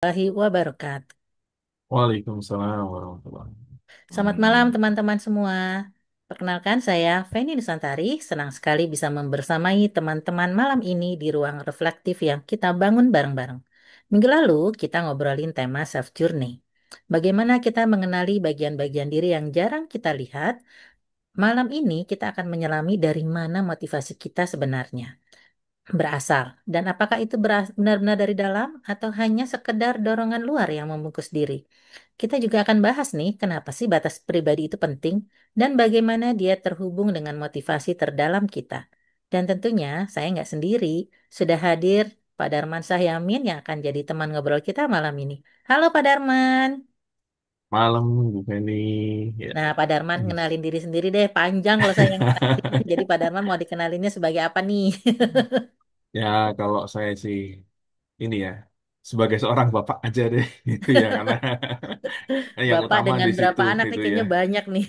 Warahmatullahi wabarakatuh. Waalaikumsalam warahmatullahi Selamat malam wabarakatuh. teman-teman semua. Perkenalkan saya Feni Nusantari, senang sekali bisa membersamai teman-teman malam ini di ruang reflektif yang kita bangun bareng-bareng. Minggu lalu kita ngobrolin tema self journey. Bagaimana kita mengenali bagian-bagian diri yang jarang kita lihat. Malam ini kita akan menyelami dari mana motivasi kita sebenarnya berasal dan apakah itu benar-benar dari dalam atau hanya sekedar dorongan luar yang membungkus diri. Kita juga akan bahas nih kenapa sih batas pribadi itu penting dan bagaimana dia terhubung dengan motivasi terdalam kita. Dan tentunya saya nggak sendiri, sudah hadir Pak Darman Sahyamin yang akan jadi teman ngobrol kita malam ini. Halo Pak Darman. Malam, Bu Feni. Ya. Nah, Pak Darman kenalin diri sendiri deh, panjang kalau saya yang kenalin. Jadi Pak Darman mau dikenalinnya sebagai apa nih? Ya, kalau saya sih ini ya, sebagai seorang bapak aja deh, gitu ya, karena yang Bapak utama dengan di situ, berapa anak nih itu ya. kayaknya banyak nih.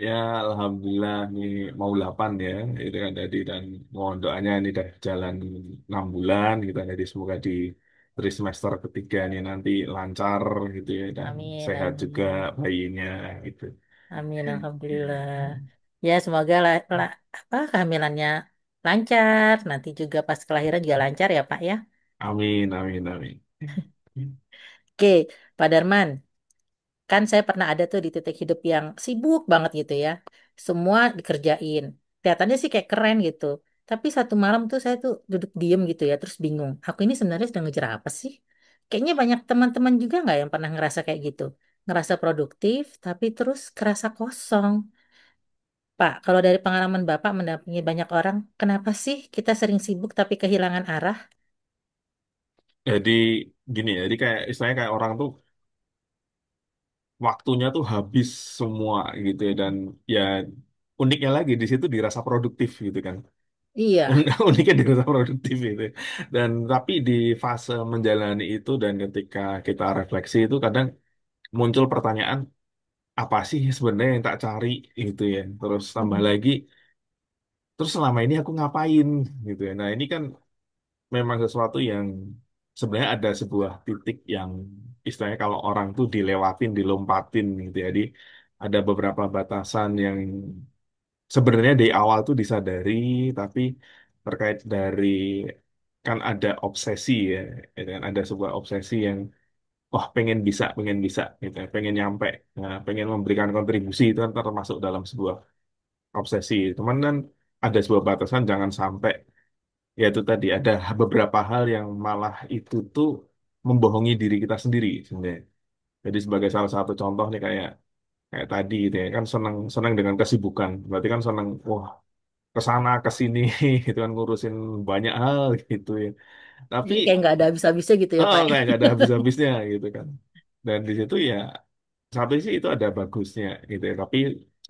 Ya, alhamdulillah nih mau 8 ya, itu kan tadi dan mohon doanya ini udah jalan 6 bulan gitu, jadi semoga di semester ketiga ini nanti lancar gitu ya dan Amin, sehat juga amin. bayinya gitu. Amin, alhamdulillah. Ya, semoga apa kehamilannya lancar. Nanti juga pas kelahiran juga lancar ya, Pak ya. Amin, amin, amin. Oke, Pak Darman, kan saya pernah ada tuh di titik hidup yang sibuk banget gitu ya. Semua dikerjain. Kelihatannya sih kayak keren gitu. Tapi satu malam tuh saya tuh duduk diem gitu ya, terus bingung. Aku ini sebenarnya sedang ngejar apa sih? Kayaknya banyak teman-teman juga nggak yang pernah ngerasa kayak gitu. Ngerasa produktif, tapi terus kerasa kosong. Pak, kalau dari pengalaman Bapak mendampingi banyak orang, kenapa sih kita sering sibuk tapi kehilangan arah? Jadi gini ya, jadi kayak istilahnya kayak orang tuh waktunya tuh habis semua gitu ya dan ya uniknya lagi di situ dirasa produktif gitu kan. Iya. Uniknya dirasa produktif gitu. Dan tapi di fase menjalani itu dan ketika kita refleksi itu kadang muncul pertanyaan apa sih sebenarnya yang tak cari gitu ya. Terus tambah Hmm. lagi terus selama ini aku ngapain gitu ya. Nah, ini kan memang sesuatu yang sebenarnya ada sebuah titik yang istilahnya kalau orang tuh dilewatin, dilompatin gitu ya. Jadi ada beberapa batasan yang sebenarnya dari awal tuh disadari, tapi terkait dari kan ada obsesi ya, gitu kan ada sebuah obsesi yang wah pengen bisa gitu ya, pengen nyampe, nah, pengen memberikan kontribusi itu kan termasuk dalam sebuah obsesi. Cuman kan ada sebuah batasan jangan sampai ya itu tadi ada beberapa hal yang malah itu tuh membohongi diri kita sendiri sebenarnya. Jadi sebagai salah satu contoh nih kayak kayak tadi gitu ya kan senang senang dengan kesibukan. Berarti kan senang wah ke sana ke sini itu kan ngurusin banyak hal gitu ya. Tapi Jadi kayak nggak ada habis-habisnya gitu ya, oh Pak. kayak gak ada habis-habisnya gitu kan. Dan di situ ya satu sih itu ada bagusnya gitu ya. Tapi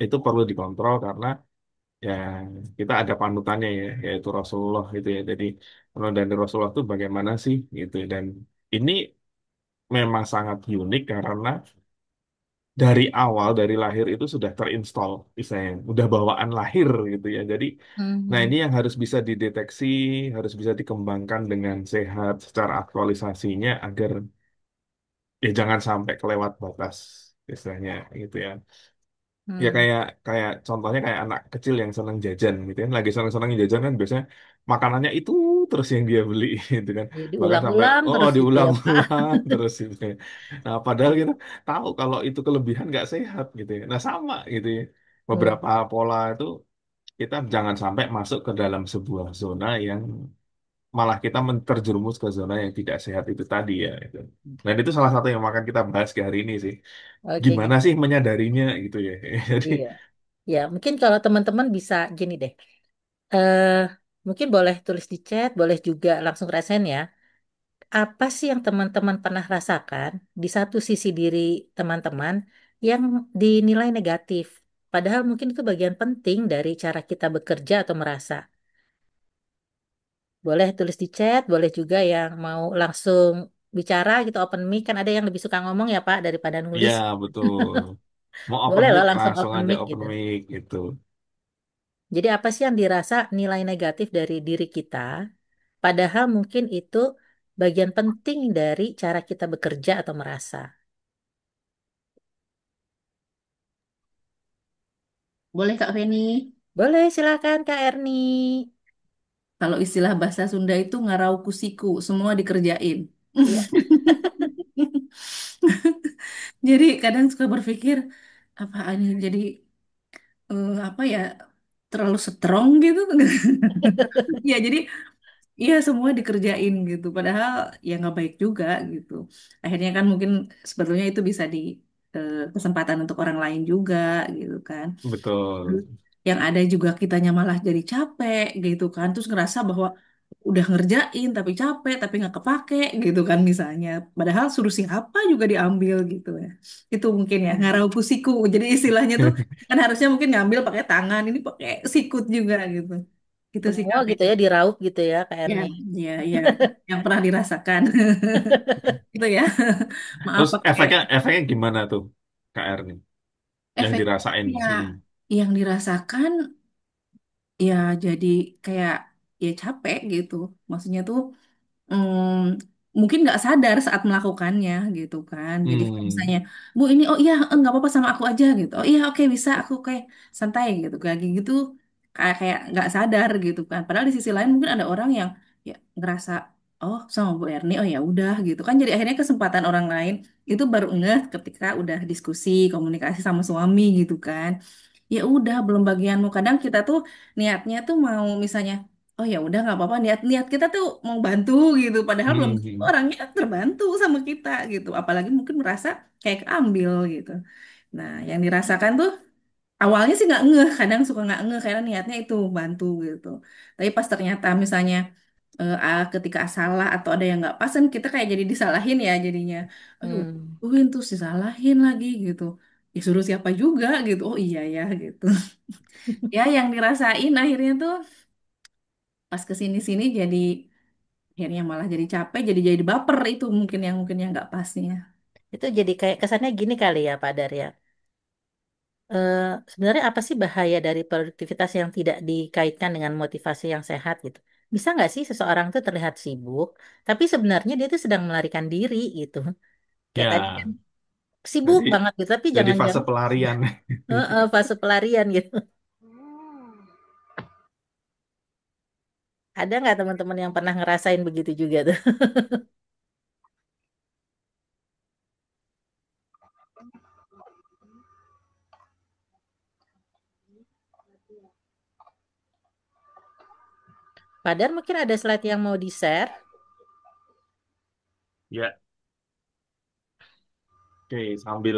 itu perlu dikontrol karena ya kita ada panutannya ya yaitu Rasulullah gitu ya. Jadi menurut dari Rasulullah itu bagaimana sih gitu ya. Dan ini memang sangat unik karena dari awal dari lahir itu sudah terinstall misalnya udah bawaan lahir gitu ya. Jadi nah ini Hmm. yang harus bisa dideteksi, harus bisa dikembangkan dengan sehat secara aktualisasinya agar ya jangan sampai kelewat batas istilahnya gitu ya. Ya Hmm. kayak kayak contohnya kayak anak kecil yang senang jajan gitu kan, lagi senang-senang jajan kan biasanya makanannya itu terus yang dia beli gitu kan. Jadi Bahkan sampai diulang-ulang oh terus gitu ya, Pak. diulang-ulang terus gitu ya. Nah, padahal kita tahu kalau itu kelebihan nggak sehat gitu ya. Nah, sama gitu ya. Hmm. Beberapa pola itu kita jangan sampai masuk ke dalam sebuah zona yang malah kita terjerumus ke zona yang tidak sehat itu tadi ya itu. Dan itu salah satu yang akan kita bahas ke hari ini sih. Oke, Gimana sih menyadarinya gitu ya. Jadi iya. Ya, mungkin kalau teman-teman bisa gini deh. Eh, mungkin boleh tulis di chat, boleh juga langsung rasain ya. Apa sih yang teman-teman pernah rasakan di satu sisi diri teman-teman yang dinilai negatif? Padahal mungkin itu bagian penting dari cara kita bekerja atau merasa. Boleh tulis di chat, boleh juga yang mau langsung bicara gitu open mic kan ada yang lebih suka ngomong ya Pak daripada iya nulis. betul. Mau open Boleh mic loh langsung langsung open aja mic open gitu. mic gitu. Jadi apa sih yang dirasa nilai negatif dari diri kita? Padahal mungkin itu bagian penting dari cara kita bekerja atau merasa. Boleh Kak Feni? Boleh, silakan Kak Erni. Kalau istilah bahasa Sunda itu ngarau kusiku, semua dikerjain. Iya. Jadi kadang suka berpikir, apa ini jadi apa ya, terlalu strong gitu. Ya jadi iya semua dikerjain gitu. Padahal ya nggak baik juga gitu. Akhirnya kan mungkin sebetulnya itu bisa di kesempatan untuk orang lain juga gitu kan. Betul. Terus yang ada juga kitanya malah jadi capek gitu kan. Terus ngerasa bahwa udah ngerjain tapi capek tapi nggak kepake gitu kan misalnya. Padahal suruh siapa juga diambil gitu ya. Itu mungkin ya ngarau siku. Jadi istilahnya tuh kan harusnya mungkin ngambil pakai tangan ini pakai sikut juga gitu. Gitu sih Semua Kak gitu Beni. ya diraup gitu ya Kak Ya, Erni. ya, ya, yang pernah dirasakan. Gitu ya. Maaf Terus pakai efeknya gimana tuh, KR nih? Yang efek dirasain. ya Hmm. yang dirasakan ya jadi kayak ya capek gitu. Maksudnya tuh mungkin nggak sadar saat melakukannya gitu kan. Jadi kayak Hmm. misalnya, Bu ini oh iya nggak apa-apa sama aku aja gitu. Oh iya oke bisa aku kayak santai gitu. Kayak gitu kayak kayak nggak sadar gitu kan. Padahal di sisi lain mungkin ada orang yang ya ngerasa oh sama Bu Erni oh ya udah gitu kan. Jadi akhirnya kesempatan orang lain itu baru ngeh ketika udah diskusi komunikasi sama suami gitu kan. Ya udah belum bagianmu. Kadang kita tuh niatnya tuh mau misalnya oh ya udah nggak apa-apa niat niat kita tuh mau bantu gitu padahal belum Hmm. tentu Hmm. orangnya terbantu sama kita gitu apalagi mungkin merasa kayak keambil gitu nah yang dirasakan tuh awalnya sih nggak ngeh kadang suka nggak ngeh karena niatnya itu bantu gitu tapi pas ternyata misalnya ketika salah atau ada yang nggak pas kan kita kayak jadi disalahin ya jadinya aduh Hmm. tuh disalahin lagi gitu ya suruh siapa juga gitu oh iya ya gitu ya yang dirasain akhirnya tuh pas kesini-sini jadi akhirnya malah jadi capek jadi baper itu mungkin yang nggak pasnya. Itu jadi kayak kesannya gini kali ya Pak Darya. Eh, Sebenarnya apa sih bahaya dari produktivitas yang tidak dikaitkan dengan motivasi yang sehat gitu? Bisa nggak sih seseorang tuh terlihat sibuk, tapi sebenarnya dia tuh sedang melarikan diri gitu. Kayak tadi kan Ya, sibuk jadi banget gitu, tapi jadi fase jangan-jangan pelarian. fase pelarian gitu. Ada nggak teman-teman yang pernah ngerasain begitu juga tuh? Padahal mungkin ada slide yang mau di-share Ya, oke, sambil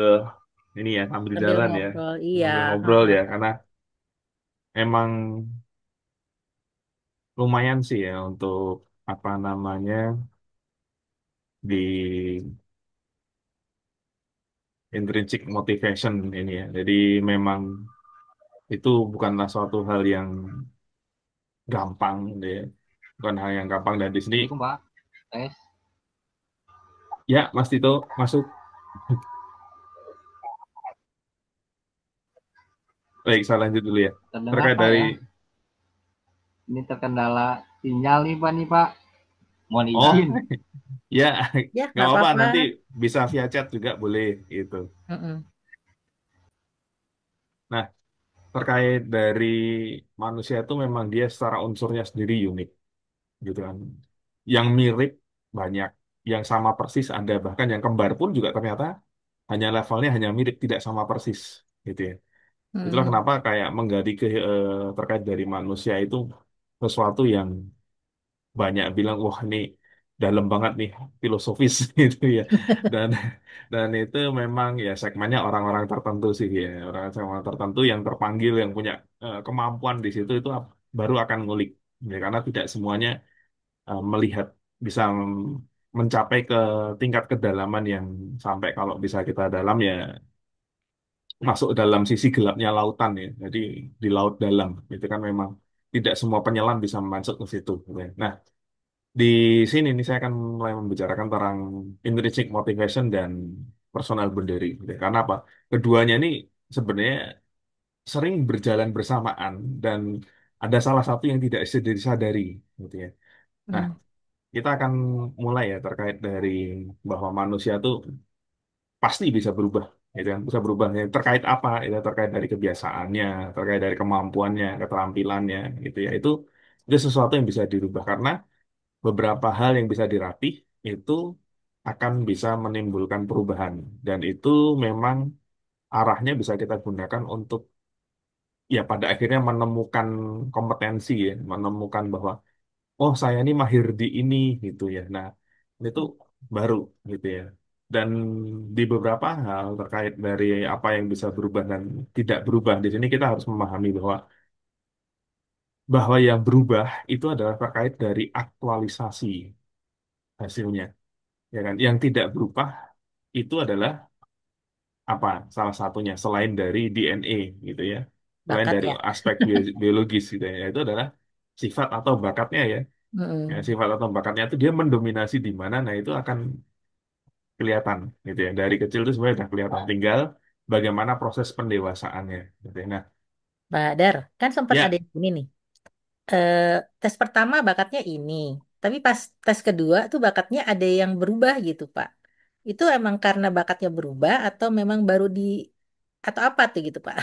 ini ya, sambil sambil jalan ya, ngobrol. Iya, sambil ngobrol heeh. ya, karena emang lumayan sih ya untuk apa namanya di intrinsic motivation ini ya. Jadi memang itu bukanlah suatu hal yang gampang deh, bukan hal yang gampang dan di sini Assalamualaikum Pak. Tes. ya Mas Tito masuk. Baik, saya lanjut dulu ya. Terdengar Terkait Pak dari ya. Ini terkendala sinyal nih Pak Mohon oh izin. Ya, ya nggak nggak apa-apa apa-apa. nanti bisa via chat juga boleh gitu. Heeh. Nah, terkait dari manusia itu memang dia secara unsurnya sendiri unik gitu kan. Yang mirip banyak, yang sama persis ada, bahkan yang kembar pun juga ternyata hanya levelnya hanya mirip tidak sama persis gitu ya. Itulah Hmm. kenapa kayak menggali terkait dari manusia itu sesuatu yang banyak bilang wah ini dalam banget nih filosofis gitu ya. Dan dan itu memang ya segmennya orang-orang tertentu sih ya, orang-orang tertentu yang terpanggil yang punya kemampuan di situ itu baru akan ngulik. Ya, karena tidak semuanya melihat bisa mencapai ke tingkat kedalaman yang sampai kalau bisa kita dalam ya masuk dalam sisi gelapnya lautan ya. Jadi di laut dalam itu kan memang tidak semua penyelam bisa masuk ke situ. Gitu ya. Nah, di sini nih saya akan mulai membicarakan tentang intrinsic motivation dan personal boundary. Gitu ya. Karena apa? Keduanya ini sebenarnya sering berjalan bersamaan dan ada salah satu yang tidak disadari gitu ya. Nah, Hmm. kita akan mulai ya terkait dari bahwa manusia tuh pasti bisa berubah, gitu kan? Bisa berubah ya. Terkait apa? Itu terkait dari kebiasaannya, terkait dari kemampuannya, keterampilannya, gitu ya. Itu sesuatu yang bisa dirubah karena beberapa hal yang bisa dilatih itu akan bisa menimbulkan perubahan dan itu memang arahnya bisa kita gunakan untuk ya pada akhirnya menemukan kompetensi ya, menemukan bahwa oh saya ini mahir di ini gitu ya. Nah, itu baru gitu ya. Dan di beberapa hal terkait dari apa yang bisa berubah dan tidak berubah, di sini kita harus memahami bahwa yang berubah itu adalah terkait dari aktualisasi hasilnya, ya kan? Yang tidak berubah itu adalah apa? Salah satunya selain dari DNA gitu ya. Selain Bakat dari ya. aspek biologis gitu ya, itu adalah sifat atau bakatnya ya. Ya, Mm-mm. sifat atau bakatnya itu dia mendominasi di mana, nah itu akan kelihatan gitu ya. Dari kecil itu sebenarnya udah kelihatan. Tinggal bagaimana proses pendewasaannya. Gitu ya. Nah, Pak Dar, kan sempat ada ya yang ini nih. eh, Tes pertama bakatnya ini, tapi pas tes kedua tuh bakatnya ada yang berubah gitu, Pak. Itu emang karena bakatnya berubah atau memang baru di atau apa tuh gitu, Pak?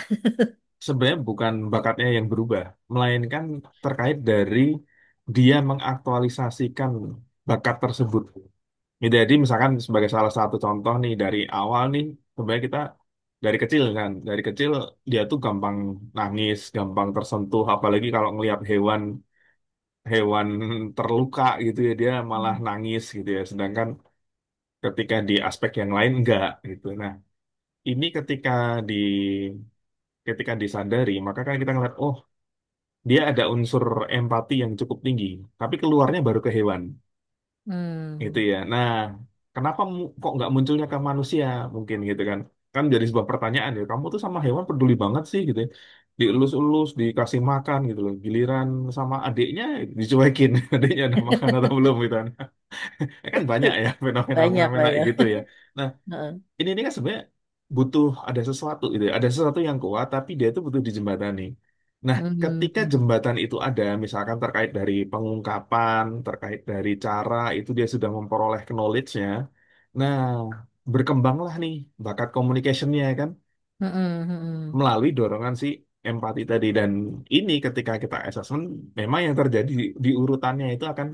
sebenarnya bukan bakatnya yang berubah, melainkan terkait dari dia mengaktualisasikan bakat tersebut. Ya, jadi misalkan sebagai salah satu contoh nih dari awal nih, sebenarnya kita dari kecil kan, dari kecil dia tuh gampang nangis, gampang tersentuh, apalagi kalau ngelihat hewan hewan terluka gitu ya dia malah Hmm. nangis gitu ya. Sedangkan ketika di aspek yang lain enggak gitu. Nah, ini di ketika disadari, maka kan kita ngeliat, oh dia ada unsur empati yang cukup tinggi, tapi keluarnya baru ke hewan. Gitu Hmm. ya. Nah, kenapa kok nggak munculnya ke manusia mungkin gitu kan? Kan jadi sebuah pertanyaan ya. Kamu tuh sama hewan peduli banget sih gitu ya. Dielus-elus, dikasih makan gitu loh. Giliran sama adiknya dicuekin. Adiknya udah makan atau belum gitu kan. Kan banyak ya Banyak, fenomena-fenomena Pak ya. gitu ya. Nah, Heeh. ini kan sebenarnya butuh ada sesuatu gitu ya. Ada sesuatu yang kuat tapi dia itu butuh dijembatani. Nah, ketika Hmm. jembatan itu ada, misalkan terkait dari pengungkapan, terkait dari cara itu dia sudah memperoleh knowledge-nya. Nah, berkembanglah nih bakat communication-nya kan Mm-mm, mm-mm, melalui dorongan si empati tadi dan ini ketika kita assessment memang yang terjadi di urutannya itu akan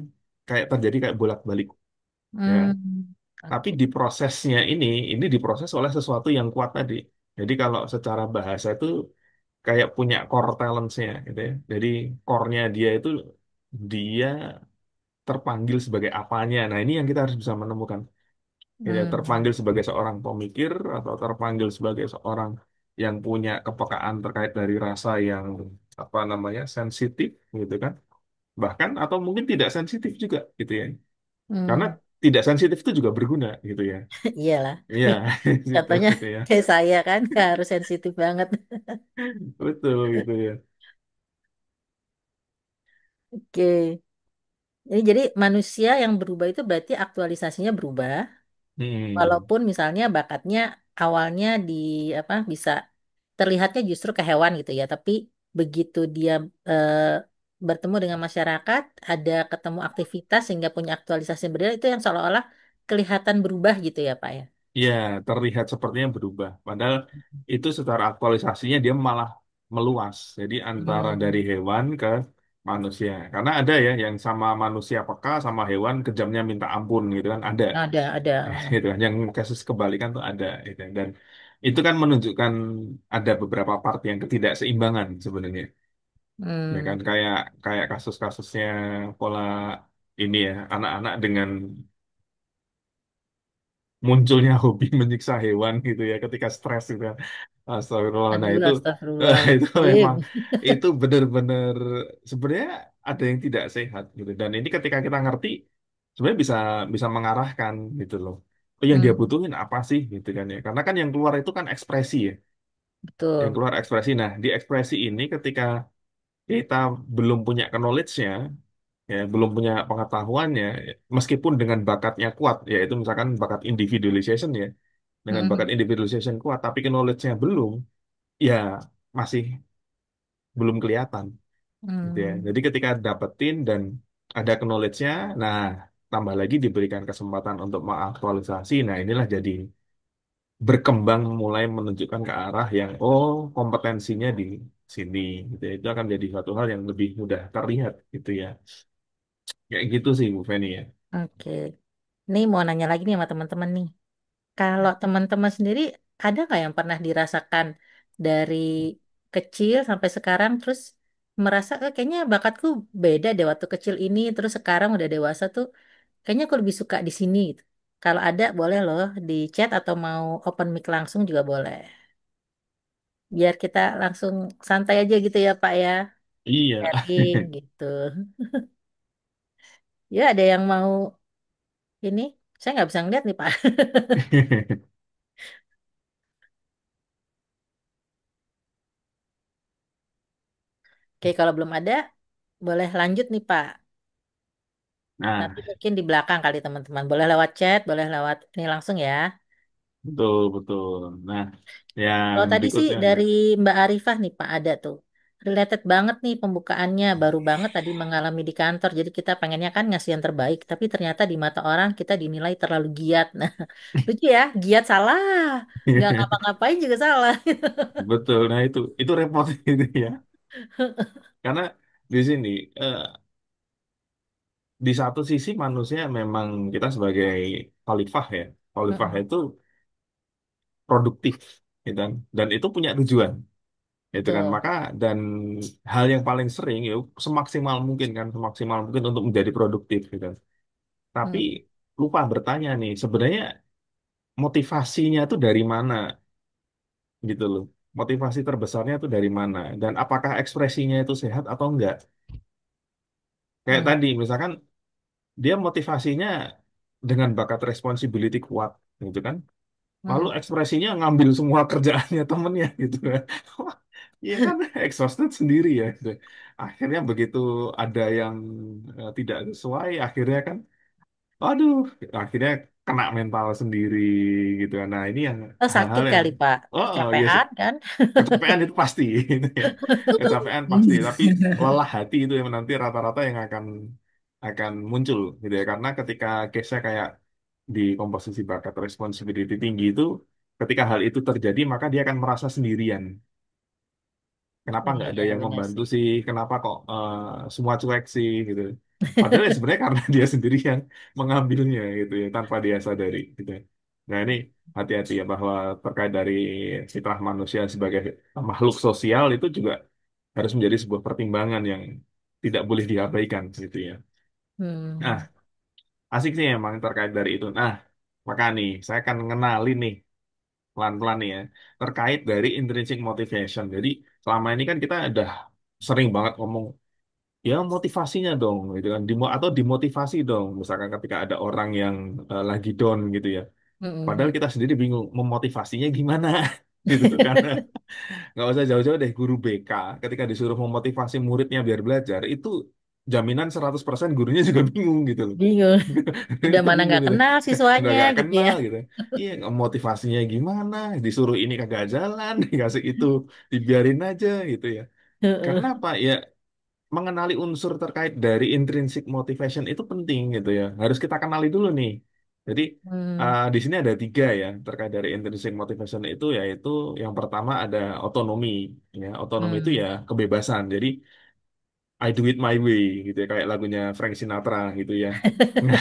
kayak terjadi kayak bolak-balik ya. mm. Tapi Oke. di prosesnya ini diproses oleh sesuatu yang kuat tadi. Jadi kalau secara bahasa itu kayak punya core talents-nya gitu ya. Jadi core-nya dia itu dia terpanggil sebagai apanya. Nah, ini yang kita harus bisa menemukan. Gitu ya. Hmm. Terpanggil sebagai seorang pemikir atau terpanggil sebagai seorang yang punya kepekaan terkait dari rasa yang apa namanya sensitif gitu kan. Bahkan atau mungkin tidak sensitif juga gitu ya. Karena Hmm. tidak sensitif itu juga berguna gitu ya. Iyalah. Iya, gitu, Contohnya gitu ya. kayak saya kan nggak harus sensitif banget. Betul gitu ya. Oke. Ini jadi manusia yang berubah itu berarti aktualisasinya berubah. Hmm. Walaupun misalnya bakatnya awalnya di apa bisa terlihatnya justru ke hewan gitu ya, tapi begitu dia eh, bertemu dengan masyarakat, ada ketemu aktivitas sehingga punya aktualisasi yang berbeda itu yang seolah-olah kelihatan berubah gitu ya, Pak ya. Ya, terlihat sepertinya berubah. Padahal itu secara aktualisasinya dia malah meluas. Jadi antara dari Hmm. hewan ke manusia. Karena ada ya yang sama manusia peka sama hewan kejamnya minta ampun gitu kan ada. Ada. Gitu kan. Yang kasus kebalikan tuh ada gitu. Dan itu kan menunjukkan ada beberapa part yang ketidakseimbangan sebenarnya. Ya kan Hmm. kayak kayak kasus-kasusnya pola ini ya anak-anak dengan munculnya hobi menyiksa hewan gitu ya ketika stres gitu kan. Astagfirullah. Nah Aduh, itu itu astagfirullahaladzim. memang itu benar-benar sebenarnya ada yang tidak sehat gitu. Dan ini ketika kita ngerti sebenarnya bisa bisa mengarahkan gitu loh. Oh, yang dia Hmm. butuhin apa sih gitu kan ya. Karena kan yang keluar itu kan ekspresi ya. Yang Betul. keluar ekspresi. Nah, di ekspresi ini ketika kita belum punya knowledge-nya ya belum punya pengetahuannya meskipun dengan bakatnya kuat yaitu misalkan bakat individualization ya dengan bakat Hmm. individualization kuat tapi knowledge-nya belum ya masih belum kelihatan gitu ya Hmm. jadi ketika dapetin dan ada knowledge-nya nah tambah lagi diberikan kesempatan untuk mengaktualisasi, nah inilah jadi berkembang mulai menunjukkan ke arah yang oh kompetensinya di sini gitu ya. Itu akan jadi suatu hal yang lebih mudah terlihat gitu ya. Kayak gitu sih Bu Feni ya. Oke. Nih mau nanya lagi nih sama teman-teman nih. Kalau teman-teman sendiri ada nggak yang pernah dirasakan dari kecil sampai sekarang terus merasa kayaknya bakatku beda deh waktu kecil ini terus sekarang udah dewasa tuh kayaknya aku lebih suka di sini gitu. Kalau ada boleh loh di chat atau mau open mic langsung juga boleh. Biar kita langsung santai aja gitu ya Pak ya. Iya. Sharing gitu. Ya ada yang mau ini? Saya nggak bisa ngeliat nih Pak. Oke kalau belum ada boleh lanjut nih Pak. Nah, Nanti mungkin di belakang kali teman-teman. Boleh lewat chat, boleh lewat ini langsung ya. betul betul. Nah, yang Kalau tadi sih berikutnya ya. dari Mbak Arifah nih Pak ada tuh. Related banget nih pembukaannya. Baru banget tadi mengalami di kantor. Jadi kita pengennya kan ngasih yang terbaik. Tapi ternyata di mata orang kita dinilai terlalu giat. Nah, lucu ya. Giat salah. Nggak ngapa-ngapain juga salah. Betul. Nah, itu repot itu ya. Karena di sini eh, di satu sisi manusia memang kita sebagai khalifah ya. Khalifah Mm-mm, itu produktif gitu kan. Dan itu punya tujuan gitu kan. betul. Maka dan hal yang paling sering ya semaksimal mungkin kan, semaksimal mungkin untuk menjadi produktif gitu kan. Tapi Mm, lupa bertanya nih, sebenarnya motivasinya itu dari mana gitu loh. Motivasi terbesarnya itu dari mana dan apakah ekspresinya itu sehat atau enggak? Kayak mm, tadi misalkan dia motivasinya dengan bakat responsibility kuat gitu kan. Lalu mm. ekspresinya ngambil semua kerjaannya temennya gitu kan. Iya kan exhausted sendiri ya gitu. Akhirnya begitu ada yang tidak sesuai akhirnya kan aduh akhirnya kena mental sendiri gitu kan. Nah, ini yang Oh, hal-hal sakit yang kali Pak. oh ya Kecapean kan? kecapean itu pasti gitu ya. Kecapean pasti, tapi lelah hati itu yang nanti rata-rata yang akan muncul gitu ya. Karena ketika case-nya kayak di komposisi bakat responsibility tinggi itu, ketika hal itu terjadi maka dia akan merasa sendirian. Kenapa nggak ada Iya, yang benar membantu sih. sih? Kenapa kok semua cuek sih gitu? Padahal ya sebenarnya karena dia sendiri yang mengambilnya gitu ya tanpa dia sadari gitu ya. Nah ini hati-hati ya bahwa terkait dari fitrah manusia sebagai makhluk sosial itu juga harus menjadi sebuah pertimbangan yang tidak boleh diabaikan gitu ya. Nah Hmm. asik sih emang terkait dari itu. Nah maka nih saya akan ngenalin nih pelan-pelan nih ya terkait dari intrinsic motivation. Jadi selama ini kan kita udah sering banget ngomong ya motivasinya dong gitu kan atau dimotivasi dong misalkan ketika ada orang yang lagi down gitu ya Mm-mm. padahal kita sendiri bingung memotivasinya gimana gitu karena nggak usah jauh-jauh deh guru BK ketika disuruh memotivasi muridnya biar belajar itu jaminan 100% gurunya juga bingung gitu loh. Bingung. Udah Itu mana bingung nggak gitu kenal udah siswanya gak gitu kenal ya. gitu iya motivasinya gimana disuruh ini kagak jalan dikasih itu dibiarin aja gitu ya karena Heeh. apa ya mengenali unsur terkait dari intrinsic motivation itu penting gitu ya. Harus kita kenali dulu nih. Jadi Hmm. di sini ada tiga ya terkait dari intrinsic motivation itu yaitu yang pertama ada otonomi ya. Otonomi itu ya Hmm. kebebasan. Jadi I do it my way gitu ya kayak lagunya Frank Sinatra gitu ya. Nah,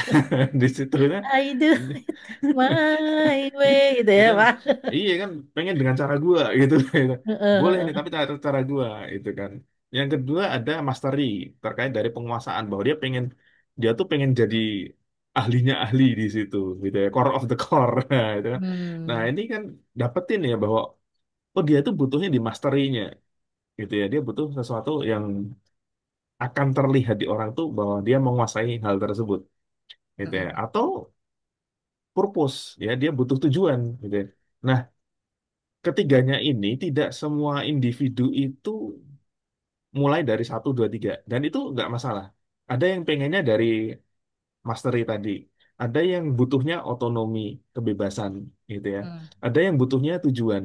di situ ya, I do it my way gitu ya ya kan Pak. iya kan pengen dengan cara gua gitu, gitu. Heeh, Boleh nih heeh. tapi cara gua itu kan yang kedua ada mastery terkait dari penguasaan bahwa dia tuh pengen jadi ahlinya ahli di situ gitu ya core of the core nah, itu kan nah Hmm. ini kan dapetin ya bahwa oh dia tuh butuhnya di masterinya gitu ya dia butuh sesuatu yang akan terlihat di orang tuh bahwa dia menguasai hal tersebut gitu ya Mm-mm. atau purpose ya dia butuh tujuan gitu ya nah ketiganya ini tidak semua individu itu mulai dari satu, dua, tiga. Dan itu nggak masalah. Ada yang pengennya dari mastery tadi. Ada yang butuhnya otonomi, kebebasan, gitu ya. Hmm. Ada yang butuhnya tujuan.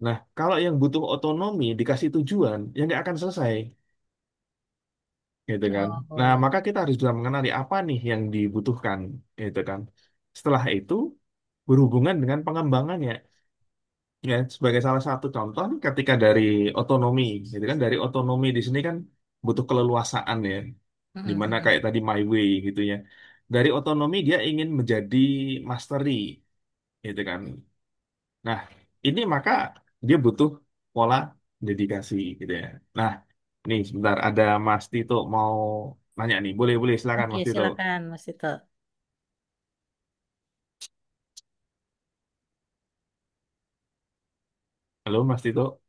Nah, kalau yang butuh otonomi dikasih tujuan, ya nggak akan selesai. gitu kan. Nah, Oh. maka kita harus bisa mengenali apa nih yang dibutuhkan, gitu kan. Setelah itu berhubungan dengan pengembangannya. Ya, sebagai salah satu contoh nih, ketika dari otonomi, gitu kan, dari otonomi di sini kan butuh keleluasaan ya, dimana Mm-mm. kayak tadi My Way gitu ya. Dari otonomi dia ingin menjadi mastery, gitu kan. Nah, ini maka dia butuh pola dedikasi, gitu ya. Nah, nih sebentar ada Mas Tito mau nanya nih, boleh boleh silakan Oke, Mas Tito. silakan Mas Tito. Halo Mas Tito.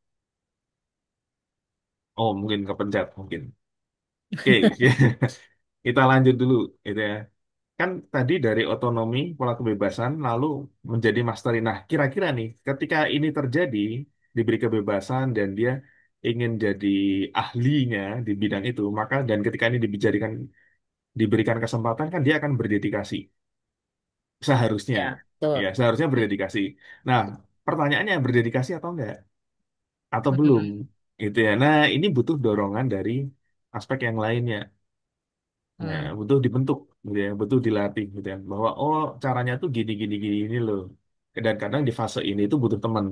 Oh, mungkin kepencet mungkin. Oke, kita lanjut dulu, gitu ya. Kan tadi dari otonomi, pola kebebasan, lalu menjadi mastery. Nah, kira-kira nih, ketika ini terjadi, diberi kebebasan dan dia ingin jadi ahlinya di bidang itu, maka dan ketika ini diberikan kesempatan, kan dia akan berdedikasi. Seharusnya, Ya, ya, betul. seharusnya berdedikasi. Nah, pertanyaannya berdedikasi atau enggak? Atau belum? Mm-mm. Gitu ya. Nah, ini butuh dorongan dari aspek yang lainnya. Ya, Mm. butuh dibentuk, gitu ya, butuh dilatih, gitu ya, bahwa oh caranya tuh gini gini gini ini loh. Dan kadang di fase ini itu butuh teman,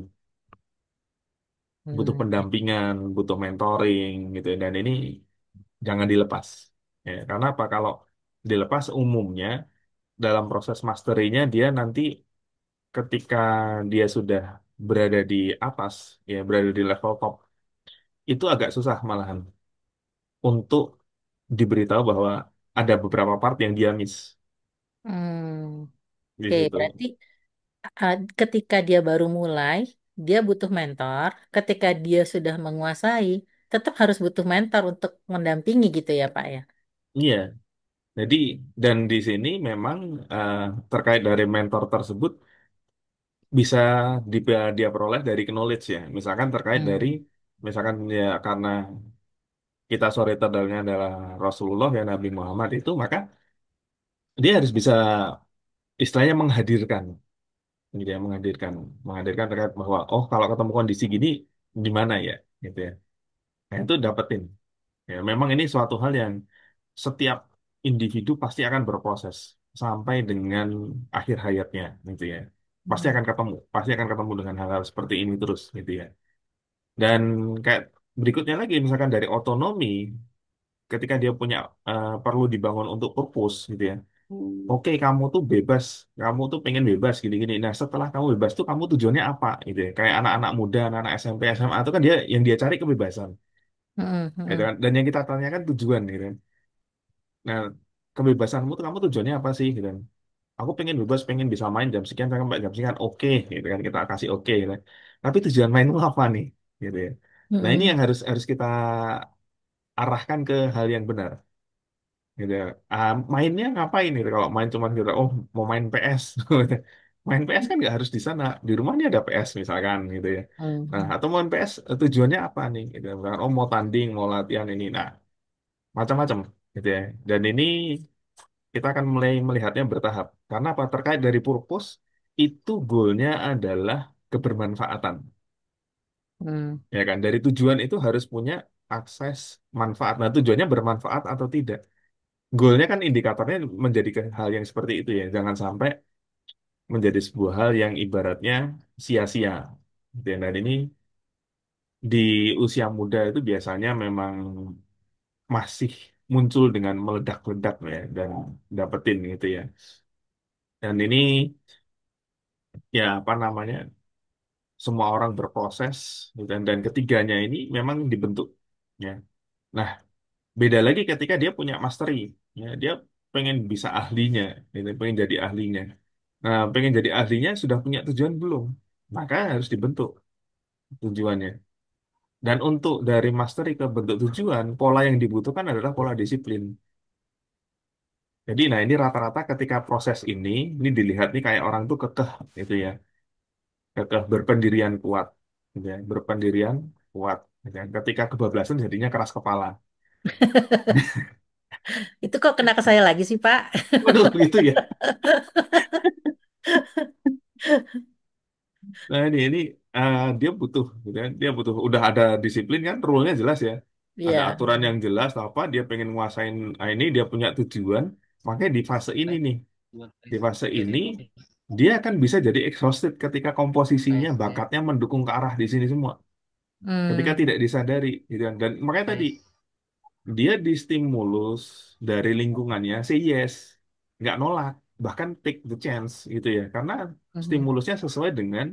butuh Mm. pendampingan, butuh mentoring, gitu ya. Dan ini jangan dilepas. Ya, karena apa? Kalau dilepas umumnya dalam proses masterinya dia nanti ketika dia sudah berada di atas, ya berada di level top, itu agak susah malahan untuk diberitahu bahwa ada beberapa part yang dia miss Mm. di Oke, situ. berarti ketika dia baru mulai, dia butuh mentor. Ketika dia sudah menguasai, tetap harus butuh mentor untuk mendampingi gitu ya, Pak ya. Iya. Jadi, dan di sini memang eh, terkait dari mentor tersebut bisa dia peroleh dari knowledge ya. Misalkan terkait dari, Hmm. misalkan ya karena kita storytellernya adalah Rasulullah ya Nabi Muhammad itu, maka dia harus bisa istilahnya menghadirkan, gitu ya, menghadirkan terkait bahwa oh kalau ketemu kondisi gini gimana ya, gitu ya. Nah itu dapetin. Ya, memang ini suatu hal yang setiap individu pasti akan berproses sampai dengan akhir hayatnya, gitu ya. Pasti akan ketemu dengan hal-hal seperti ini terus, gitu ya. Dan kayak berikutnya lagi, misalkan dari otonomi, ketika dia punya perlu dibangun untuk purpose, gitu ya. Oke, kamu tuh bebas, kamu tuh pengen bebas gini-gini. Nah, setelah kamu bebas tuh kamu tujuannya apa, gitu ya. Kayak anak-anak muda, anak-anak SMP, SMA itu kan dia yang dia cari kebebasan, Hmm, gitu hmm, kan. Dan yang kita tanyakan tujuan, gitu kan. Nah, kebebasanmu tuh kamu tujuannya apa sih, gitu kan. Aku pengen bebas, pengen bisa main jam sekian sampai jam sekian, oke, gitu kan kita kasih oke, gitu kan. Tapi tujuan mainmu apa nih, gitu ya. Nah, ini hmm, yang harus harus kita arahkan ke hal yang benar, gitu ya. Mainnya ngapain gitu? Kalau main cuman gitu, oh mau main PS, main PS kan nggak harus di sana, di rumah ini ada PS misalkan, gitu ya. hmm, Nah, hmm, atau main PS tujuannya apa nih? Gitu. Misalkan, oh mau tanding, mau latihan ini, nah macam-macam, gitu ya. Dan ini kita akan mulai melihatnya bertahap. Karena apa? Terkait dari purpose, itu goalnya adalah kebermanfaatan. hmm, Ya kan? Dari tujuan itu harus punya akses manfaat. Nah, tujuannya bermanfaat atau tidak. Goalnya kan indikatornya menjadi ke hal yang seperti itu ya. Jangan sampai menjadi sebuah hal yang ibaratnya sia-sia. Gitu ya. Dan ini di usia muda itu biasanya memang masih muncul dengan meledak-ledak ya. Dan dapetin gitu ya. Dan ini ya apa namanya semua orang berproses gitu kan. Dan ketiganya ini memang dibentuk ya. Nah, beda lagi ketika dia punya mastery ya, dia pengen bisa ahlinya gitu, pengen jadi ahlinya. Nah, pengen jadi ahlinya sudah punya tujuan belum? Maka harus dibentuk tujuannya. Dan untuk dari mastery ke bentuk tujuan, pola yang dibutuhkan adalah pola disiplin. Jadi, nah ini rata-rata ketika proses ini dilihat nih kayak orang tuh kekeh gitu ya, kekeh berpendirian kuat, gitu ya, berpendirian kuat. Gitu ya. Ketika kebablasan jadinya keras kepala. Itu kok kena ke saya lagi sih, Pak? Waduh, gitu ya. Nah ini dia butuh, gitu kan. Dia butuh. Udah ada disiplin kan, rule-nya jelas ya. Ada Iya. aturan yang jelas apa dia pengen nguasain ini dia punya tujuan. Makanya di fase ini tes nih, dua di tes fase ini dia akan bisa jadi exhausted ketika komposisinya tes tes bakatnya mendukung ke arah di sini semua. Ketika Hmm. tidak disadari, gitu kan. Dan makanya tadi tes. dia distimulus dari lingkungannya, say yes, nggak nolak, bahkan take the chance gitu ya, karena Mhm. stimulusnya sesuai dengan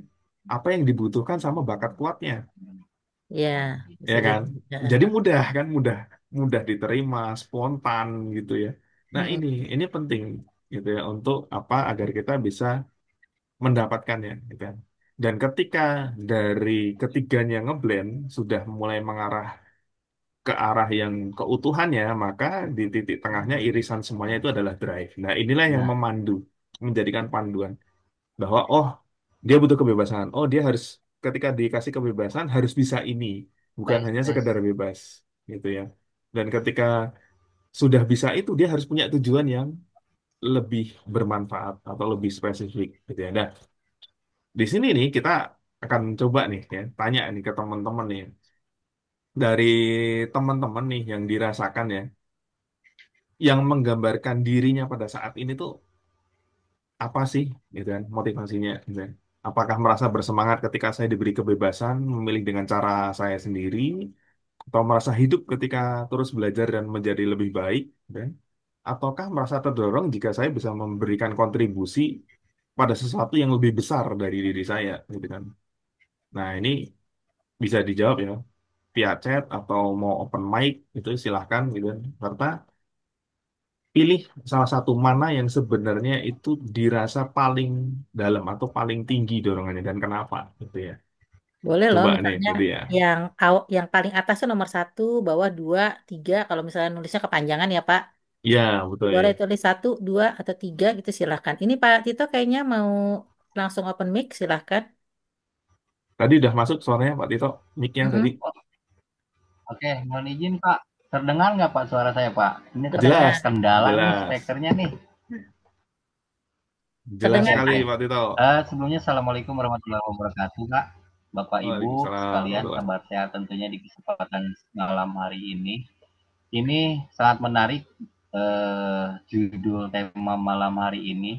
apa yang dibutuhkan sama bakat kuatnya, Ya, ya bisa jadi. kan? Ya. Jadi mudah kan, mudah mudah diterima, spontan gitu ya. Nah Mm-mm. ini penting gitu ya untuk apa agar kita bisa mendapatkannya, gitu kan. Dan ketika dari ketiganya ngeblend sudah mulai mengarah ke arah yang keutuhannya, maka di titik tengahnya irisan semuanya itu adalah drive. Nah, inilah yang Nah, memandu, menjadikan panduan bahwa oh, dia butuh kebebasan. Oh, dia harus ketika dikasih kebebasan harus bisa ini, bukan tes hanya tes. sekedar bebas, gitu ya. Dan ketika sudah bisa itu, dia harus punya tujuan yang lebih bermanfaat atau lebih spesifik, gitu ya. Nah, di sini nih kita akan coba nih ya, tanya nih ke teman-teman nih dari teman-teman nih yang dirasakan ya yang menggambarkan dirinya pada saat ini tuh apa sih gitu kan motivasinya gitu kan. Apakah merasa bersemangat ketika saya diberi kebebasan memilih dengan cara saya sendiri atau merasa hidup ketika terus belajar dan menjadi lebih baik gitu kan? Ataukah merasa terdorong jika saya bisa memberikan kontribusi pada sesuatu yang lebih besar dari diri saya gitu kan. Nah, ini bisa dijawab ya via chat atau mau open mic itu silahkan gitu kan. Serta pilih salah satu mana yang sebenarnya itu dirasa paling dalam atau paling tinggi dorongannya dan kenapa gitu ya. Boleh loh, Coba nih misalnya gitu ya. yang paling atas tuh nomor satu, bawah dua, tiga. Kalau misalnya nulisnya kepanjangan ya Pak. Ya, betul ya. Boleh tulis satu, dua, atau tiga gitu silahkan. Ini Pak Tito kayaknya mau langsung open mic, silahkan. Tadi udah masuk suaranya Pak Tito, mic-nya tadi. Mm-mm. Oh, oke, mohon izin Pak. Terdengar nggak Pak suara saya Pak? Ini Jelas, Terdengar, terkendala nih jelas. speakernya nih. Jelas terdengar Oke, sekali Pak. oke. Pak Tito. Sebelumnya Assalamualaikum warahmatullahi wabarakatuh Kak. Bapak Ibu Waalaikumsalam sekalian, warahmatullahi. kabar sehat tentunya di kesempatan malam hari ini. Ini sangat menarik judul tema malam hari ini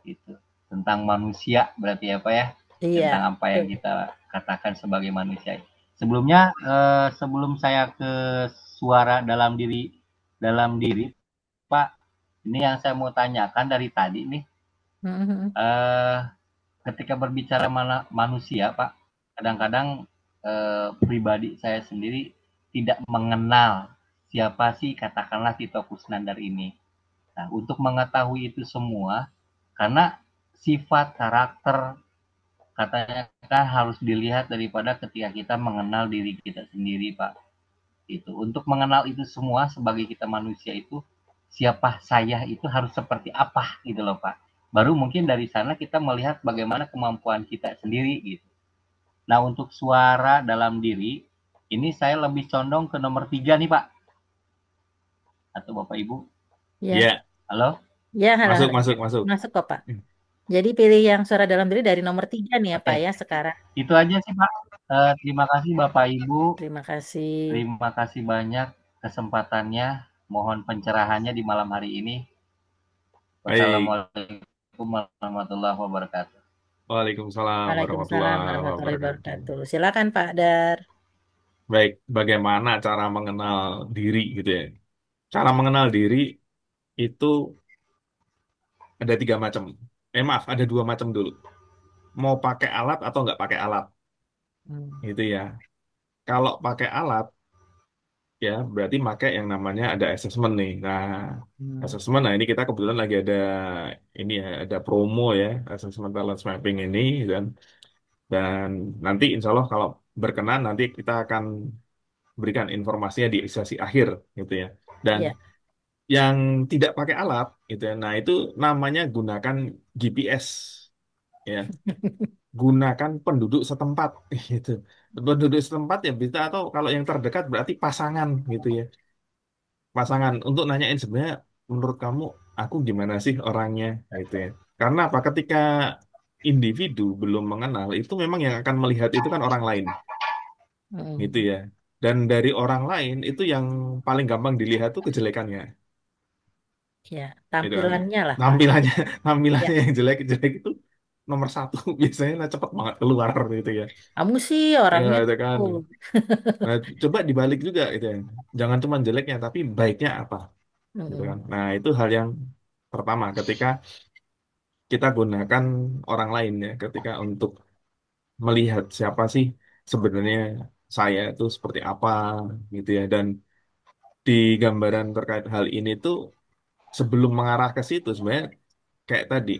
gitu. Tentang manusia berarti apa ya? Tentang Iya, apa yang betul. kita katakan sebagai manusia. Sebelumnya sebelum saya ke suara dalam diri Pak, ini yang saya mau tanyakan dari tadi nih Mhm. eh ketika berbicara manusia Pak, kadang-kadang pribadi saya sendiri tidak mengenal siapa sih katakanlah Tito Kusnandar ini. Nah, untuk mengetahui itu semua, karena sifat karakter katanya kan harus dilihat daripada ketika kita mengenal diri kita sendiri, Pak. Itu untuk mengenal itu semua sebagai kita manusia itu siapa saya itu harus seperti apa gitu loh, Pak. Baru mungkin dari sana kita melihat bagaimana kemampuan kita sendiri gitu. Nah, untuk suara dalam diri ini saya lebih condong ke nomor 3 nih, Pak. Atau Bapak Ibu. Ya, Ya, Halo? ya, halo, masuk halo. masuk masuk. Masuk kok Pak. Jadi pilih yang suara dalam diri dari nomor tiga nih ya Pak Oke. ya sekarang. Itu aja sih, Pak. Terima kasih Bapak Ibu. Terima kasih. Terima kasih banyak kesempatannya. Mohon pencerahannya di malam hari ini. Baik. Wassalamualaikum warahmatullahi wabarakatuh. Waalaikumsalam Waalaikumsalam warahmatullahi warahmatullahi wabarakatuh. wabarakatuh. Silakan Pak Dar. Baik, bagaimana cara mengenal diri gitu ya. Cara mengenal diri itu ada tiga macam. Maaf, ada dua macam dulu. Mau pakai alat atau nggak pakai alat, Hmm. gitu ya. Kalau pakai alat, ya berarti pakai yang namanya ada assessment nih. Nah, Hmm. assessment, nah ini kita kebetulan lagi ada ini ya, ada promo ya, assessment talent mapping ini dan nanti insya Allah kalau berkenan nanti kita akan berikan informasinya di sesi akhir, gitu ya. Dan Ya. yang tidak pakai alat, gitu ya. Nah itu namanya gunakan GPS, ya. Gunakan penduduk setempat gitu. Penduduk setempat ya bisa atau kalau yang terdekat berarti pasangan gitu ya. Pasangan untuk nanyain sebenarnya menurut kamu aku gimana sih orangnya gitu ya. Karena apa? Ketika individu belum mengenal itu memang yang akan melihat itu kan orang lain Hmm. gitu ya. Dan dari orang lain itu yang paling gampang dilihat tuh kejelekannya, Ya, gitu kan. tampilannya lah Pak. Tampilannya, Ya, tampilannya yang jelek-jelek itu nomor satu biasanya lah cepet banget keluar gitu ya. kamu sih Ya orangnya itu kan. tuh. Nah, coba dibalik juga gitu ya. Jangan cuma jeleknya, tapi baiknya apa, gitu kan. Mm-mm. Nah, itu hal yang pertama ketika kita gunakan orang lain ya, ketika untuk melihat siapa sih sebenarnya saya itu seperti apa gitu ya. Dan di gambaran terkait hal ini tuh sebelum mengarah ke situ sebenarnya kayak tadi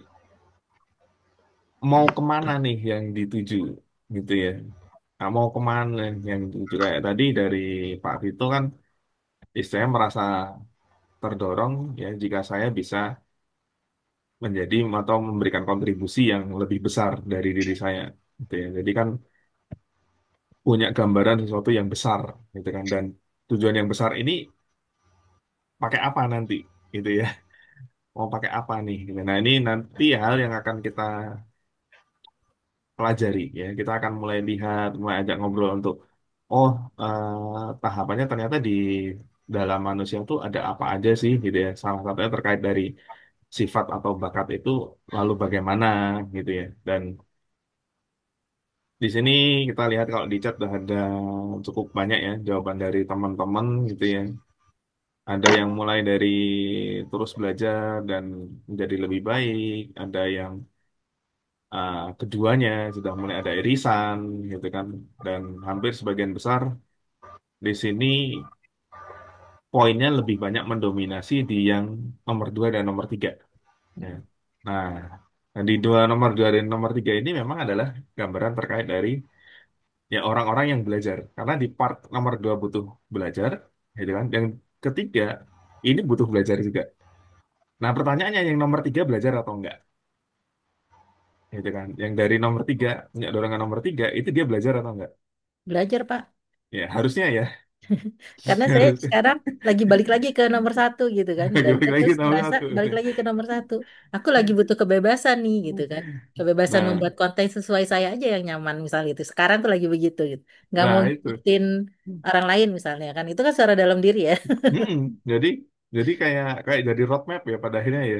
mau kemana nih yang dituju gitu ya. Nah, mau kemana yang dituju kayak tadi dari Pak Vito kan istilahnya merasa terdorong ya jika saya bisa menjadi atau memberikan kontribusi yang lebih besar dari diri saya gitu ya. Jadi kan punya gambaran sesuatu yang besar gitu kan dan tujuan yang besar ini pakai apa nanti gitu ya. Mau pakai apa nih gitu. Nah, ini nanti hal yang akan kita pelajari ya. Kita akan mulai lihat, mulai ajak ngobrol untuk oh tahapannya ternyata di dalam manusia itu ada apa aja sih gitu ya. Salah satunya terkait dari sifat atau bakat itu lalu bagaimana gitu ya. Dan di sini kita lihat kalau di chat udah ada cukup banyak ya jawaban dari teman-teman gitu ya. Ada yang mulai dari terus belajar dan menjadi lebih baik, ada yang keduanya sudah mulai ada irisan gitu kan. Dan hampir sebagian besar di sini poinnya lebih banyak mendominasi di yang nomor dua dan nomor tiga. Ya. Nah, di nomor dua dan nomor tiga ini memang adalah gambaran terkait dari ya orang-orang yang belajar. Karena di part nomor dua butuh belajar, gitu kan. Yang ketiga ini butuh belajar juga. Nah, pertanyaannya yang nomor tiga belajar atau enggak, gitu kan. Yang dari nomor tiga punya dorongan nomor tiga itu dia belajar atau enggak? Belajar Pak. Ya harusnya ya, Karena saya harusnya. sekarang lagi balik lagi ke nomor satu gitu kan. Dan Balik saya lagi terus nomor ngerasa satu. balik lagi ke nomor satu. Aku lagi butuh kebebasan nih gitu kan. Kebebasan Nah, membuat konten sesuai saya aja yang nyaman misalnya itu. Sekarang tuh lagi begitu gitu. Nggak mau nah itu. ngikutin orang lain misalnya kan. Itu kan secara dalam diri ya. Mm-mm. Jadi jadi kayak kayak jadi roadmap ya pada akhirnya ya.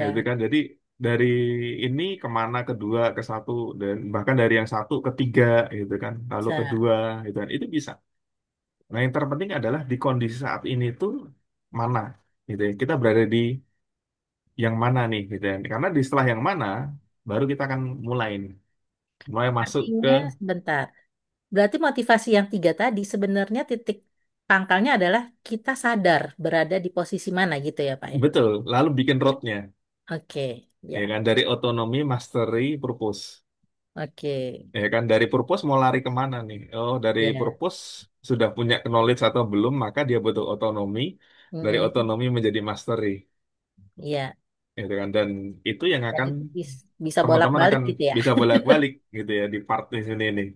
Gitu Iya. kan. Jadi dari ini kemana kedua ke satu dan bahkan dari yang satu ke tiga gitu kan. Lalu Bisa. kedua gitu kan. Itu bisa. Nah, yang terpenting adalah di kondisi saat ini tuh mana gitu ya. Kita berada di yang mana nih gitu ya. Karena di setelah yang mana baru kita akan mulai nih. Mulai masuk ke Artinya sebentar. Berarti motivasi yang tiga tadi sebenarnya titik pangkalnya adalah kita sadar berada di posisi mana gitu ya Pak ya. betul, lalu bikin roadnya Oke, ya ya, kan dari otonomi, mastery, purpose. oke, Ya kan dari purpose mau lari kemana nih? Oh, dari ya, purpose sudah punya knowledge atau belum, maka dia butuh otonomi. Dari mm-mm. otonomi menjadi mastery, Ya, gitu kan. Dan itu yang dan akan itu bisa teman-teman bolak-balik akan gitu ya. bisa bolak-balik gitu ya di part di sini nih.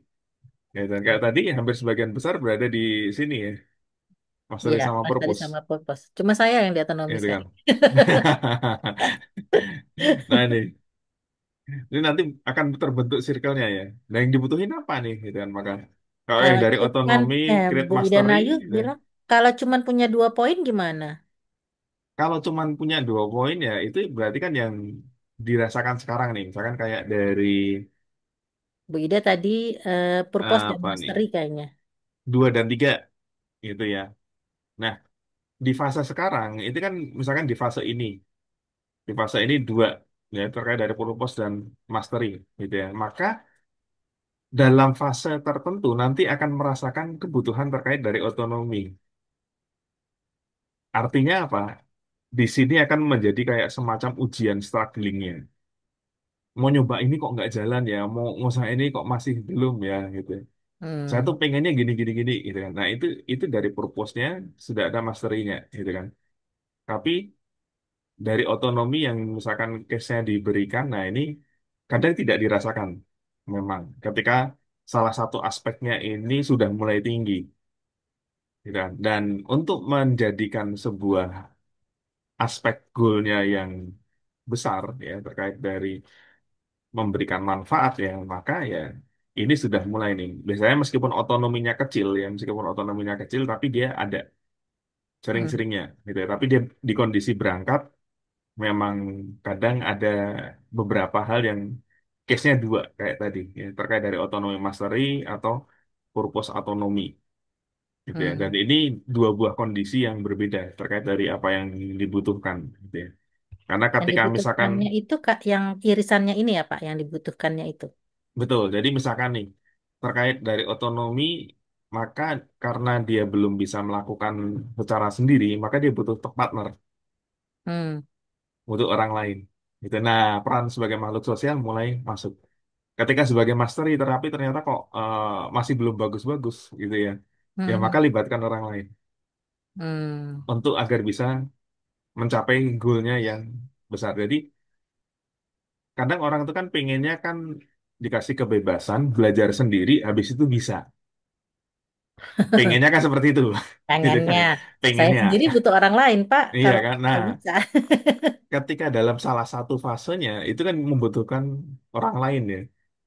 Ya, dan kayak tadi hampir sebagian besar berada di sini ya, mastery Iya, sama pas tadi purpose, sama purpose. Cuma saya yang di otonomi gitu kan. sekarang. Nah ini nanti akan terbentuk circle-nya ya. Nah yang dibutuhin apa nih, gitu kan. Maka kalau yang dari Cuman, otonomi, create Bu Ida mastery, Nayu gitu ya. bilang, kalau cuman punya 2 poin gimana? Kalau cuman punya 2 poin ya itu berarti kan yang dirasakan sekarang nih. Misalkan kayak dari Bu Ida tadi purpose dan apa nih, mastery kayaknya. 2 dan 3 gitu ya. Nah di fase sekarang itu kan misalkan di fase ini dua ya terkait dari purpose dan mastery gitu ya. Maka dalam fase tertentu nanti akan merasakan kebutuhan terkait dari otonomi. Artinya apa? Di sini akan menjadi kayak semacam ujian strugglingnya. Mau nyoba ini kok nggak jalan ya, mau ngusaha ini kok masih belum ya gitu. Saya tuh Hmm. pengennya gini gini gini gitu kan. Nah itu dari purpose-nya sudah ada mastery-nya gitu kan. Tapi dari otonomi yang misalkan case-nya diberikan, nah ini kadang tidak dirasakan memang ketika salah satu aspeknya ini sudah mulai tinggi gitu kan. Dan untuk menjadikan sebuah aspek goalnya yang besar ya terkait dari memberikan manfaat ya maka ya ini sudah mulai nih. Biasanya meskipun otonominya kecil ya, meskipun otonominya kecil, tapi dia ada Hmm. sering-seringnya gitu ya. Tapi dia di kondisi berangkat memang kadang ada beberapa hal yang case-nya dua kayak tadi ya, terkait dari otonomi mastery atau purpose otonomi gitu ya. Dan Hmm. ini dua buah kondisi yang berbeda terkait dari apa yang dibutuhkan gitu ya. Karena Yang ketika misalkan dibutuhkannya itu Kak, yang irisannya ini ya Pak, yang dibutuhkannya itu. betul, jadi misalkan nih terkait dari otonomi maka karena dia belum bisa melakukan secara sendiri, maka dia butuh partner, Hmm. butuh orang lain. Gitu. Nah, peran sebagai makhluk sosial mulai masuk. Ketika sebagai mastery terapi ternyata kok masih belum bagus-bagus gitu ya. Ya maka Hmm. libatkan orang lain Hmm. untuk agar bisa mencapai goalnya yang besar. Jadi kadang orang itu kan pengennya kan dikasih kebebasan belajar sendiri, habis itu bisa. Pengennya kan seperti itu, gitu kan? Pengennya. Saya Pengennya, sendiri butuh orang lain Pak, iya kalau kan? Nah, nggak bisa. ketika dalam salah satu fasenya itu kan membutuhkan orang lain ya,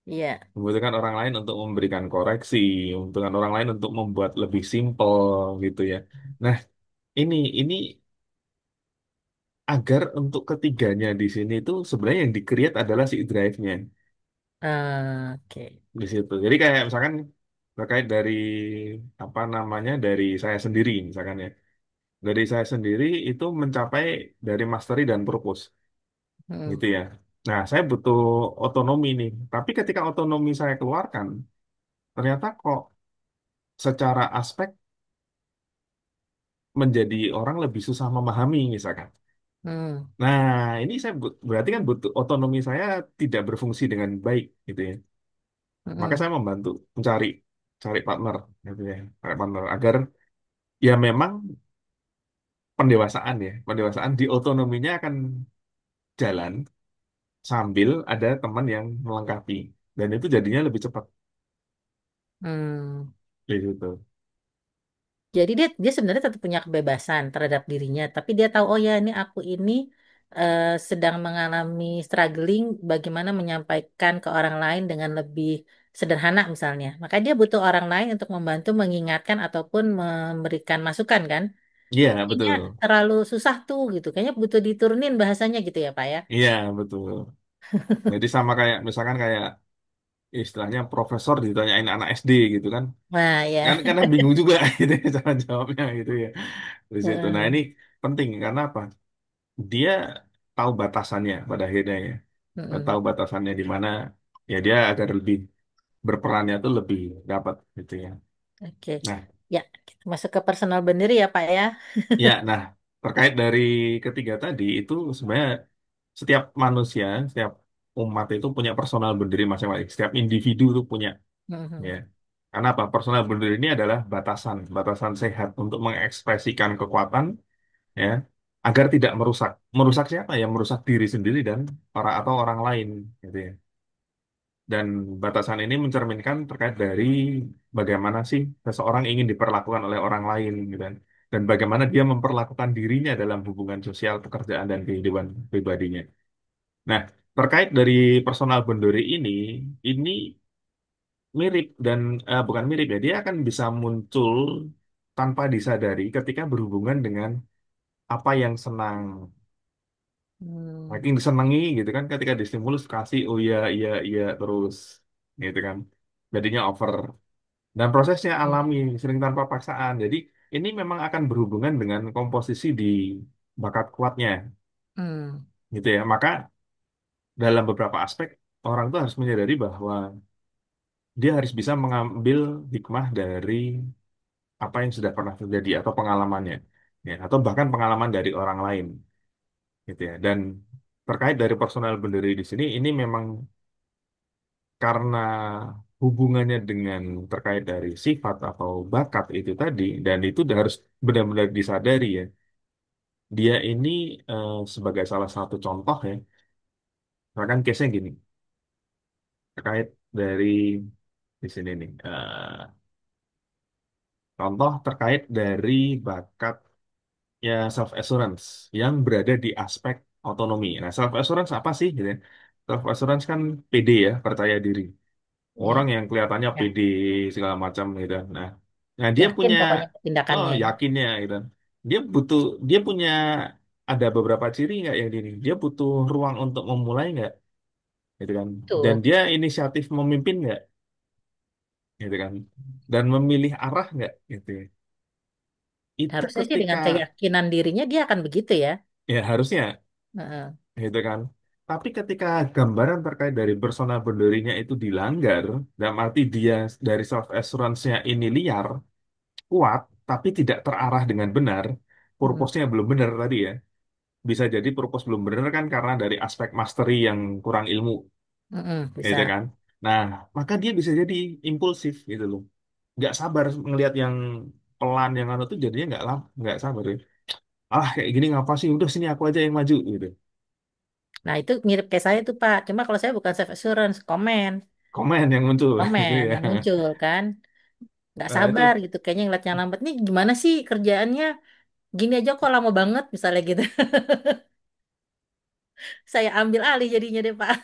Iya. membutuhkan orang lain untuk memberikan koreksi, membutuhkan orang lain untuk membuat lebih simple gitu ya. Nah, ini agar untuk ketiganya di sini itu sebenarnya yang di-create adalah si drive-nya Oke. di situ. Jadi kayak misalkan terkait dari apa namanya dari saya sendiri misalkan ya. Dari saya sendiri itu mencapai dari mastery dan purpose Hmm. gitu ya. Nah, saya butuh otonomi nih. Tapi ketika otonomi saya keluarkan, ternyata kok secara aspek menjadi orang lebih susah memahami misalkan. Hmm. Nah, ini saya berarti kan butuh otonomi saya tidak berfungsi dengan baik gitu ya. Maka Hmm. saya membantu mencari cari partner gitu ya, cari partner agar ya memang pendewasaan ya, pendewasaan di otonominya akan jalan sambil ada teman yang melengkapi dan itu jadinya lebih cepat Hmm. gitu. Jadi dia dia sebenarnya tetap punya kebebasan terhadap dirinya, tapi dia tahu oh ya ini aku ini sedang mengalami struggling bagaimana menyampaikan ke orang lain dengan lebih sederhana misalnya. Maka dia butuh orang lain untuk membantu mengingatkan ataupun memberikan masukan kan. Iya Kayaknya betul, terlalu susah tuh gitu. Kayaknya butuh diturunin bahasanya gitu ya Pak ya. iya betul. Jadi sama kayak misalkan kayak istilahnya profesor ditanyain anak SD gitu kan, Nah ya. kan karena bingung juga gitu ya cara jawabnya gitu ya di situ. Nah Heeh. ini penting karena apa? Dia tahu batasannya pada akhirnya ya. Heeh. Tahu batasannya di mana ya dia agar lebih berperannya tuh lebih dapat gitu ya. Oke. Nah, Ya, kita masuk ke personal boundary ya Pak ya. ya, nah terkait dari ketiga tadi itu sebenarnya setiap manusia, setiap umat itu punya personal boundary masing-masing. Setiap individu itu punya ya. Mhm. Karena apa? Personal boundary ini adalah batasan, batasan sehat untuk mengekspresikan kekuatan ya, agar tidak merusak. Merusak siapa? Ya merusak diri sendiri dan orang atau orang lain gitu ya. Dan batasan ini mencerminkan terkait dari bagaimana sih seseorang ingin diperlakukan oleh orang lain gitu kan. Dan bagaimana dia memperlakukan dirinya dalam hubungan sosial, pekerjaan, dan kehidupan pribadinya. Nah, terkait dari personal boundary ini mirip dan bukan mirip ya, dia akan bisa muncul tanpa disadari ketika berhubungan dengan apa yang senang. Hmm. Saking disenangi gitu kan, ketika distimulus kasih, oh iya, iya, iya, terus gitu kan. Jadinya over. Dan prosesnya alami, sering tanpa paksaan. Jadi ini memang akan berhubungan dengan komposisi di bakat kuatnya, Hmm. gitu ya. Maka dalam beberapa aspek orang itu harus menyadari bahwa dia harus bisa mengambil hikmah dari apa yang sudah pernah terjadi atau pengalamannya, ya, atau bahkan pengalaman dari orang lain, gitu ya. Dan terkait dari personal boundary di sini, ini memang karena hubungannya dengan terkait dari sifat atau bakat itu tadi, dan itu harus benar-benar disadari ya. Dia ini sebagai salah satu contoh ya, bahkan case-nya gini, terkait dari di sini nih, contoh terkait dari bakat ya self assurance yang berada di aspek otonomi. Nah, self assurance apa sih? Gitu ya. Self assurance kan PD ya, percaya diri. Orang Iya. yang kelihatannya Ya, pede segala macam gitu. Nah, dia yakin punya pokoknya oh tindakannya. yakinnya gitu. Dia butuh dia punya ada beberapa ciri nggak yang ini. Dia butuh ruang untuk memulai nggak gitu kan. Dan Tuh. dia inisiatif memimpin nggak gitu kan. Dan memilih arah nggak gitu ya. Itu Harusnya sih ketika dengan keyakinan dirinya dia akan begitu ya. ya harusnya Heeh. gitu kan. Tapi ketika gambaran terkait dari personal boundary-nya itu dilanggar, dalam arti dia dari self assurance-nya ini liar, kuat, tapi tidak terarah dengan benar, Mm-mm. purpose-nya belum benar tadi ya. Bisa jadi purpose belum benar kan karena dari aspek mastery yang kurang ilmu, Mm-mm, gitu bisa. kan. Nah, maka dia bisa jadi impulsif gitu loh. Nggak sabar ngelihat yang pelan yang anu tuh jadinya nggak sabar ya. Ah kayak gini ngapa sih? Udah sini aku aja yang maju gitu. Nah, itu mirip kayak saya tuh, Pak. Cuma kalau saya bukan self assurance, komen. Komen yang muncul gitu Komen ya. yang muncul kan. Nggak Nah itu sabar gitu. Kayaknya ngeliat yang lambat nih gimana sih kerjaannya? Gini aja kok lama banget misalnya gitu. Saya ambil alih jadinya deh, Pak.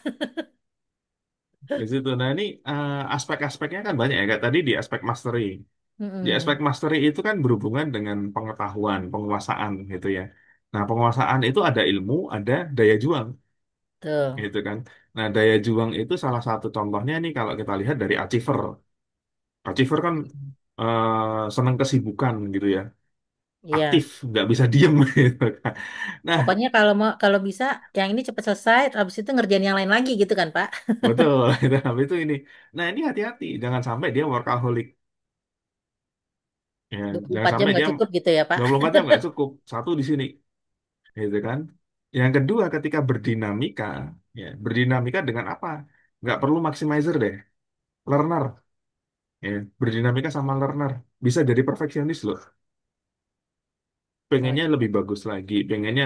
di situ. Nah ini aspek-aspeknya kan banyak ya. Kayak tadi di aspek mastery. Di aspek Mm-mm. mastery itu kan berhubungan dengan pengetahuan, penguasaan gitu ya. Nah, penguasaan itu ada ilmu, ada daya juang Tuh. gitu kan. Nah, daya juang itu salah satu contohnya nih kalau kita lihat dari achiever. Achiever kan senang kesibukan gitu ya. Aktif, Iya. nggak bisa diem gitu kan. Nah, Pokoknya kalau bisa yang ini cepat selesai, habis itu ngerjain yang lain lagi gitu kan, Pak. betul. Itu ini. Nah, ini hati-hati. Jangan sampai dia workaholic. Ya, Dua puluh jangan empat jam sampai nggak dia cukup gitu ya, Pak. 24 jam nggak cukup. Satu di sini. Gitu kan. Yang kedua, ketika berdinamika, ya, berdinamika dengan apa? Nggak perlu maximizer deh, learner, ya, berdinamika sama learner. Bisa jadi perfeksionis loh. Oh, Pengennya iya. lebih bagus lagi, pengennya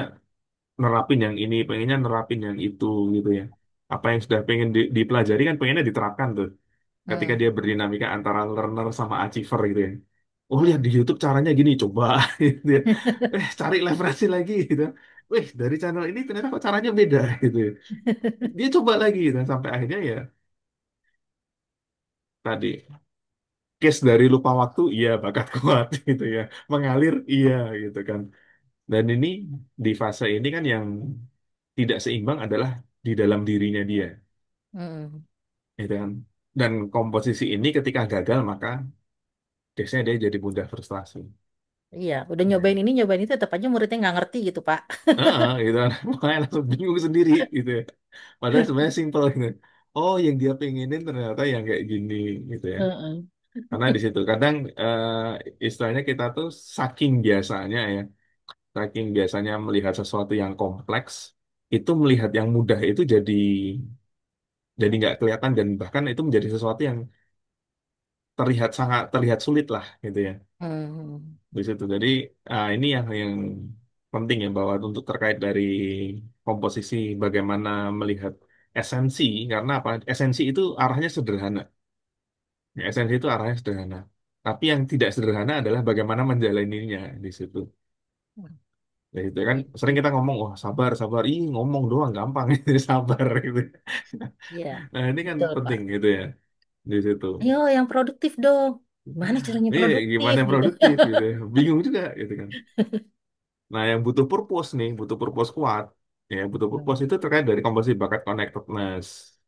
nerapin yang ini, pengennya nerapin yang itu, gitu ya. Apa yang sudah pengen dipelajari kan pengennya diterapkan tuh. Ketika Hmm. dia berdinamika antara learner sama achiever gitu ya. Oh lihat Hmm. di YouTube caranya gini, coba. Gitu ya. Cari referensi lagi gitu. Wih, dari channel ini ternyata kok caranya beda gitu ya. Dia coba lagi dan sampai akhirnya ya tadi case dari lupa waktu iya bakat kuat gitu ya mengalir iya gitu kan dan ini di fase ini kan yang tidak seimbang adalah di dalam dirinya dia Hmm. gitu kan dan komposisi ini ketika gagal maka case-nya dia jadi mudah frustasi. Iya, udah Nah, nyobain ini, nyobain itu, tetap aja muridnya nggak ngerti gitu, Pak. gitu kan makanya langsung bingung sendiri gitu ya padahal sebenarnya simple gitu oh yang dia pengenin ternyata yang kayak gini gitu ya. Heeh. Karena di situ kadang istilahnya kita tuh saking biasanya melihat sesuatu yang kompleks, itu melihat yang mudah itu jadi nggak kelihatan dan bahkan itu menjadi sesuatu yang sangat terlihat sulit lah gitu ya Hmm. di situ. Jadi ini yang penting ya bahwa untuk terkait dari komposisi bagaimana melihat esensi karena apa? Esensi itu arahnya sederhana. Ya, esensi itu arahnya sederhana. Tapi yang tidak sederhana adalah bagaimana menjalaninya di situ. Ya, itu kan Iya, sering kita ngomong, wah sabar, sabar. Ih, ngomong doang gampang, sabar gitu. iya, Nah, ini kan betul, Pak. penting gitu ya di situ. Ayo, yang produktif dong. Gimana caranya Ini produktif gimana yang gitu? produktif gitu ya. Bingung juga gitu kan. Nah, yang butuh purpose nih, butuh purpose kuat. Ya, butuh purpose Hmm. itu terkait dari komposisi bakat connectedness,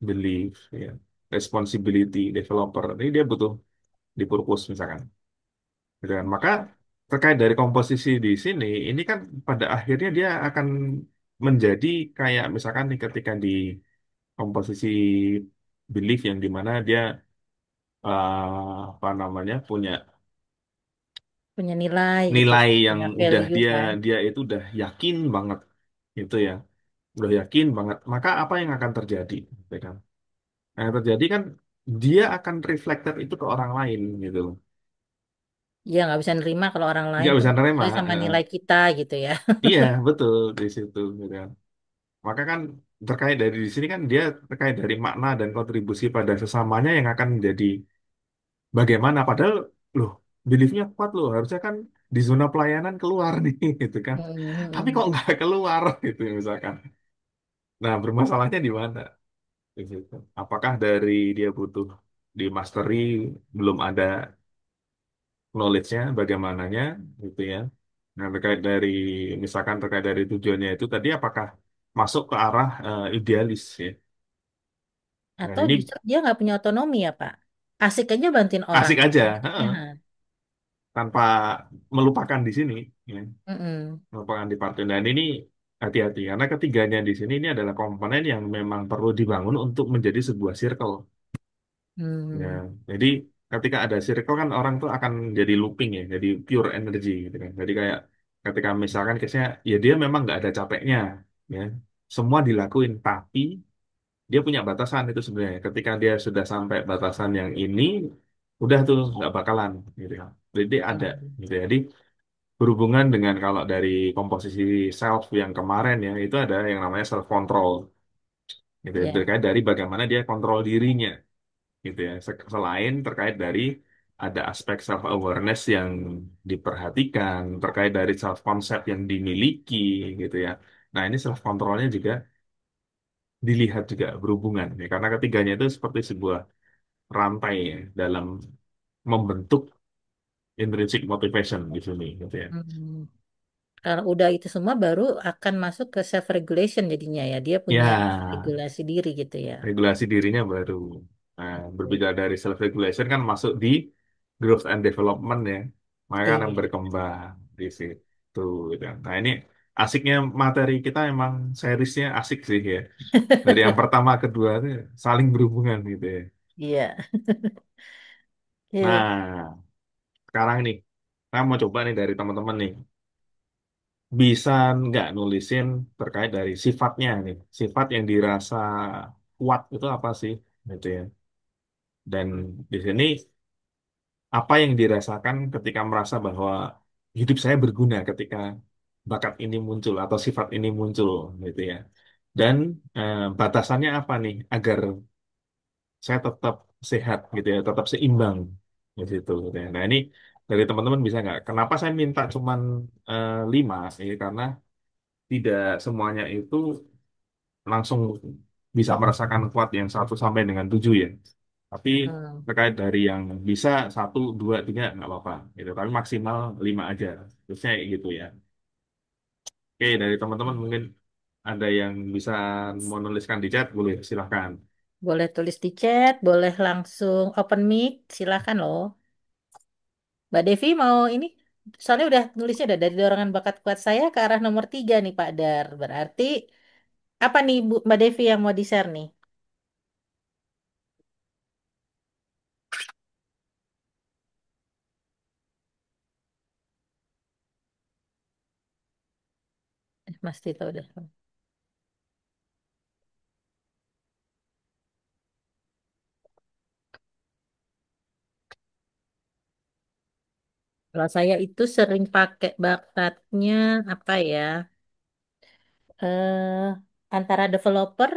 belief, ya, responsibility, developer. Ini dia butuh di purpose misalkan. Gitu kan. Maka terkait dari komposisi di sini, ini kan pada akhirnya dia akan menjadi kayak misalkan nih ketika di komposisi belief yang dimana dia apa namanya punya Punya nilai gitu, nilai yang punya udah value dia kan. dia itu udah yakin banget gitu ya, udah yakin banget. Maka apa yang akan terjadi? Gitu kan? Nah, yang terjadi kan dia akan reflected itu ke orang lain gitu loh. Iya, nggak bisa nerima kalau orang lain Nggak tuh bisa nggak nerima. sesuai sama nilai kita gitu ya. Iya betul di situ gitu kan. Maka kan terkait dari di sini kan dia terkait dari makna dan kontribusi pada sesamanya yang akan menjadi bagaimana. Padahal loh, beliefnya kuat loh. Harusnya kan di zona pelayanan keluar nih, gitu kan. Tapi kok Hmm. nggak keluar, gitu misalkan. Nah, bermasalahnya di mana? Di situ. Apakah dari dia butuh? di mastery, belum ada knowledge-nya bagaimananya gitu ya. Nah, terkait dari misalkan terkait dari tujuannya itu tadi apakah masuk ke arah idealis ya. Nah, Atau ini justru dia nggak punya otonomi ya, Pak? Asik aja bantuin orang. asik aja, Ya. heeh, tanpa melupakan di sini ya. Mm-mm. Melupakan di partai. Dan ini hati-hati karena ketiganya di sini ini adalah komponen yang memang perlu dibangun untuk menjadi sebuah circle. Ya, Hmm. jadi ketika ada circle kan orang tuh akan jadi looping ya, jadi pure energy gitu kan. Jadi kayak ketika misalkan case-nya ya dia memang nggak ada capeknya, ya semua dilakuin, tapi dia punya batasan itu sebenarnya. Ketika dia sudah sampai batasan yang ini, udah tuh nggak bakalan gitu ya. Jadi ada Hmm. gitu ya. Jadi berhubungan dengan kalau dari komposisi self yang kemarin ya itu ada yang namanya self control gitu ya. Ya. Terkait dari bagaimana dia kontrol dirinya gitu ya. Selain terkait dari ada aspek self awareness yang diperhatikan, terkait dari self concept yang dimiliki gitu ya. Nah, ini self controlnya juga dilihat juga berhubungan ya, karena ketiganya itu seperti sebuah rantai ya, dalam membentuk intrinsic motivation di sini gitu ya. Hmm. Kalau udah itu semua baru akan masuk ke self regulation jadinya ya. Dia punya Ya, regulasi diri gitu ya. regulasi dirinya baru. Nah, Oke. berbicara dari self regulation kan masuk di growth and development ya. Maka kan yang Iya. berkembang di situ gitu. Nah, ini asiknya materi kita emang seriesnya asik sih ya. Dari yang pertama kedua itu saling berhubungan gitu ya. Iya. Oke. Nah, sekarang nih, saya mau coba nih dari teman-teman nih. Bisa nggak nulisin terkait dari sifatnya nih. Sifat yang dirasa kuat itu apa sih? Gitu ya. Dan di sini apa yang dirasakan ketika merasa bahwa hidup saya berguna ketika bakat ini muncul atau sifat ini muncul gitu ya. Dan batasannya apa nih agar saya tetap sehat gitu ya, tetap seimbang di situ gitu ya. Nah ini dari teman-teman bisa nggak? Kenapa saya minta cuman 5? Ya, karena tidak semuanya itu langsung bisa merasakan kuat yang 1 sampai dengan 7 ya. Tapi Hmm. terkait dari yang bisa 1, 2, 3 nggak apa-apa gitu. Tapi maksimal 5 aja. Terusnya kayak gitu ya. Oke, dari teman-teman mungkin ada yang bisa menuliskan di chat, boleh silahkan. Boleh tulis di chat, boleh langsung open mic, silakan loh. Mbak Devi mau ini? Soalnya udah nulisnya udah dari dorongan bakat kuat saya ke arah nomor 3 nih Pak Dar. Berarti apa nih Bu Mbak Devi yang mau di-share nih? Mas Tito udah. Kalau saya itu sering pakai bakatnya apa ya? Eh Antara developer,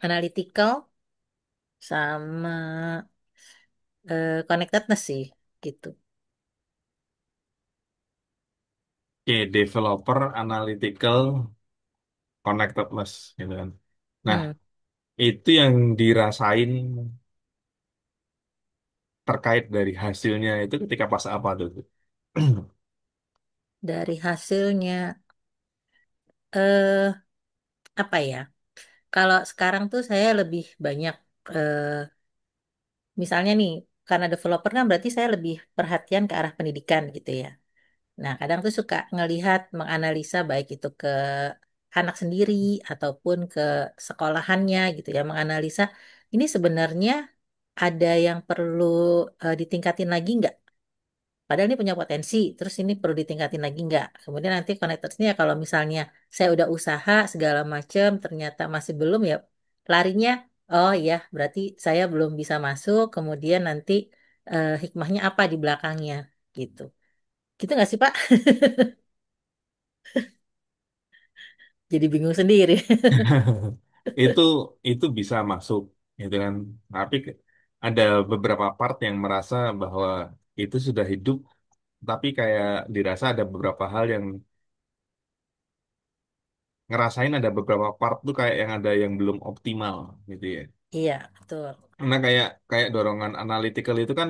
analytical, sama connectedness sih gitu. Oke, developer, analytical, connectedness gitu kan. Nah, Hmm, itu yang dirasain terkait dari hasilnya itu ketika pas apa tuh? dari hasilnya eh apa ya? Kalau sekarang tuh saya lebih banyak misalnya nih karena developer kan berarti saya lebih perhatian ke arah pendidikan gitu ya. Nah, kadang tuh suka ngelihat, menganalisa baik itu ke anak sendiri ataupun ke sekolahannya gitu ya, menganalisa ini sebenarnya ada yang perlu ditingkatin lagi nggak? Padahal ini punya potensi, terus ini perlu ditingkatin lagi nggak? Kemudian nanti connectorsnya kalau misalnya saya udah usaha segala macam ternyata masih belum ya larinya, oh iya berarti saya belum bisa masuk, kemudian nanti hikmahnya apa di belakangnya gitu. Gitu nggak sih Pak? Jadi bingung sendiri. itu itu bisa masuk gitu kan. Tapi ada beberapa part yang merasa bahwa itu sudah hidup, tapi kayak dirasa ada beberapa hal yang ngerasain ada beberapa part tuh kayak yang ada yang belum optimal gitu ya. Iya, betul. Karena kayak kayak dorongan analytical itu kan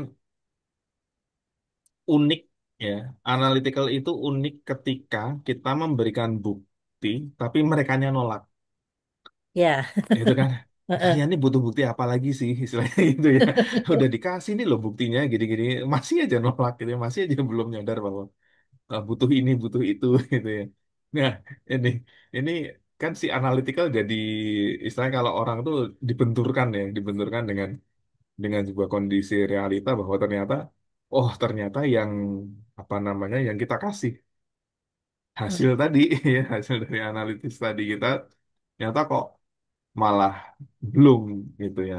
unik ya. Analytical itu unik ketika kita memberikan bukti, tapi merekanya nolak. Ya. Itu kan, Heeh. kalian ini butuh bukti apa lagi sih, istilahnya gitu ya. Udah dikasih nih loh buktinya, gini-gini, masih aja nolak gitu ya, masih aja belum nyadar bahwa butuh ini, butuh itu gitu ya. Nah, ini ini kan si analytical jadi istilahnya kalau orang tuh dibenturkan ya, dibenturkan dengan sebuah kondisi realita bahwa ternyata, oh ternyata yang apa namanya yang kita kasih hasil Hmm. tadi ya hasil dari analitis tadi kita ternyata kok malah belum gitu ya.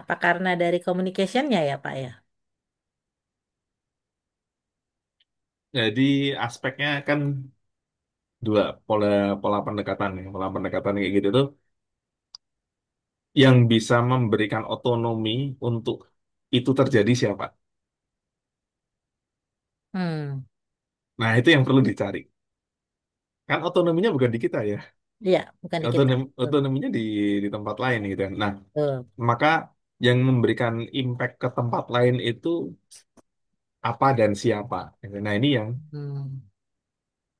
Apa karena dari communication-nya ya, Pak ya? Jadi aspeknya kan dua pola pola pendekatan ya, pola pendekatan kayak gitu tuh yang bisa memberikan otonomi untuk itu terjadi siapa? Hmm. Nah, itu yang perlu dicari. Kan otonominya bukan di kita ya. Iya, bukan di kita. Betul. Otonominya di tempat lain gitu. Nah, Betul. maka yang memberikan impact ke tempat lain itu apa dan siapa. Gitu. Nah, ini yang Hmm.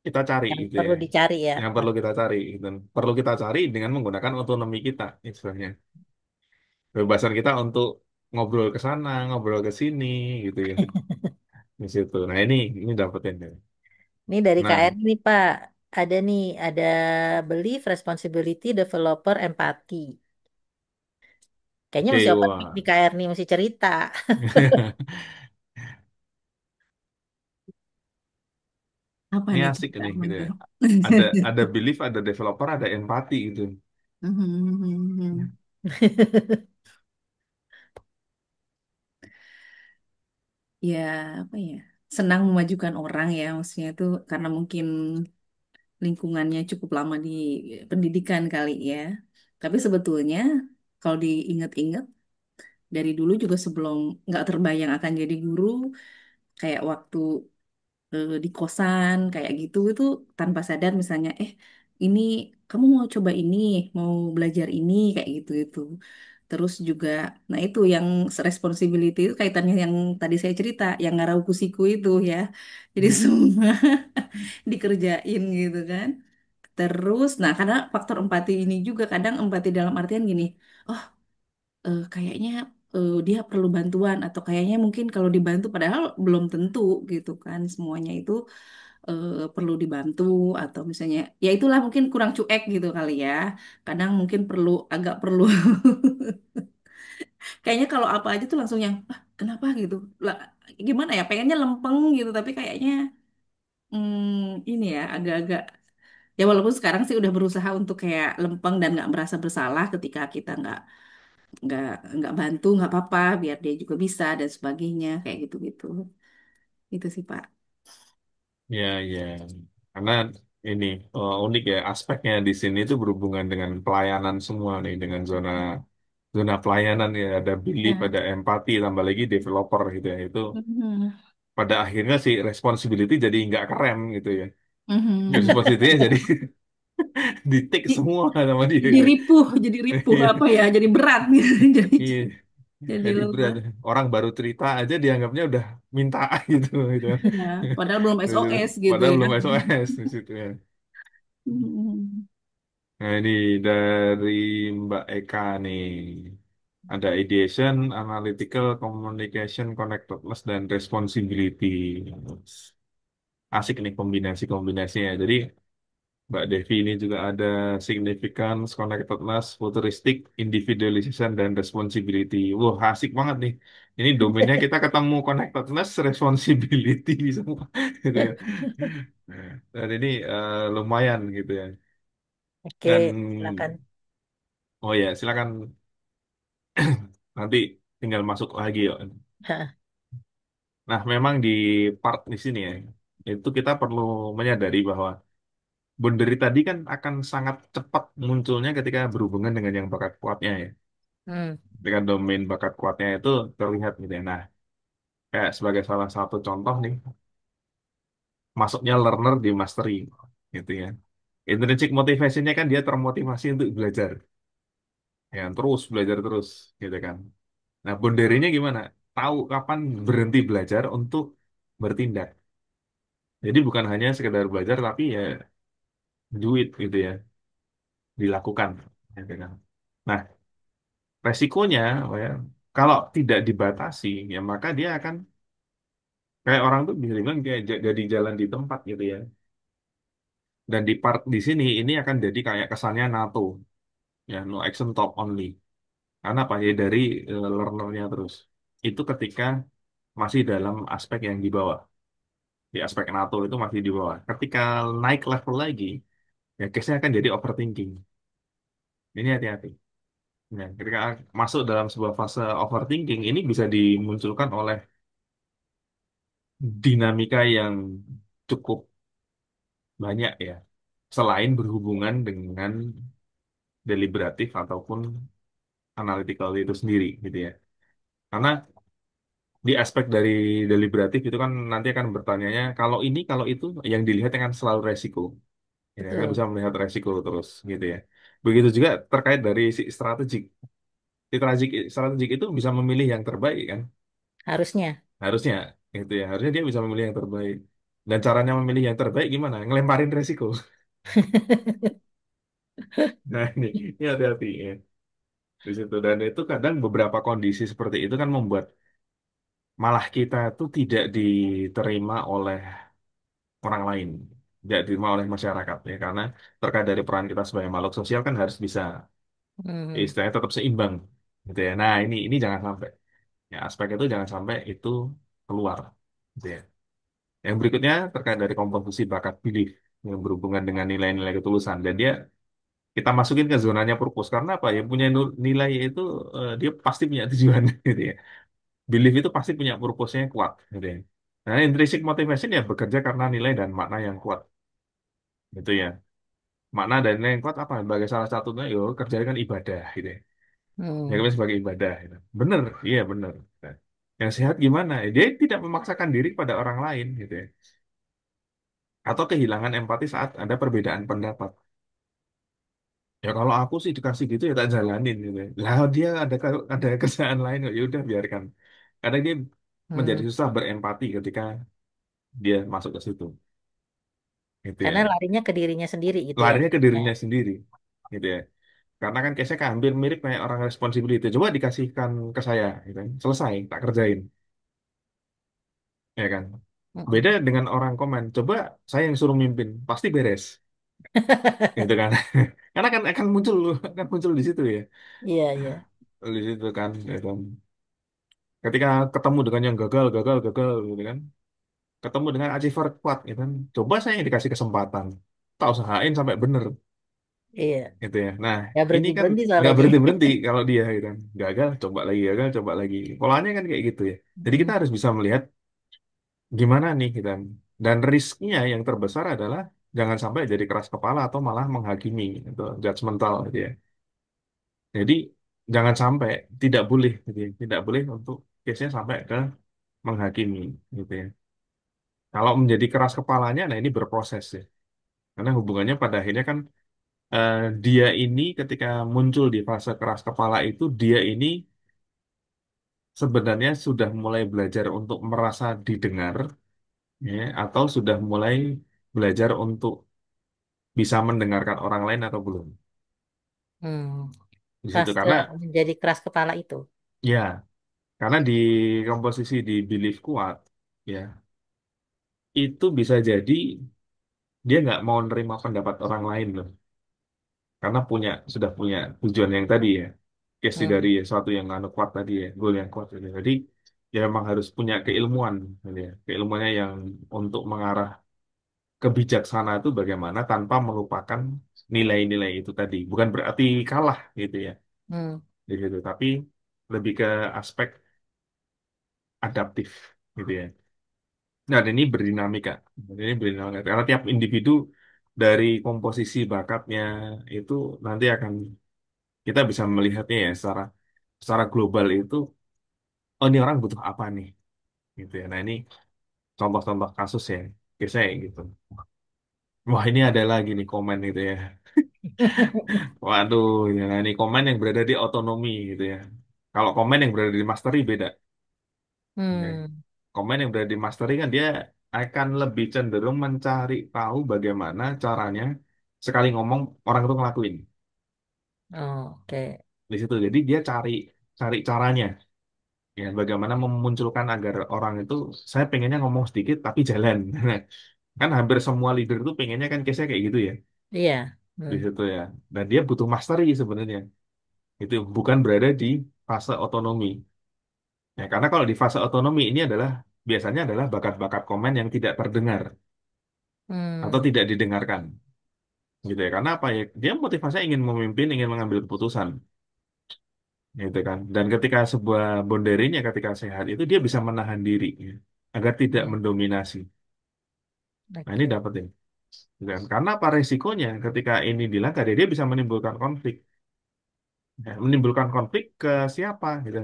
kita cari Yang gitu ya. perlu dicari ya, Yang Pak. perlu kita cari gitu. Perlu kita cari dengan menggunakan otonomi kita istilahnya. Kebebasan kita untuk ngobrol ke sana, ngobrol ke sini gitu ya. Di situ. Nah, ini dapetin ya. Ini dari KR Nah, nih, Pak. Ada nih, ada belief, responsibility, developer, empati. Kayaknya masih open mic Dewa. nih KR nih, masih cerita. Apa Ini nih asik cerita nih apa gitu ya. tuh? Ada belief, ada developer, ada empati gitu. Ya, apa ya? Senang memajukan orang ya, maksudnya itu karena mungkin lingkungannya cukup lama di pendidikan kali ya. Tapi sebetulnya kalau diingat-ingat dari dulu juga sebelum nggak terbayang akan jadi guru, kayak waktu di kosan kayak gitu itu tanpa sadar misalnya ini kamu mau coba ini mau belajar ini kayak gitu itu terus juga nah itu yang responsibility itu kaitannya yang tadi saya cerita yang ngarau kusiku itu ya jadi Hmm. semua dikerjain gitu kan terus nah karena faktor empati ini juga kadang empati dalam artian gini oh kayaknya dia perlu bantuan atau kayaknya mungkin kalau dibantu padahal belum tentu gitu kan semuanya itu perlu dibantu atau misalnya ya itulah mungkin kurang cuek gitu kali ya kadang mungkin perlu agak perlu kayaknya kalau apa aja tuh langsung yang kenapa gitu lah gimana ya pengennya lempeng gitu tapi kayaknya ini ya agak-agak ya walaupun sekarang sih udah berusaha untuk kayak lempeng dan nggak merasa bersalah ketika kita nggak nggak bantu nggak apa-apa biar dia juga bisa dan sebagainya kayak gitu-gitu itu sih Pak. Ya, ya. Karena ini unik ya aspeknya di sini itu berhubungan dengan pelayanan semua nih, dengan zona zona pelayanan ya ada belief, Ya. ada empati, tambah lagi developer gitu ya. Itu Mhm. pada akhirnya sih responsibility jadi nggak keren gitu ya. Mhm. Responsibility jadi di-tick Di- semua sama dia jadi gitu. ripuh apa ya jadi berat gitu jadi Iya, jadi jadi berat. lebat. Orang baru cerita aja dianggapnya udah minta gitu, gitu kan. Ya, padahal belum Di situ. SOS gitu Padahal ya. belum SOS di situ ya. Mhm. Nah ini dari Mbak Eka nih. Ada ideation, analytical, communication, connectedness, dan responsibility. Asik nih kombinasi-kombinasinya. Jadi Mbak Devi ini juga ada significance, connectedness, futuristic, individualization, dan responsibility. Wah, asik banget nih. Ini domainnya kita ketemu connectedness, responsibility semua. Gitu ya. Dan ini lumayan gitu ya. Oke, Dan, silakan. oh ya, silakan nanti tinggal masuk lagi ya. Hah. Nah, memang di part di sini ya, itu kita perlu menyadari bahwa boundary tadi kan akan sangat cepat munculnya ketika berhubungan dengan yang bakat kuatnya ya. Hmm. Dengan domain bakat kuatnya itu terlihat gitu ya. Nah, kayak sebagai salah satu contoh nih, masuknya learner di mastery gitu ya. Intrinsic motivation-nya kan dia termotivasi untuk belajar. Ya, terus belajar terus gitu kan. Nah, boundary-nya gimana? Tahu kapan berhenti belajar untuk bertindak. Jadi bukan hanya sekedar belajar, tapi ya duit gitu ya, dilakukan. Gitu kan. Nah, resikonya, ya, kalau tidak dibatasi, ya maka dia akan kayak orang tuh bisa dibilang kayak jadi jalan di tempat gitu ya. Dan di part di sini ini akan jadi kayak kesannya NATO, ya no action talk only. Karena apa ya dari learnernya terus. Itu ketika masih dalam aspek yang di bawah. Di aspek NATO itu masih di bawah. Ketika naik level lagi, ya case-nya akan jadi overthinking. Ini hati-hati. Ya, ketika masuk dalam sebuah fase overthinking, ini bisa dimunculkan oleh dinamika yang cukup banyak ya. Selain berhubungan dengan deliberatif ataupun analytical itu sendiri gitu ya. Karena di aspek dari deliberatif itu kan nanti akan bertanyanya kalau itu yang dilihat kan selalu resiko. Ya, kan Betul, bisa melihat resiko terus gitu ya. Begitu juga terkait dari si strategik. Si strategik itu bisa memilih yang terbaik kan. harusnya. Harusnya gitu ya. Harusnya dia bisa memilih yang terbaik. Dan caranya memilih yang terbaik gimana? Ngelemparin resiko. Nah, ini hati-hati ya di situ. Dan itu kadang beberapa kondisi seperti itu kan membuat malah kita tuh tidak diterima oleh orang lain, tidak diterima oleh masyarakat ya karena terkait dari peran kita sebagai makhluk sosial kan harus bisa Hmm. istilahnya tetap seimbang gitu ya. Nah, ini jangan sampai ya aspek itu jangan sampai itu keluar gitu ya. Yang berikutnya terkait dari komposisi bakat belief yang berhubungan dengan nilai-nilai ketulusan dan dia kita masukin ke zonanya purpose karena apa ya punya nilai itu dia pasti punya tujuan gitu ya. Belief itu pasti punya purpose-nya kuat gitu ya. Nah, intrinsic motivation ya bekerja karena nilai dan makna yang kuat gitu ya. Makna dan nilai yang kuat apa? Sebagai salah satunya yo kerja kan ibadah gitu ya. Ya Hmm. kan sebagai ibadah gitu. Bener, iya bener. Nah, yang sehat gimana? Dia tidak memaksakan diri pada orang lain gitu ya. Atau kehilangan empati saat ada perbedaan pendapat. Ya kalau aku sih dikasih gitu ya tak jalanin gitu ya. Lah dia ada kerjaan lain kok ya udah biarkan. Karena dia menjadi Hmm. susah berempati ketika dia masuk ke situ. Gitu ya. Karena larinya ke dirinya sendiri gitu ya. Larinya ke Ya. dirinya sendiri. Gitu ya. Karena kan case-nya kan hampir mirip kayak orang responsibility. Coba dikasihkan ke saya, gitu kan. Selesai, tak kerjain. Ya kan? Beda Mm-mm. dengan orang komen. Coba saya yang suruh mimpin, pasti beres. Gitu kan. Karena kan akan muncul di situ ya. Iya, iya. Di situ kan. Gitu. Ketika ketemu dengan yang gagal, gitu kan. Ketemu dengan achiever kuat, gitu kan. Coba saya yang dikasih kesempatan. Tak usahain sampai bener. Iya. Gitu ya. Nah, Ya ini kan berhenti-berhenti nggak soalnya. berhenti-berhenti kalau dia gitu kan. Gagal, coba lagi. Polanya kan kayak gitu ya. Jadi kita Mm. harus bisa melihat gimana nih kita. Dan risknya yang terbesar adalah jangan sampai jadi keras kepala atau malah menghakimi atau judgmental gitu ya. Jadi jangan sampai tidak boleh gitu ya. Tidak boleh untuk case-nya sampai ke menghakimi gitu ya. Kalau menjadi keras kepalanya, nah ini berproses ya. Karena hubungannya pada akhirnya kan eh, dia ini ketika muncul di fase keras kepala itu dia ini sebenarnya sudah mulai belajar untuk merasa didengar ya, atau sudah mulai belajar untuk bisa mendengarkan orang lain atau belum Hmm. di situ Fase karena menjadi keras kepala itu. ya karena di komposisi di belief kuat ya itu bisa jadi dia nggak mau nerima pendapat orang lain loh karena sudah punya tujuan yang tadi ya case dari Hmm. suatu yang anu kuat tadi ya goal yang kuat gitu. Jadi ya memang harus punya keilmuan gitu ya keilmuannya yang untuk mengarah kebijaksanaan itu bagaimana tanpa melupakan nilai-nilai itu tadi. Bukan berarti kalah gitu ya Hmm. di situ, tapi lebih ke aspek adaptif gitu ya. Nah, dan ini berdinamika. Ini berdinamika. Karena tiap individu dari komposisi bakatnya itu nanti akan kita bisa melihatnya ya secara global itu oh ini orang butuh apa nih gitu ya. Nah, ini contoh-contoh kasus ya. Biasanya gitu. Wah, ini ada lagi nih komen gitu ya. Waduh, ya, ini komen yang berada di otonomi gitu ya. Kalau komen yang berada di mastery beda. Oke. Hmm. Komen yang berada di mastery kan dia akan lebih cenderung mencari tahu bagaimana caranya sekali ngomong orang itu ngelakuin Oke. di situ. Jadi dia cari cari caranya, ya bagaimana memunculkan agar orang itu saya pengennya ngomong sedikit tapi jalan. Kan hampir semua leader itu pengennya kan case kayak gitu ya Iya. di Hmm. situ ya. Dan dia butuh mastery sebenarnya. Itu bukan berada di fase otonomi. Ya, karena kalau di fase otonomi ini adalah biasanya adalah bakat-bakat komen yang tidak terdengar atau Hmm. tidak didengarkan, gitu ya. Karena apa ya? Dia motivasinya ingin memimpin, ingin mengambil keputusan, gitu kan. Dan ketika sebuah boundary-nya ketika sehat itu dia bisa menahan diri, ya, agar tidak Hmm. mendominasi. Nah ini Oke. dapetin. Dan karena apa resikonya ketika ini dilanggar, dia bisa menimbulkan konflik. Ya, menimbulkan konflik ke siapa, gitu.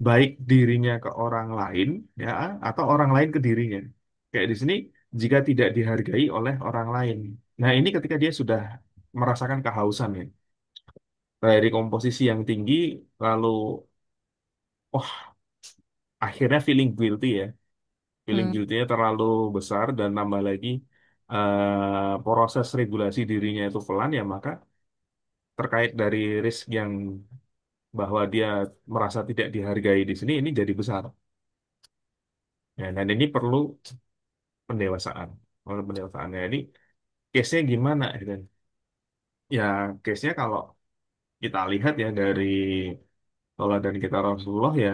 Baik dirinya ke orang lain, ya, atau orang lain ke dirinya. Kayak di sini, jika tidak dihargai oleh orang lain. Nah, ini ketika dia sudah merasakan kehausan ya, dari komposisi yang tinggi, lalu, oh, akhirnya feeling guilty ya, feeling Hmm. guilty-nya terlalu besar dan nambah lagi proses regulasi dirinya itu pelan ya, maka terkait dari risk yang bahwa dia merasa tidak dihargai di sini, ini jadi besar. Ya, dan ini perlu pendewasaan. Perlu pendewasaan. Ya, ini case-nya gimana? Gitu. Ya, case-nya kalau kita lihat ya dari dan kita Rasulullah ya,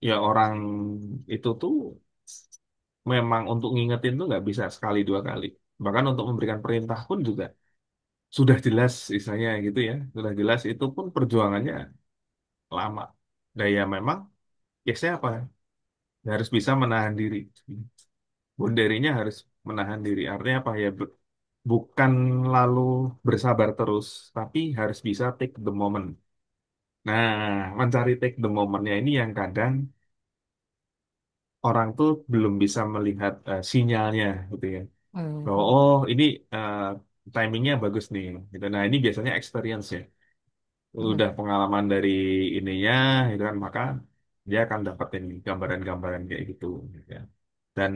ya orang itu tuh memang untuk ngingetin tuh nggak bisa sekali dua kali. Bahkan untuk memberikan perintah pun juga sudah jelas, istilahnya gitu ya, sudah jelas itu pun perjuangannya lama. Dan ya memang case-nya apa? Ya, harus bisa menahan diri. Boundary-nya harus menahan diri. Artinya apa ya? Bukan lalu bersabar terus, tapi harus bisa take the moment. Nah, mencari take the momentnya ini yang kadang orang tuh belum bisa melihat sinyalnya, gitu ya. Bahwa Hmm. oh ini eh, timingnya bagus nih, gitu. Nah, ini biasanya experience ya. Hmm. Udah pengalaman dari ininya, gitu kan, maka dia akan dapetin gambaran-gambaran kayak gitu, gitu ya. Dan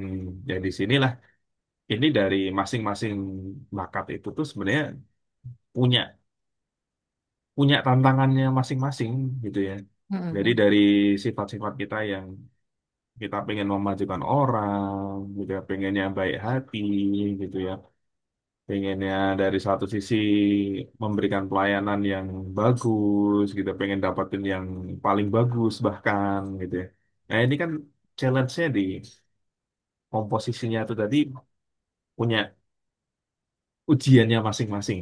ya di sinilah ini dari masing-masing bakat itu tuh sebenarnya punya punya tantangannya masing-masing gitu ya. Jadi Hmm. dari sifat-sifat kita yang kita pengen memajukan orang, gitu ya, pengennya baik hati, gitu ya, pengennya dari satu sisi memberikan pelayanan yang bagus, gitu, pengen dapetin yang paling bagus bahkan, gitu ya. Nah ini kan challenge-nya di komposisinya itu tadi punya ujiannya masing-masing,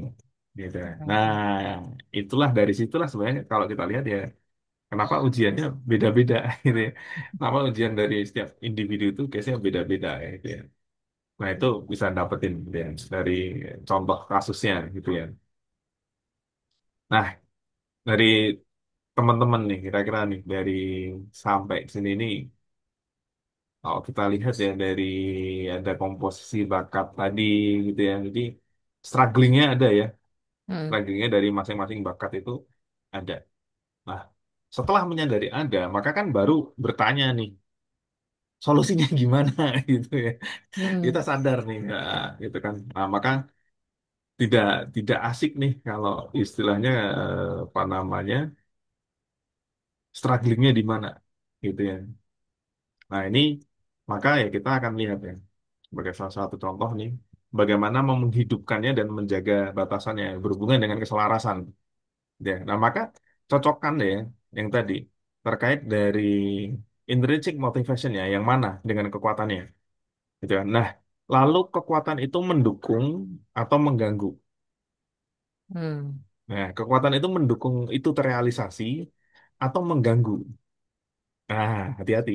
gitu ya. Nah Hmm. itulah dari situlah sebenarnya kalau kita lihat ya. Kenapa ujiannya beda-beda gitu ya. Kenapa ujian dari setiap individu itu biasanya beda-beda ya, gitu ya. Nah itu bisa dapetin gitu ya, dari contoh kasusnya gitu ya. Nah dari teman-teman nih kira-kira nih dari sampai sini nih kalau kita lihat ya dari ada komposisi bakat tadi gitu ya. Jadi strugglingnya ada ya. Hmm. Strugglingnya dari masing-masing bakat itu ada. Nah setelah menyadari ada maka kan baru bertanya nih solusinya gimana gitu ya. Kita Hmm. sadar nih ya, gitu kan. Nah, maka tidak tidak asik nih kalau istilahnya apa namanya strugglingnya di mana gitu ya. Nah ini maka ya kita akan lihat ya sebagai salah satu contoh nih bagaimana menghidupkannya dan menjaga batasannya berhubungan dengan keselarasan. Ya, nah maka cocokkan deh yang tadi terkait dari intrinsic motivation ya yang mana dengan kekuatannya. Gitu kan. Nah, lalu kekuatan itu mendukung atau mengganggu. Hmm. Nah, kekuatan itu mendukung itu terrealisasi atau mengganggu. Nah, hati-hati.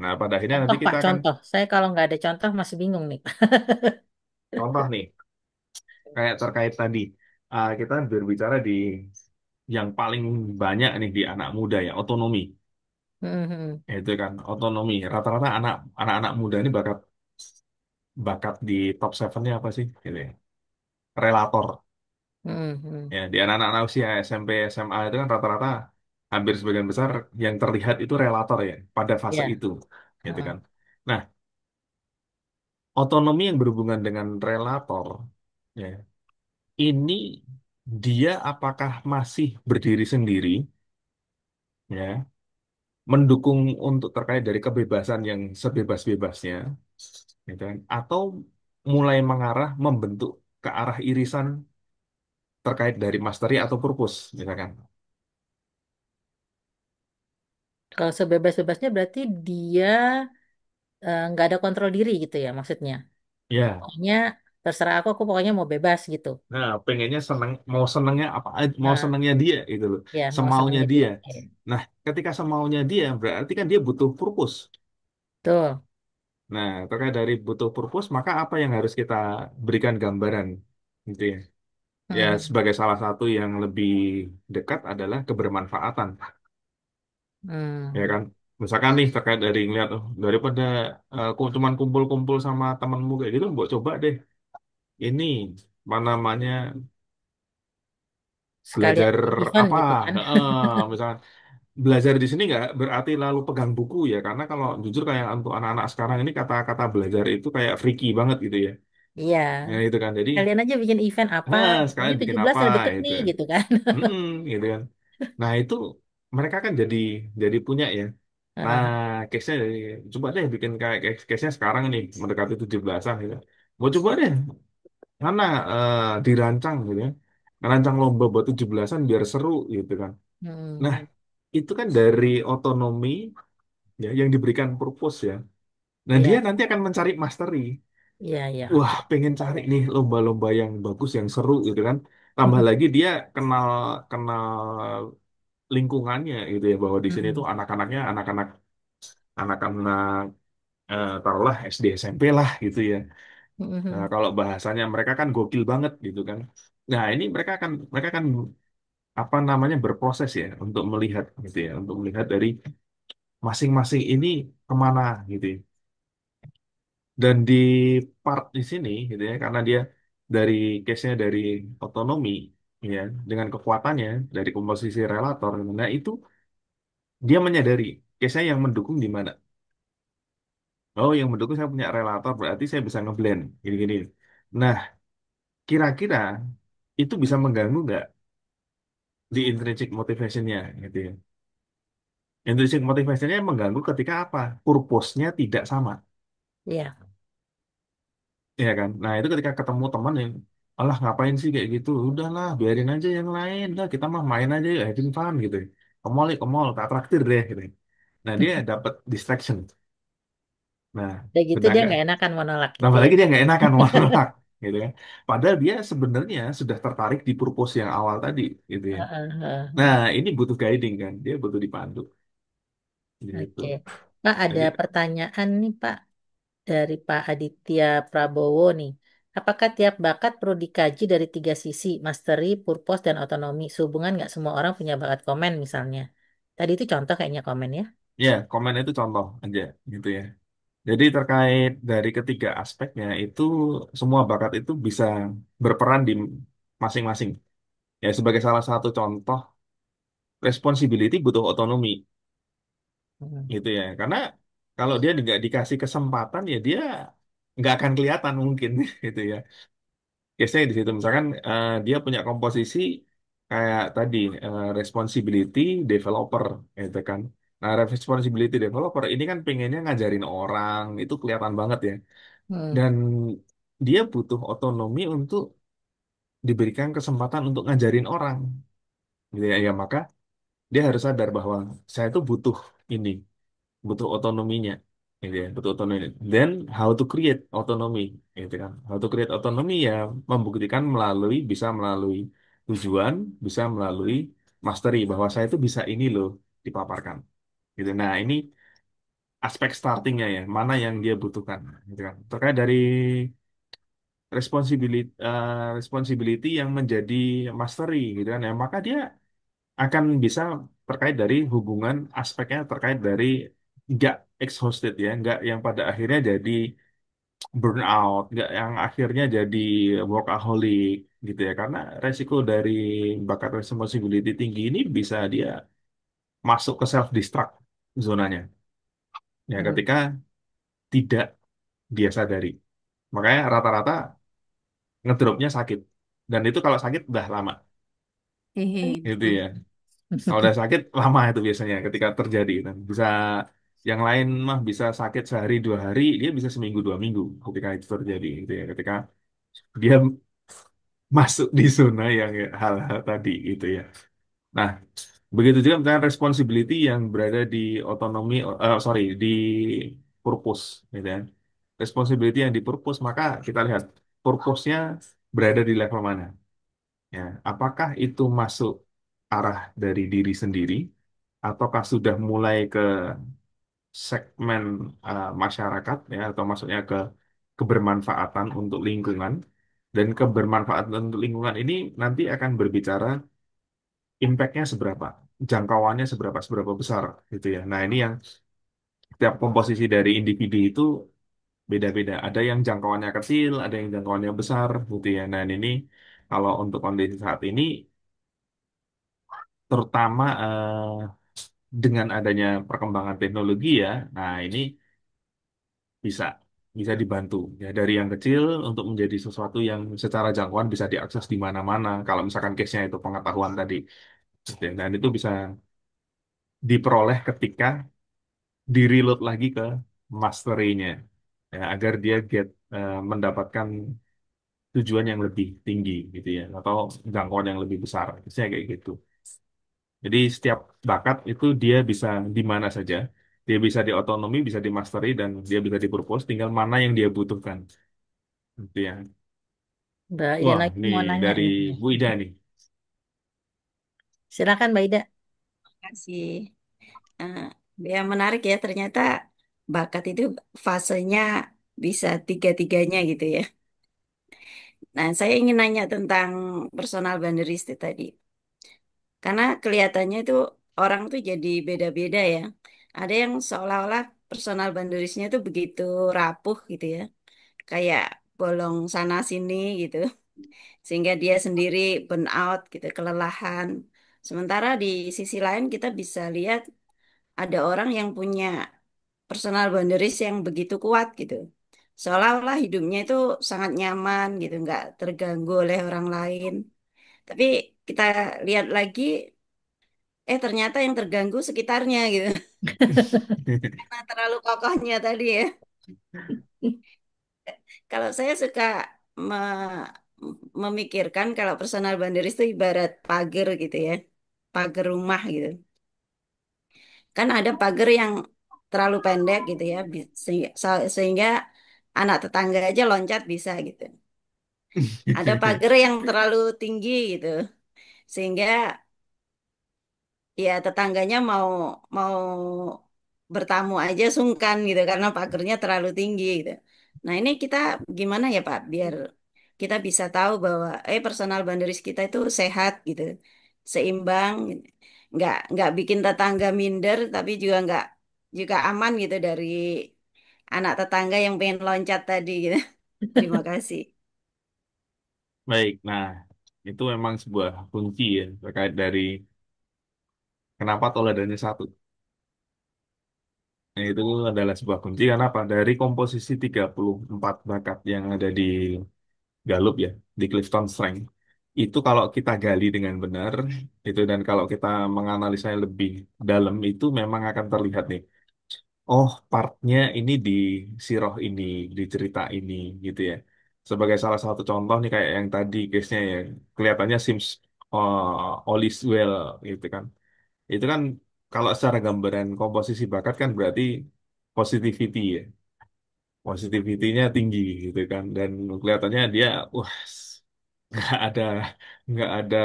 Nah, pada akhirnya Contoh nanti Pak, kita akan contoh. Saya kalau nggak ada contoh masih bingung nih. contoh nih, kayak terkait tadi. Kita berbicara di yang paling banyak nih di anak muda ya, otonomi. Hmm. Hmm. Itu kan otonomi. Rata-rata anak-anak muda ini bakat bakat di top 7-nya apa sih? Gitu ya. Relator. Hmm. Hmm. Ya, di anak-anak usia SMP, SMA itu kan rata-rata hampir sebagian besar yang terlihat itu relator ya pada fase Ya. itu, gitu Heeh. kan. Nah, otonomi yang berhubungan dengan relator, ya, ini dia apakah masih berdiri sendiri, ya, mendukung untuk terkait dari kebebasan yang sebebas-bebasnya, gitu kan, atau mulai mengarah membentuk ke arah irisan terkait dari mastery atau purpose, misalkan. Kalau sebebas-bebasnya berarti dia nggak ada kontrol diri gitu ya maksudnya. Ya, Pokoknya terserah aku pokoknya mau bebas gitu. nah pengennya seneng, mau senengnya apa, mau Heeh. senengnya dia gitu loh, Ya, mau semaunya senangnya dia. dia. Oke. Nah, ketika semaunya dia, berarti kan dia butuh purpose. Tuh. Nah, terkait dari butuh purpose, maka apa yang harus kita berikan gambaran, gitu ya. Ya, Hmm. sebagai salah satu yang lebih dekat adalah kebermanfaatan, ya Hmm. kan. Misalkan nih terkait dari ngeliat, oh, daripada cuman kumpul-kumpul sama temanmu kayak gitu, mbok coba deh ini mana namanya Sekalian belajar ikut event apa, gitu kan. misalkan belajar di sini nggak berarti lalu pegang buku ya, karena kalau jujur kayak untuk anak-anak sekarang ini kata-kata belajar itu kayak freaky banget gitu ya. Iya. Ya itu kan, jadi Kalian aja bikin event apa? Ini sekalian bikin 17 apa udah deket itu, nih gitu kan. mm gitu kan. Nah itu mereka kan jadi punya ya. Nah, Heeh. case-nya coba deh bikin kayak case-nya sekarang nih mendekati 17-an gitu. Mau coba deh mana dirancang gitu ya. Ngerancang lomba buat 17-an biar seru gitu kan. Hmm. Nah, itu kan dari otonomi ya yang diberikan purpose ya. Nah, dia Iya. nanti akan mencari mastery. Iya, iya, Wah, oke. pengen cari nih lomba-lomba yang bagus, yang seru gitu kan. Tambah lagi dia kenal kenal lingkungannya gitu ya, bahwa di sini tuh Hmm. anak-anaknya anak-anak taruhlah SD SMP lah gitu ya. Nah, Hmm. kalau bahasanya mereka kan gokil banget gitu kan. Nah, ini mereka kan apa namanya berproses ya untuk melihat gitu ya, untuk melihat dari masing-masing ini kemana gitu ya. Dan di part di sini gitu ya, karena dia dari case-nya dari otonomi ya, dengan kekuatannya dari komposisi relator, nah itu dia menyadari case-nya yang mendukung di mana. Oh, yang mendukung saya punya relator, berarti saya bisa ngeblend gini-gini. Nah, kira-kira itu bisa mengganggu nggak di intrinsic motivation-nya gitu ya. Intrinsic motivation-nya mengganggu ketika apa? Purpose-nya tidak sama. Iya. Iya kan? Nah, itu ketika ketemu teman yang alah ngapain sih kayak gitu? Udahlah, biarin aja yang lain. Lah, kita mah main aja ya, having fun gitu. Ke mall, tak traktir deh gitu. Nah, dia dapat distraction. Nah, Udah gitu dia sedangkan nggak enakan menolak gitu tambah ya. lagi dia nggak enakan mau nolak gitu kan. Padahal dia sebenarnya sudah tertarik di purpose yang awal tadi gitu ya. Heeh, heeh, Nah, heeh. ini butuh guiding kan. Dia butuh dipandu gitu. Oke. Pak, ada Jadi pertanyaan nih, Pak, dari Pak Aditya Prabowo nih. Apakah tiap bakat perlu dikaji dari tiga sisi, mastery, purpose, dan otonomi? Sehubungan nggak semua orang punya bakat komen misalnya. Tadi itu contoh kayaknya komen ya. ya, komen itu contoh aja gitu ya. Jadi terkait dari ketiga aspeknya itu semua bakat itu bisa berperan di masing-masing. Ya sebagai salah satu contoh, responsibility butuh otonomi Hmm. gitu ya. Karena kalau dia nggak dikasih kesempatan ya dia nggak akan kelihatan mungkin gitu ya. Biasanya di situ misalkan dia punya komposisi kayak tadi responsibility developer gitu kan. Nah, responsibility developer ini kan pengennya ngajarin orang, itu kelihatan banget ya. Hmm. Dan dia butuh otonomi untuk diberikan kesempatan untuk ngajarin orang gitu ya, ya maka dia harus sadar bahwa saya tuh butuh ini, butuh otonominya gitu ya, butuh otonomi. Then how to create otonomi gitu kan, how to create otonomi ya membuktikan bisa melalui tujuan, bisa melalui mastery bahwa saya tuh bisa ini loh dipaparkan gitu. Nah ini aspek startingnya ya, mana yang dia butuhkan gitu kan, terkait dari responsibility yang menjadi mastery gitu kan ya, maka dia akan bisa terkait dari hubungan aspeknya terkait dari nggak exhausted ya, nggak yang pada akhirnya jadi burnout, nggak yang akhirnya jadi workaholic gitu ya, karena resiko dari bakat responsibility tinggi ini bisa dia masuk ke self destruct zonanya. Ya, Hmm. ketika tidak dia sadari. Makanya rata-rata ngedropnya sakit. Dan itu kalau sakit udah lama, Hehe, gitu betul. ya. Kalau udah sakit lama itu biasanya ketika terjadi. Dan bisa yang lain mah bisa sakit sehari 2 hari, dia bisa seminggu 2 minggu ketika itu terjadi, gitu ya. Ketika dia masuk di zona yang hal-hal tadi, gitu ya. Nah, begitu juga misalnya responsibility yang berada di otonomi, sorry, di purpose, gitu ya. Responsibility yang di purpose, maka kita lihat purpose-nya berada di level mana. Ya, apakah itu masuk arah dari diri sendiri, ataukah sudah mulai ke segmen masyarakat, ya, atau maksudnya ke kebermanfaatan untuk lingkungan, dan kebermanfaatan untuk lingkungan ini nanti akan berbicara impact-nya seberapa, jangkauannya seberapa, seberapa besar, gitu ya. Nah, ini yang setiap komposisi dari individu itu beda-beda. Ada yang jangkauannya kecil, ada yang jangkauannya besar, gitu ya. Nah, ini kalau untuk kondisi saat ini, terutama dengan adanya perkembangan teknologi ya, nah ini bisa bisa dibantu ya dari yang kecil untuk menjadi sesuatu yang secara jangkauan bisa diakses di mana-mana. Kalau misalkan case-nya itu pengetahuan tadi, gitu ya. Dan itu bisa diperoleh ketika di-reload lagi ke mastery-nya, ya, agar dia mendapatkan tujuan yang lebih tinggi, gitu ya, atau jangkauan yang lebih besar. Biasanya kayak gitu. Jadi setiap bakat itu dia bisa di mana saja. Dia bisa di otonomi, bisa di mastery, dan dia bisa di purpose. Tinggal mana yang dia butuhkan. Gitu ya. Mbak Wah, Yana ini mau nanya dari nih. Bu Ida nih. Silakan Mbak Ida. Kasih. Eh, yang menarik ya, ternyata bakat itu fasenya bisa tiga-tiganya gitu ya. Nah, saya ingin nanya tentang personal boundaries itu tadi. Karena kelihatannya itu orang tuh jadi beda-beda ya. Ada yang seolah-olah personal boundariesnya itu begitu rapuh gitu ya. Kayak bolong sana sini gitu. Sehingga dia sendiri burn out gitu, kelelahan. Sementara di sisi lain kita bisa lihat ada orang yang punya personal boundaries yang begitu kuat gitu. Seolah-olah hidupnya itu sangat nyaman gitu, nggak terganggu oleh orang lain. Tapi kita lihat lagi, ternyata yang terganggu sekitarnya gitu. Karena terlalu kokohnya tadi ya. Kalau saya suka me- memikirkan kalau personal boundaries itu ibarat pagar gitu ya. Pagar rumah gitu. Kan ada pagar yang terlalu pendek gitu ya, sehingga anak tetangga aja loncat bisa gitu. Ada pagar yang terlalu tinggi gitu, sehingga ya tetangganya mau mau bertamu aja sungkan gitu karena pagernya terlalu tinggi gitu. Nah ini kita gimana ya Pak biar kita bisa tahu bahwa personal boundaries kita itu sehat gitu, seimbang, gitu. Nggak bikin tetangga minder tapi juga nggak juga aman gitu dari anak tetangga yang pengen loncat tadi gitu. Terima kasih. Baik, nah itu memang sebuah kunci ya terkait dari kenapa toleransi satu. Nah, itu adalah sebuah kunci karena apa? Dari komposisi 34 bakat yang ada di Gallup ya, di Clifton Strength. Itu kalau kita gali dengan benar, itu dan kalau kita menganalisa lebih dalam, itu memang akan terlihat nih. Oh, partnya ini di siroh ini, di cerita ini, gitu ya. Sebagai salah satu contoh nih kayak yang tadi case-nya ya, kelihatannya seems all is well, gitu kan. Itu kan kalau secara gambaran komposisi bakat kan berarti positivity ya, positivity-nya tinggi gitu kan, dan kelihatannya dia wah nggak ada nggak ada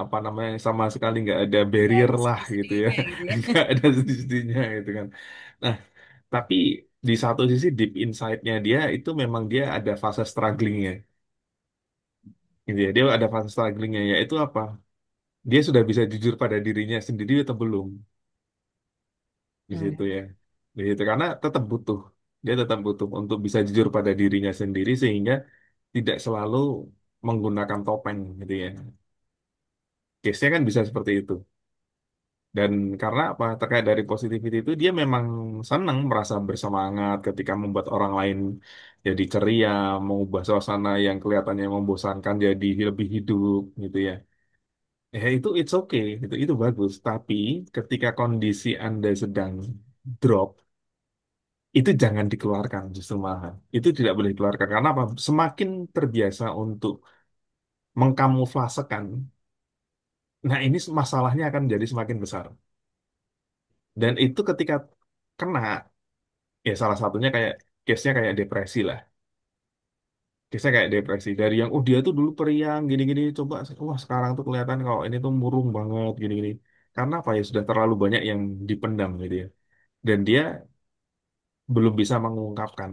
apa namanya sama sekali nggak ada Nggak barrier ada lah gitu ya, sedih-sedihnya gitu ya. nggak ada sisinya gitu kan. Nah, tapi di satu sisi deep inside-nya dia itu memang dia ada fase strugglingnya gitu ya, dia ada fase strugglingnya yaitu apa, dia sudah bisa jujur pada dirinya sendiri atau belum di situ Hmm. ya, di situ karena tetap butuh, dia tetap butuh untuk bisa jujur pada dirinya sendiri sehingga tidak selalu menggunakan topeng gitu ya. Case-nya kan bisa seperti itu. Dan karena apa? Terkait dari positivity itu dia memang senang merasa bersemangat ketika membuat orang lain jadi ceria, mengubah suasana yang kelihatannya membosankan jadi lebih hidup gitu ya. Ya itu it's okay, itu bagus. Tapi ketika kondisi Anda sedang drop, itu jangan dikeluarkan justru malahan. Itu tidak boleh dikeluarkan karena apa? Semakin terbiasa untuk mengkamuflasekan, nah ini masalahnya akan jadi semakin besar. Dan itu ketika kena, ya salah satunya kayak case-nya kayak depresi lah. Case-nya kayak depresi. Dari yang, oh dia tuh dulu periang, gini-gini. Coba, wah sekarang tuh kelihatan kalau ini tuh murung banget, gini-gini. Karena apa ya, sudah terlalu banyak yang dipendam gitu ya. Dan dia belum bisa mengungkapkan.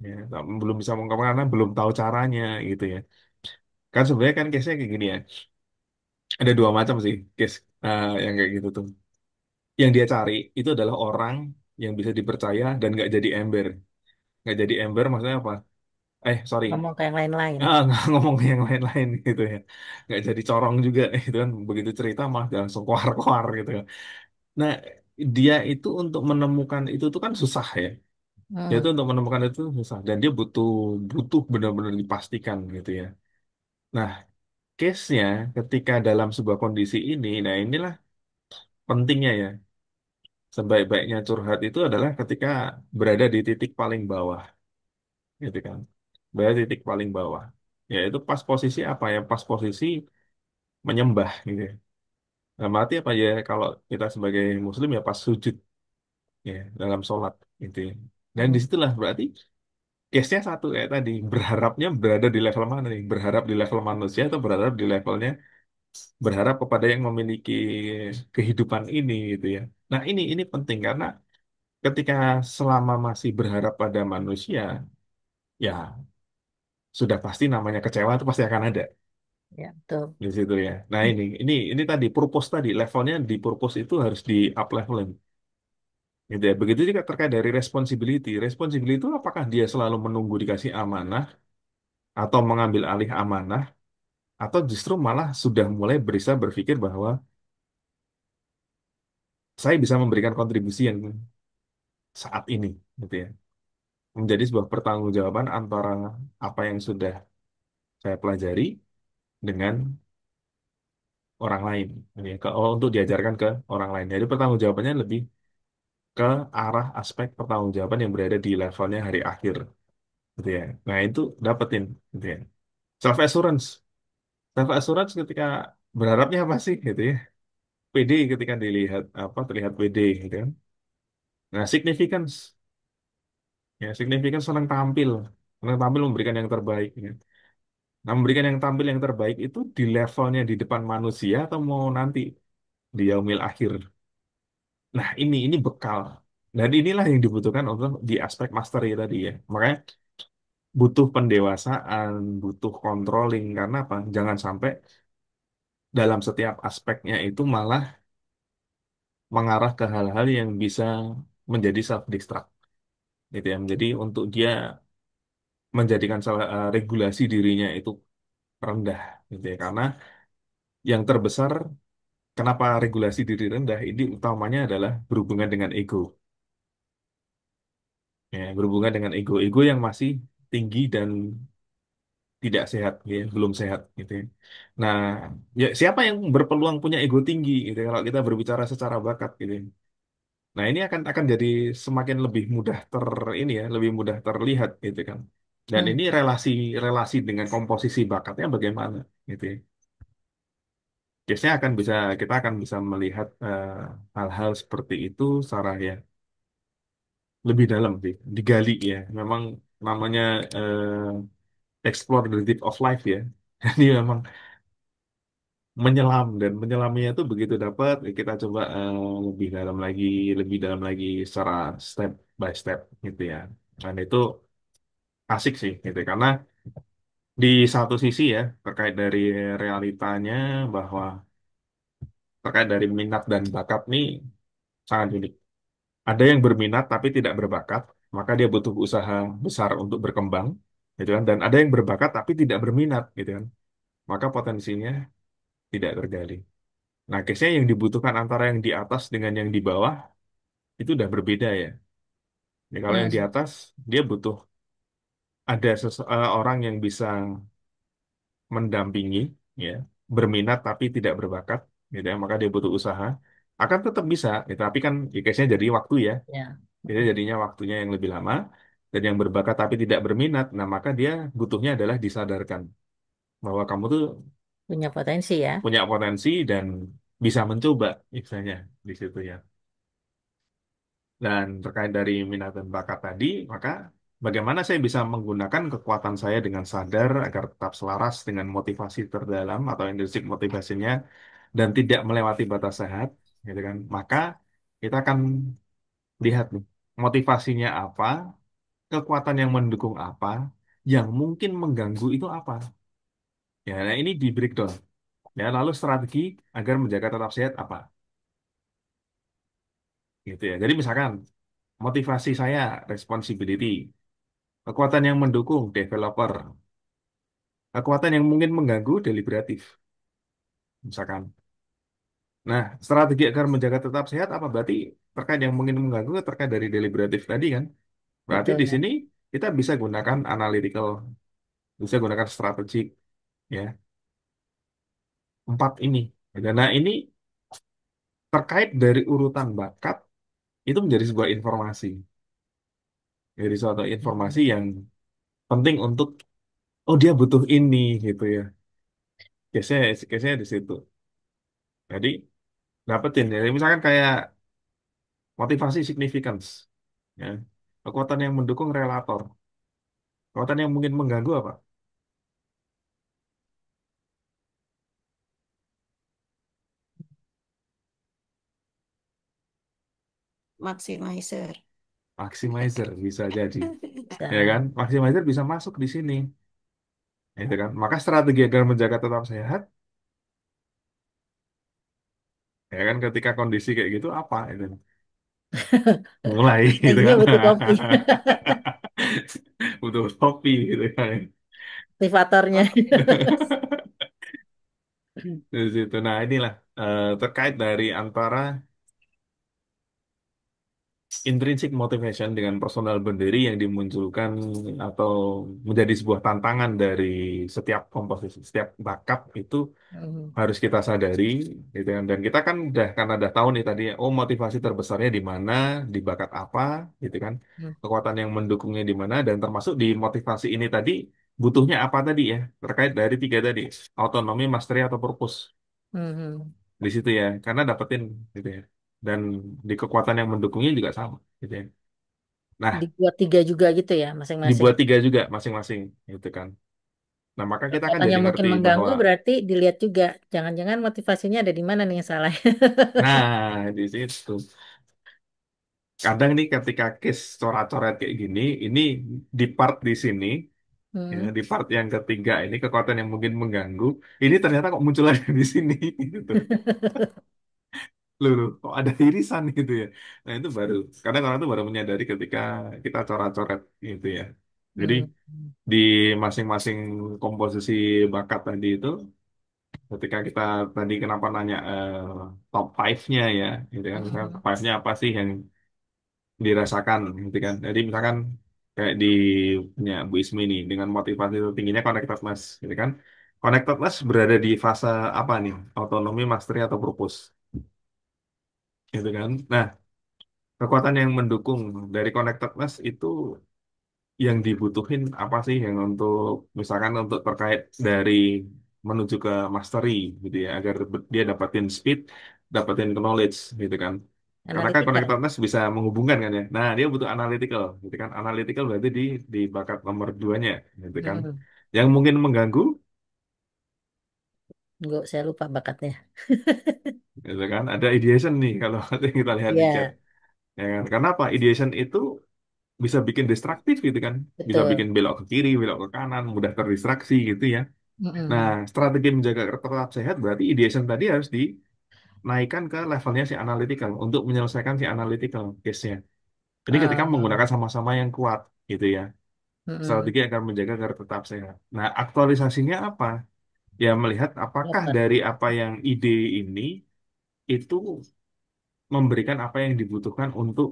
Ya, belum bisa mengungkapkan karena belum tahu caranya gitu ya. Kan sebenarnya kan case-nya kayak gini ya. Ada dua macam sih case yang kayak gitu tuh. Yang dia cari itu adalah orang yang bisa dipercaya dan nggak jadi ember. Nggak jadi ember maksudnya apa? Sorry. Ngomong ke yang lain-lain. Nggak ngomong ke yang lain-lain gitu ya. Nggak jadi corong juga gitu kan. Begitu cerita malah dia langsung keluar-keluar gitu kan. Nah, dia itu untuk menemukan itu tuh kan susah ya. Dia Hmm, tuh untuk menemukan itu susah. Dan dia butuh butuh benar-benar dipastikan gitu ya. Nah, case-nya ketika dalam sebuah kondisi ini, nah inilah pentingnya ya. Sebaik-baiknya curhat itu adalah ketika berada di titik paling bawah, gitu kan. Berada di titik paling bawah. Ya itu pas posisi apa ya? Pas posisi menyembah gitu ya. Nah, berarti apa ya kalau kita sebagai muslim ya pas sujud ya dalam sholat gitu ya. Dan hmm, disitulah berarti case-nya satu kayak tadi, berharapnya berada di level mana nih? Berharap di level manusia atau berharap di levelnya berharap kepada yang memiliki kehidupan ini gitu ya. Nah, ini penting karena ketika selama masih berharap pada manusia, ya sudah pasti namanya kecewa itu pasti akan ada ya betul. di situ ya. Nah, ini tadi purpose tadi levelnya di purpose itu harus di up levelin. Gitu ya. Begitu juga terkait dari responsibility. Responsibility itu apakah dia selalu menunggu dikasih amanah atau mengambil alih amanah atau justru malah sudah mulai bisa berpikir bahwa saya bisa memberikan kontribusi yang saat ini gitu ya. Menjadi sebuah pertanggungjawaban antara apa yang sudah saya pelajari dengan orang lain gitu ya. Untuk diajarkan ke orang lain. Jadi pertanggungjawabannya lebih ke arah aspek pertanggungjawaban yang berada di levelnya hari akhir gitu ya. Nah, itu dapetin gitu ya. Self assurance. Self assurance ketika berharapnya apa sih gitu ya. PD ketika dilihat apa terlihat PD gitu kan. Nah, significance ya significance senang tampil memberikan yang terbaik ya. Nah, memberikan yang tampil yang terbaik itu di levelnya di depan manusia atau mau nanti di yaumil akhir. Nah, ini bekal. Dan inilah yang dibutuhkan untuk di aspek mastery tadi ya. Makanya butuh pendewasaan, butuh controlling karena apa? Jangan sampai dalam setiap aspeknya itu malah mengarah ke hal-hal yang bisa menjadi self destruct gitu ya. Jadi untuk dia menjadikan regulasi dirinya itu rendah gitu ya. Karena yang terbesar kenapa regulasi diri rendah ini utamanya adalah berhubungan dengan ego. Ya, berhubungan dengan ego yang masih tinggi dan tidak sehat, ya, belum sehat, gitu ya. Nah, ya siapa yang berpeluang punya ego tinggi, gitu ya, kalau kita berbicara secara bakat, gitu ya. Nah, ini akan jadi semakin lebih mudah ini ya, lebih mudah terlihat, gitu kan. Dan Hmm, ini relasi relasi dengan komposisi bakatnya bagaimana, gitu ya. Biasanya kita akan bisa melihat hal-hal seperti itu secara ya lebih dalam sih, digali ya. Memang namanya explore the deep of life ya. Jadi memang menyelam dan menyelamnya itu begitu dapat kita coba lebih dalam lagi secara step by step gitu ya. Dan itu asik sih gitu karena di satu sisi ya terkait dari realitanya bahwa terkait dari minat dan bakat nih sangat unik. Ada yang berminat tapi tidak berbakat, maka dia butuh usaha besar untuk berkembang gitu kan. Dan ada yang berbakat tapi tidak berminat gitu kan. Maka potensinya tidak tergali. Nah, case-nya yang dibutuhkan antara yang di atas dengan yang di bawah itu udah berbeda ya. Ya, kalau yang di Hmm, atas dia butuh ada orang yang bisa mendampingi, ya, berminat tapi tidak berbakat, gitu ya, maka dia butuh usaha. Akan tetap bisa, gitu. Tapi kan ya, case-nya jadi waktu ya. ya. Jadi Hmm. jadinya waktunya yang lebih lama dan yang berbakat tapi tidak berminat. Nah, maka dia butuhnya adalah disadarkan bahwa kamu tuh Punya potensi ya. punya potensi dan bisa mencoba, misalnya di situ ya. Dan terkait dari minat dan bakat tadi, maka bagaimana saya bisa menggunakan kekuatan saya dengan sadar agar tetap selaras dengan motivasi terdalam atau intrinsik motivasinya dan tidak melewati batas sehat, gitu kan? Maka kita akan lihat nih, motivasinya apa, kekuatan yang mendukung apa, yang mungkin mengganggu itu apa. Ya, nah ini di breakdown. Ya, lalu strategi agar menjaga tetap sehat apa, gitu ya. Jadi misalkan motivasi saya responsibility, kekuatan yang mendukung developer, kekuatan yang mungkin mengganggu deliberatif, misalkan. Nah, strategi agar menjaga tetap sehat apa berarti terkait yang mungkin mengganggu terkait dari deliberatif tadi kan? Berarti Betul di ya. sini kita bisa gunakan analytical, bisa gunakan strategik, ya, empat ini. Nah, ini terkait dari urutan bakat itu menjadi sebuah informasi, dari suatu informasi Hmm. yang penting untuk oh dia butuh ini gitu ya. Case-nya di situ. Jadi dapetin ya. Misalkan kayak motivasi significance, ya. Kekuatan yang mendukung relator. Kekuatan yang mungkin mengganggu apa? Maximizer. Maximizer bisa jadi, ya Bisa. kan? Maximizer bisa masuk di sini, gitu kan? Maka strategi agar menjaga tetap sehat, ya kan? Ketika kondisi kayak gitu apa itu? Mulai, gitu Paginya kan? butuh kopi. Butuh topi, gitu kan? Motivatornya. Di situ. Nah, inilah terkait dari antara intrinsic motivation dengan personal boundary yang dimunculkan atau menjadi sebuah tantangan dari setiap komposisi, setiap bakat itu Hmm. harus kita sadari, gitu kan. Dan kita kan udah karena udah tahu nih tadi, oh motivasi terbesarnya di mana, di bakat apa, gitu kan. Hmm. Kekuatan yang mendukungnya di mana, dan termasuk di motivasi ini tadi butuhnya apa tadi ya, terkait dari tiga tadi, autonomi, mastery, atau purpose. Hmm. Di situ ya karena dapetin gitu ya dan di kekuatan yang mendukungnya juga sama gitu ya. Nah, Dibuat tiga juga gitu ya masing-masing. dibuat tiga juga masing-masing gitu kan. Nah, maka kita kan Kekuatan jadi yang mungkin ngerti mengganggu bahwa berarti dilihat juga. Jangan-jangan motivasinya ada di mana nih yang salah. nah di situ kadang nih ketika case coret-coret kayak gini ini di part di sini ya, Hmm. di part yang ketiga ini kekuatan yang mungkin mengganggu ini ternyata kok muncul lagi di sini gitu. Loh, kok ada irisan gitu ya. Nah, itu baru kadang orang tuh baru menyadari ketika kita coret-coret gitu ya. Jadi Hmm. di masing-masing komposisi bakat tadi itu, ketika kita tadi kenapa nanya top 5-nya ya, gitu kan, misalkan Hmm. top 5-nya apa sih yang dirasakan, gitu kan. Jadi misalkan kayak di punya Bu Ismi nih, dengan motivasi tingginya connectedness, gitu kan. Connectedness berada di fase apa nih? Autonomi, mastery, atau purpose, gitu kan. Nah, kekuatan yang mendukung dari connectedness itu yang dibutuhin apa sih yang untuk misalkan untuk terkait dari menuju ke mastery gitu ya agar dia dapatin speed, dapatin knowledge gitu kan. Karena kan Analitikal. connectedness bisa menghubungkan kan ya. Nah, dia butuh analytical gitu kan. Analytical berarti di bakat nomor duanya gitu kan. Hmm. Yang mungkin mengganggu Nggak, saya lupa bakatnya. gitu kan. Ada ideation nih kalau kita lihat di chat. Iya, Ya kan? Karena apa? Ideation itu bisa bikin distraktif gitu kan. Bisa bikin betul. belok ke kiri, belok ke kanan, mudah terdistraksi gitu ya. Nah, Mm-mm. strategi menjaga tetap sehat berarti ideation tadi harus dinaikkan ke levelnya si analytical untuk menyelesaikan si analytical case-nya. Jadi ketika Ah, menggunakan sama-sama yang kuat gitu ya. mm-mm. Strategi akan menjaga agar tetap sehat. Nah, aktualisasinya apa? Ya melihat apakah Dapat. dari apa yang ide ini itu memberikan apa yang dibutuhkan untuk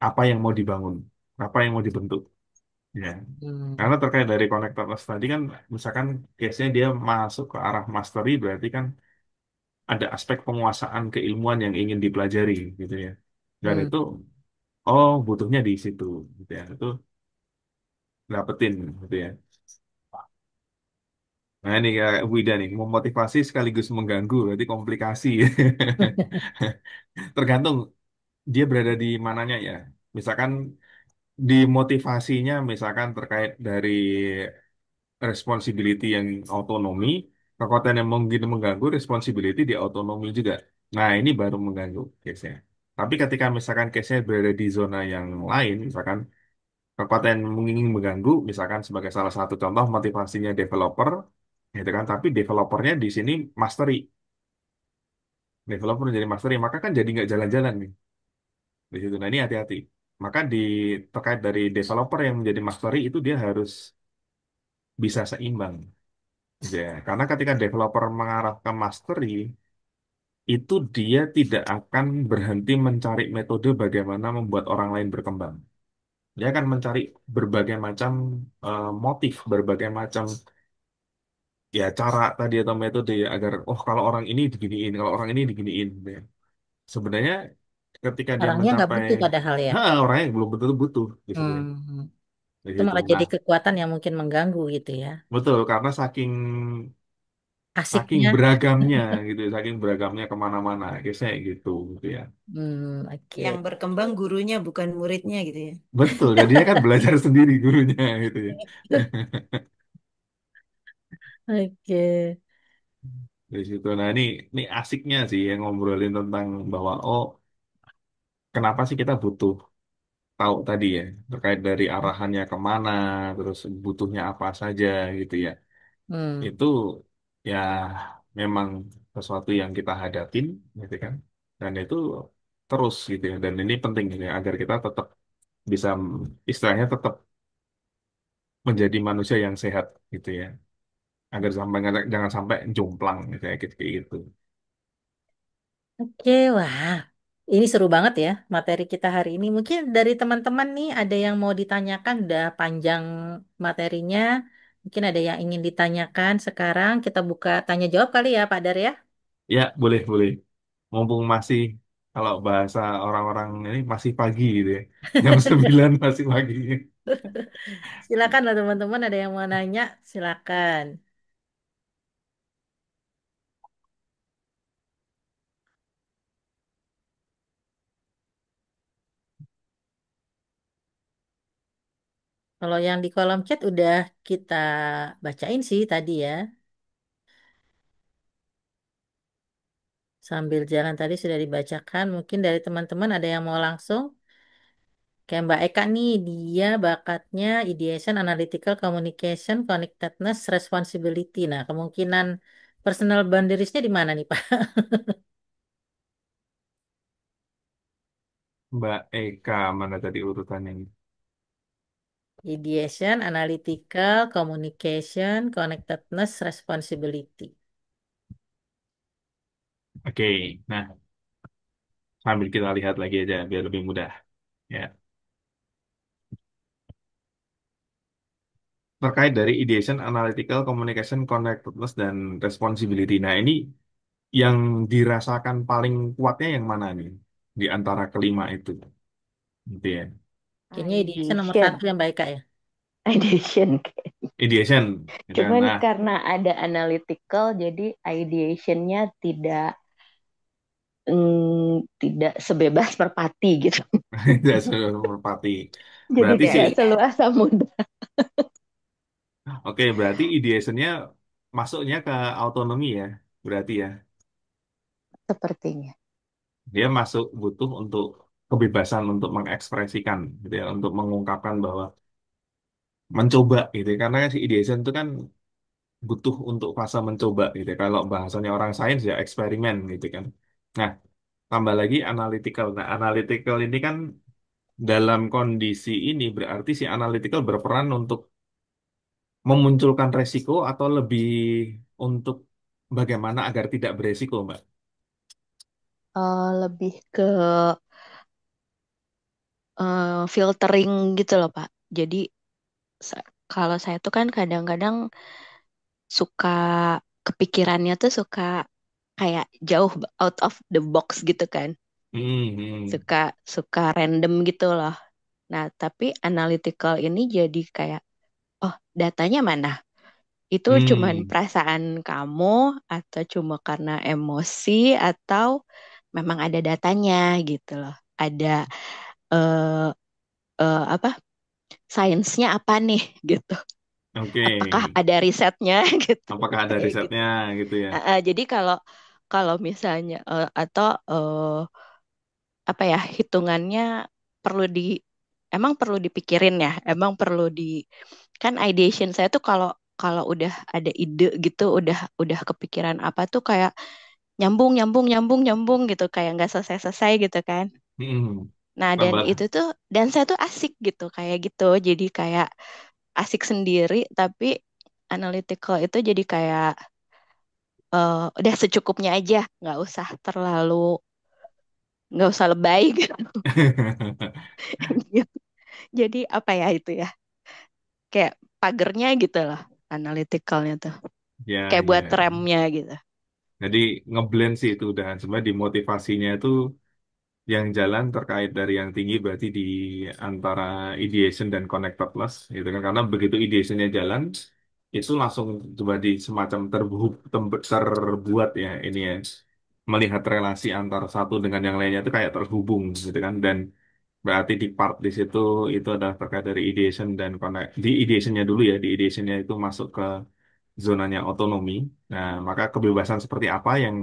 apa yang mau dibangun, apa yang mau dibentuk. Ya. Hmm. Karena terkait dari connectedness tadi kan, misalkan case-nya dia masuk ke arah mastery, berarti kan ada aspek penguasaan keilmuan yang ingin dipelajari gitu ya. Dan Hmm. itu, oh butuhnya di situ gitu ya. Itu dapetin gitu ya. Nah ini kayak Bu Ida nih, memotivasi sekaligus mengganggu, berarti komplikasi. Tergantung dia berada di mananya ya. Misalkan di motivasinya, misalkan terkait dari responsibility yang autonomi, kekuatan yang mungkin mengganggu responsibility di autonomi juga. Nah, ini baru mengganggu case-nya. Tapi ketika misalkan case-nya berada di zona yang lain, misalkan kekuatan yang ingin mengganggu, misalkan sebagai salah satu contoh motivasinya developer, gitu kan, tapi developernya di sini mastery, developer jadi mastery, maka kan jadi nggak jalan-jalan nih di situ. Nah, ini hati-hati. Maka terkait dari developer yang menjadi mastery itu dia harus bisa seimbang. Ya, karena ketika developer mengarah ke mastery, itu dia tidak akan berhenti mencari metode bagaimana membuat orang lain berkembang. Dia akan mencari berbagai macam motif, berbagai macam ya cara tadi atau metode ya, agar oh kalau orang ini diginiin, kalau orang ini diginiin. Ya. Sebenarnya ketika dia Orangnya nggak mencapai, butuh padahal ya. orang yang belum betul butuh di situ ya, Hmm. di Itu situ. malah Nah, jadi kekuatan yang mungkin mengganggu gitu ya. betul karena saking saking Asiknya. beragamnya gitu, saking beragamnya kemana-mana, biasanya gitu ya. Hmm, oke. Yang berkembang gurunya bukan muridnya gitu ya. Betul, jadinya kan belajar sendiri gurunya gitu ya. Oke. Dari situ. Nah, ini asiknya sih yang ngobrolin tentang bahwa oh, kenapa sih kita butuh tahu tadi ya, terkait dari arahannya kemana, terus butuhnya apa saja gitu ya. Hmm. Itu ya memang sesuatu yang kita hadapin gitu kan. Dan itu terus gitu ya. Dan ini penting gitu ya, agar kita tetap bisa istilahnya tetap menjadi manusia yang sehat gitu ya. Agar sampai jangan sampai jomplang gitu ya, kayak gitu. Oke, wah. Ini seru banget ya materi kita hari ini. Mungkin dari teman-teman nih ada yang mau ditanyakan, udah panjang materinya. Mungkin ada yang ingin ditanyakan sekarang. Kita buka tanya jawab kali ya, Pak Dar ya. Ya, boleh, boleh. Mumpung masih, kalau bahasa orang-orang ini masih pagi gitu ya. Jam 9 masih pagi. Silakan lah teman-teman, ada yang mau nanya, silakan. Kalau yang di kolom chat udah kita bacain sih tadi ya. Sambil jalan tadi sudah dibacakan. Mungkin dari teman-teman ada yang mau langsung. Kayak Mbak Eka nih, dia bakatnya ideation, analytical communication, connectedness, responsibility. Nah, kemungkinan personal boundariesnya di mana nih, Pak? Mbak Eka, mana tadi urutannya? Ideation, analytical, communication, connectedness, responsibility. Oke, nah sambil kita lihat lagi aja biar lebih mudah. Ya, terkait dari ideation, analytical, communication, connectedness, dan responsibility. Nah, ini yang dirasakan paling kuatnya yang mana nih? Di antara kelima itu. Gitu ya. Kayaknya ideation nomor Ideation, satu yang baik, Kak ya. ideation. Ideation, gitu kan. Cuman Nah, karena ada analytical, jadi ideationnya tidak sebebas merpati gitu. tidak merpati. Jadi Berarti sih, tidak seluas samudra oke, berarti ideationnya masuknya ke autonomi ya, berarti ya. sepertinya. Dia masuk butuh untuk kebebasan untuk mengekspresikan, gitu ya, untuk mengungkapkan bahwa mencoba gitu ya. Karena si ideation itu kan butuh untuk fase mencoba gitu ya. Kalau bahasanya orang sains ya eksperimen gitu kan. Nah, tambah lagi analytical. Nah, analytical ini kan dalam kondisi ini berarti si analytical berperan untuk memunculkan resiko atau lebih untuk bagaimana agar tidak beresiko, Mbak. lebih ke filtering gitu loh, Pak. Jadi kalau saya tuh kan kadang-kadang suka kepikirannya tuh suka kayak jauh out of the box gitu kan. Hmm, hmm. Suka suka random gitu loh. Nah, tapi analytical ini jadi kayak, oh, datanya mana? Itu cuman Hmm, perasaan kamu atau cuma karena emosi atau memang ada datanya gitu loh. Ada eh apa? Sainsnya apa nih gitu. oke. Apakah ada risetnya gitu Apakah ada kayak gitu. risetnya gitu ya? Jadi kalau kalau misalnya atau apa ya hitungannya perlu di emang perlu dipikirin ya, emang perlu di kan ideation saya tuh kalau kalau udah ada ide gitu, udah kepikiran apa tuh kayak nyambung nyambung nyambung nyambung gitu kayak nggak selesai selesai gitu kan. Hmm, Nah dan tambah. itu tuh dan saya tuh asik gitu kayak gitu, jadi kayak asik sendiri tapi analytical itu jadi kayak udah secukupnya aja, nggak usah lebay gitu. Jadi apa ya itu ya? Kayak pagernya gitu loh, analyticalnya tuh. Ya, Kayak buat ya. remnya gitu. Jadi ngeblend sih itu dan sebenarnya di motivasinya itu yang jalan terkait dari yang tinggi berarti di antara ideation dan connectedness gitu kan karena begitu ideationnya jalan itu langsung coba di semacam terbuat ya ini ya melihat relasi antara satu dengan yang lainnya itu kayak terhubung gitu kan dan berarti di part di situ itu adalah terkait dari ideation dan connect di ideationnya dulu ya di ideationnya itu masuk ke zonanya otonomi. Nah, maka kebebasan seperti apa yang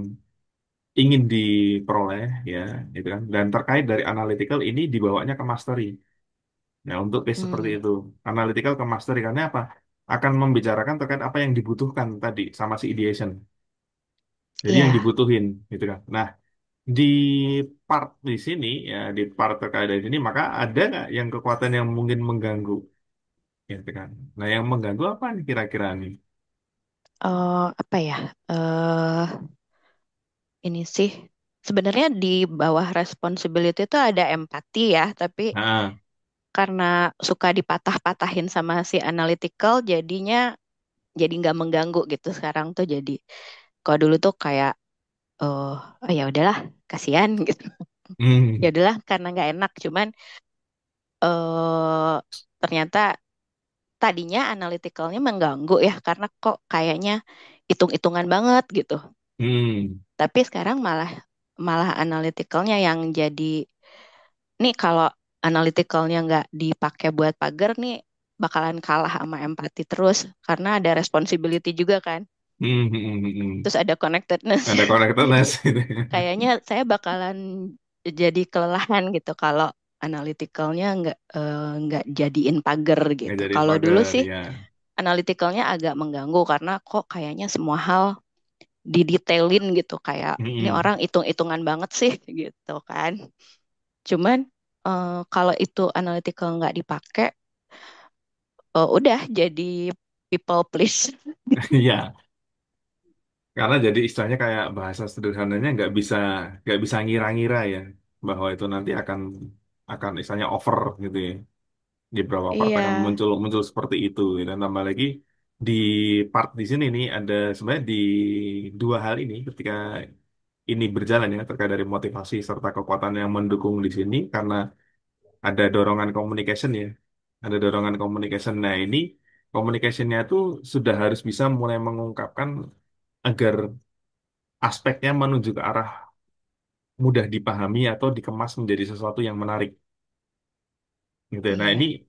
ingin diperoleh ya, gitu kan. Dan terkait dari analytical ini dibawanya ke mastery. Nah, untuk case seperti Hmm, itu, analytical ke mastery karena apa? Akan membicarakan terkait apa yang dibutuhkan tadi sama si ideation. Jadi yang iya. dibutuhin, gitu kan. Nah, di part di sini ya, di part terkait dari sini, maka ada nggak yang kekuatan yang mungkin mengganggu, gitu kan? Nah, yang mengganggu apa nih kira-kira nih? Apa ya? Ini sih sebenarnya di bawah responsibility itu ada empati ya, tapi Nah, karena suka dipatah-patahin sama si analytical, jadinya jadi nggak mengganggu gitu. Sekarang tuh jadi, kalau dulu tuh kayak, oh ya udahlah, kasihan gitu. Ya hmm, udahlah, karena nggak enak. Cuman eh ternyata tadinya analyticalnya mengganggu ya, karena kok kayaknya hitung-hitungan banget gitu. hmm, Tapi sekarang malah malah analyticalnya yang jadi, nih kalau analyticalnya nggak dipakai buat pagar nih bakalan kalah sama empati terus karena ada responsibility juga kan. hmm. Terus ada connectedness. Ada Jadi connectedness gitu. kayaknya saya bakalan jadi kelelahan gitu kalau analyticalnya nggak jadiin pagar Nggak gitu. jadi Kalau dulu pagar sih ya. analyticalnya agak mengganggu karena kok kayaknya semua hal didetailin gitu kayak ini Mm-mm. orang hitung-hitungan banget sih gitu kan. Cuman kalau itu analytical nggak dipakai, udah jadi people please. Iya, karena jadi istilahnya kayak bahasa sederhananya nggak bisa ngira-ngira ya bahwa itu nanti akan istilahnya over gitu ya. Di beberapa part Iya, akan muncul muncul seperti itu gitu. Dan tambah lagi di part di sini nih ada sebenarnya di dua hal ini ketika ini berjalan ya terkait dari motivasi serta kekuatan yang mendukung di sini karena ada dorongan communication ya. Ada dorongan communication. Nah, ini communicationnya itu sudah harus bisa mulai mengungkapkan agar aspeknya menuju ke arah mudah dipahami atau dikemas menjadi sesuatu yang menarik. Gitu ya. Nah, ini iya,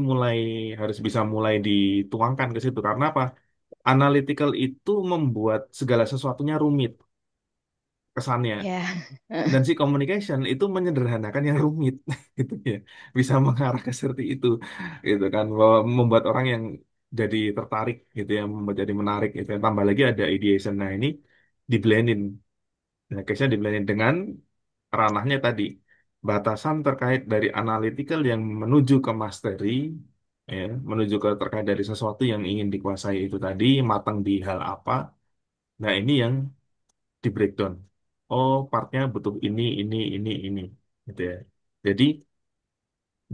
mulai harus bisa mulai dituangkan ke situ karena apa? Analytical itu membuat segala sesuatunya rumit kesannya. iya. Dan si communication itu menyederhanakan yang rumit gitu ya bisa mengarah ke seperti itu gitu kan bahwa membuat orang yang jadi tertarik gitu ya membuat jadi menarik gitu ya. Tambah lagi ada ideation nah ini diblendin nah case-nya diblendin dengan ranahnya tadi batasan terkait dari analytical yang menuju ke mastery ya menuju ke terkait dari sesuatu yang ingin dikuasai itu tadi matang di hal apa nah ini yang di breakdown oh partnya butuh ini, gitu ya. Jadi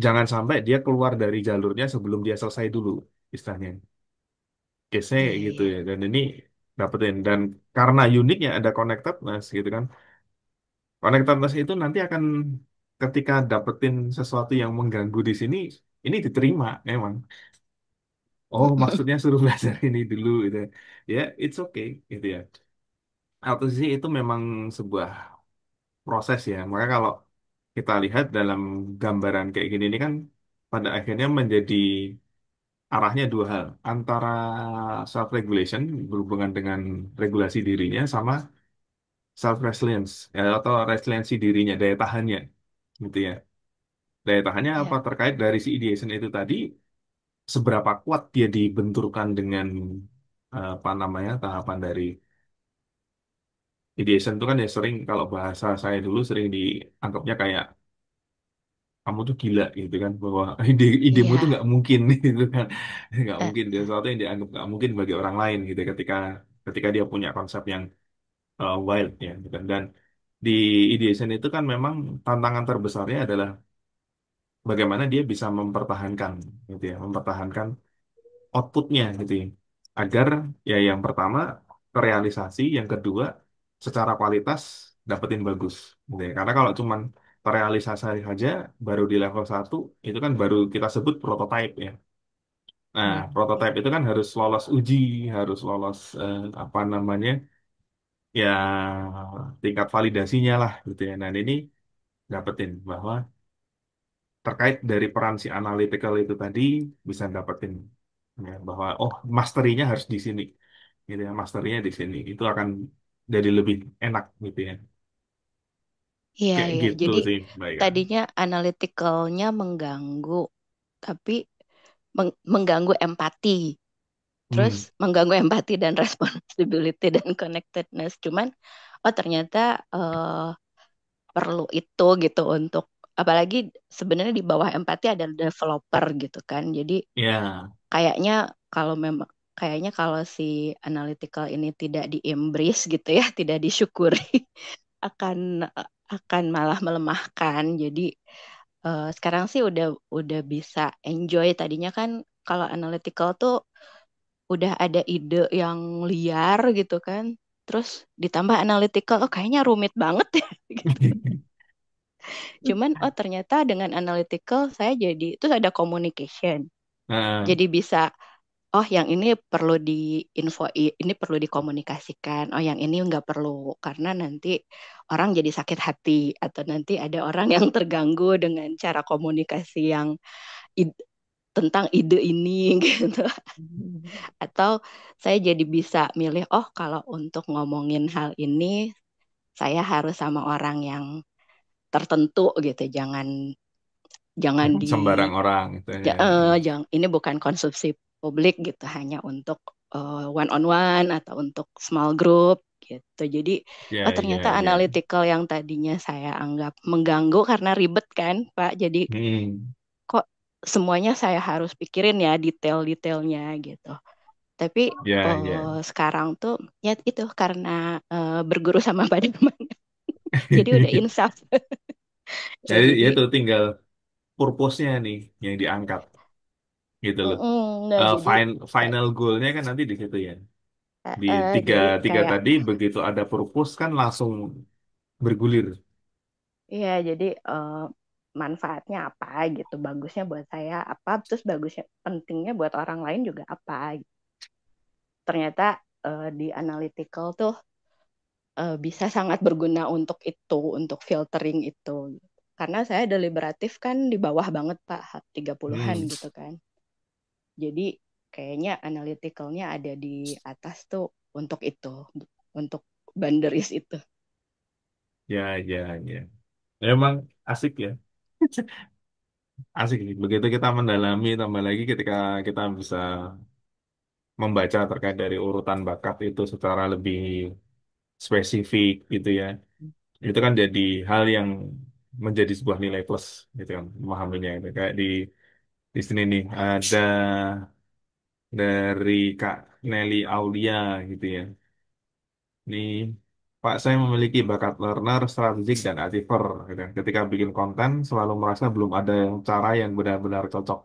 jangan sampai dia keluar dari jalurnya sebelum dia selesai dulu, istilahnya. Case-nya Iya, kayak iya, gitu iya. ya. Dan ini dapetin. Dan karena uniknya ada connectedness gitu kan. Connectedness itu nanti akan ketika dapetin sesuatu yang mengganggu di sini, ini diterima memang. Oh, maksudnya suruh belajar ini dulu gitu. Ya, it's okay gitu ya. Atau sih itu memang sebuah proses ya. Makanya kalau kita lihat dalam gambaran kayak gini ini kan pada akhirnya menjadi arahnya dua hal. Antara self regulation berhubungan dengan regulasi dirinya sama self resilience ya, atau resiliensi dirinya, daya tahannya gitu ya. Daya tahannya apa Ya, terkait dari si ideation itu tadi, seberapa kuat dia dibenturkan dengan apa namanya tahapan dari ideation itu kan ya sering kalau bahasa saya dulu sering dianggapnya kayak kamu tuh gila gitu kan, bahwa idemu tuh iya, nggak mungkin gitu kan, nggak eh, mungkin dia sesuatu yang dianggap nggak mungkin bagi orang lain gitu ketika ketika dia punya konsep yang wild ya gitu kan. Dan di ideation itu kan memang tantangan terbesarnya adalah bagaimana dia bisa mempertahankan gitu ya, mempertahankan outputnya gitu ya. Agar ya yang pertama terrealisasi, yang kedua secara kualitas dapetin bagus gitu ya. Karena kalau cuman terrealisasi saja baru di level satu itu kan baru kita sebut prototype ya. Nah, hmm, prototype iya. itu kan harus lolos uji, harus lolos apa namanya ya tingkat validasinya lah gitu ya. Nah, ini dapetin bahwa terkait dari peran si analytical itu tadi bisa dapetin ya, bahwa oh masterinya harus di sini gitu ya, masterinya di sini itu akan jadi lebih enak gitu ya, Iya, kayak iya. gitu Jadi sih Mbak Ika. tadinya analyticalnya mengganggu, tapi mengganggu empati. Terus Hmm. mengganggu empati dan responsibility dan connectedness. Cuman, oh ternyata perlu itu gitu untuk, apalagi sebenarnya di bawah empati ada developer gitu kan. Jadi Ya. kayaknya kalau memang kayaknya kalau si analytical ini tidak di-embrace gitu ya, tidak disyukuri akan akan malah melemahkan. Jadi sekarang sih udah bisa enjoy. Tadinya kan kalau analytical tuh udah ada ide yang liar gitu kan. Terus ditambah analytical, oh kayaknya rumit banget ya. Cuman oh ternyata dengan analytical saya jadi terus ada communication. Nah, Jadi bisa oh yang ini perlu diinfo ini perlu dikomunikasikan. Oh yang ini nggak perlu karena nanti orang jadi sakit hati atau nanti ada orang yang terganggu dengan cara komunikasi yang id- tentang ide ini gitu. Atau saya jadi bisa milih oh kalau untuk ngomongin hal ini saya harus sama orang yang tertentu gitu. Jangan jangan di sembarang orang gitu ya. jangan ini bukan konsumsi publik gitu hanya untuk one on one atau untuk small group gitu. Jadi oh Ya, ternyata ya, ya. analytical yang tadinya saya anggap mengganggu karena ribet kan Pak. Jadi Hmm. kok semuanya saya harus pikirin ya detail-detailnya gitu. Tapi Ya, ya. sekarang tuh ya itu karena berguru sama Pak Dirman. Jadi udah insaf ya Jadi ya jadi itu tinggal purpose-nya nih yang diangkat gitu loh. nah jadi kayak Final goal-nya kan nanti di situ ya. Di tiga jadi tiga kayak tadi begitu ada purpose kan langsung bergulir. iya, jadi manfaatnya apa gitu, bagusnya buat saya apa, terus bagusnya pentingnya buat orang lain juga apa. Ternyata di analytical tuh bisa sangat berguna untuk itu, untuk filtering itu. Karena saya deliberatif kan di bawah banget Pak, 30-an Hmm. gitu kan. Jadi kayaknya analyticalnya ada di atas tuh untuk itu, untuk boundaries itu. Ya, ya, ya. Memang asik ya. Asik sih. Begitu kita mendalami, tambah lagi ketika kita bisa membaca terkait dari urutan bakat itu secara lebih spesifik gitu ya. Itu kan jadi hal yang menjadi sebuah nilai plus gitu kan, memahaminya itu. Kayak di sini nih ada dari Kak Nelly Aulia gitu ya. Ini Pak, saya memiliki bakat learner, strategik, dan achiever. Gitu. Ketika bikin konten, selalu merasa belum ada cara yang benar-benar cocok.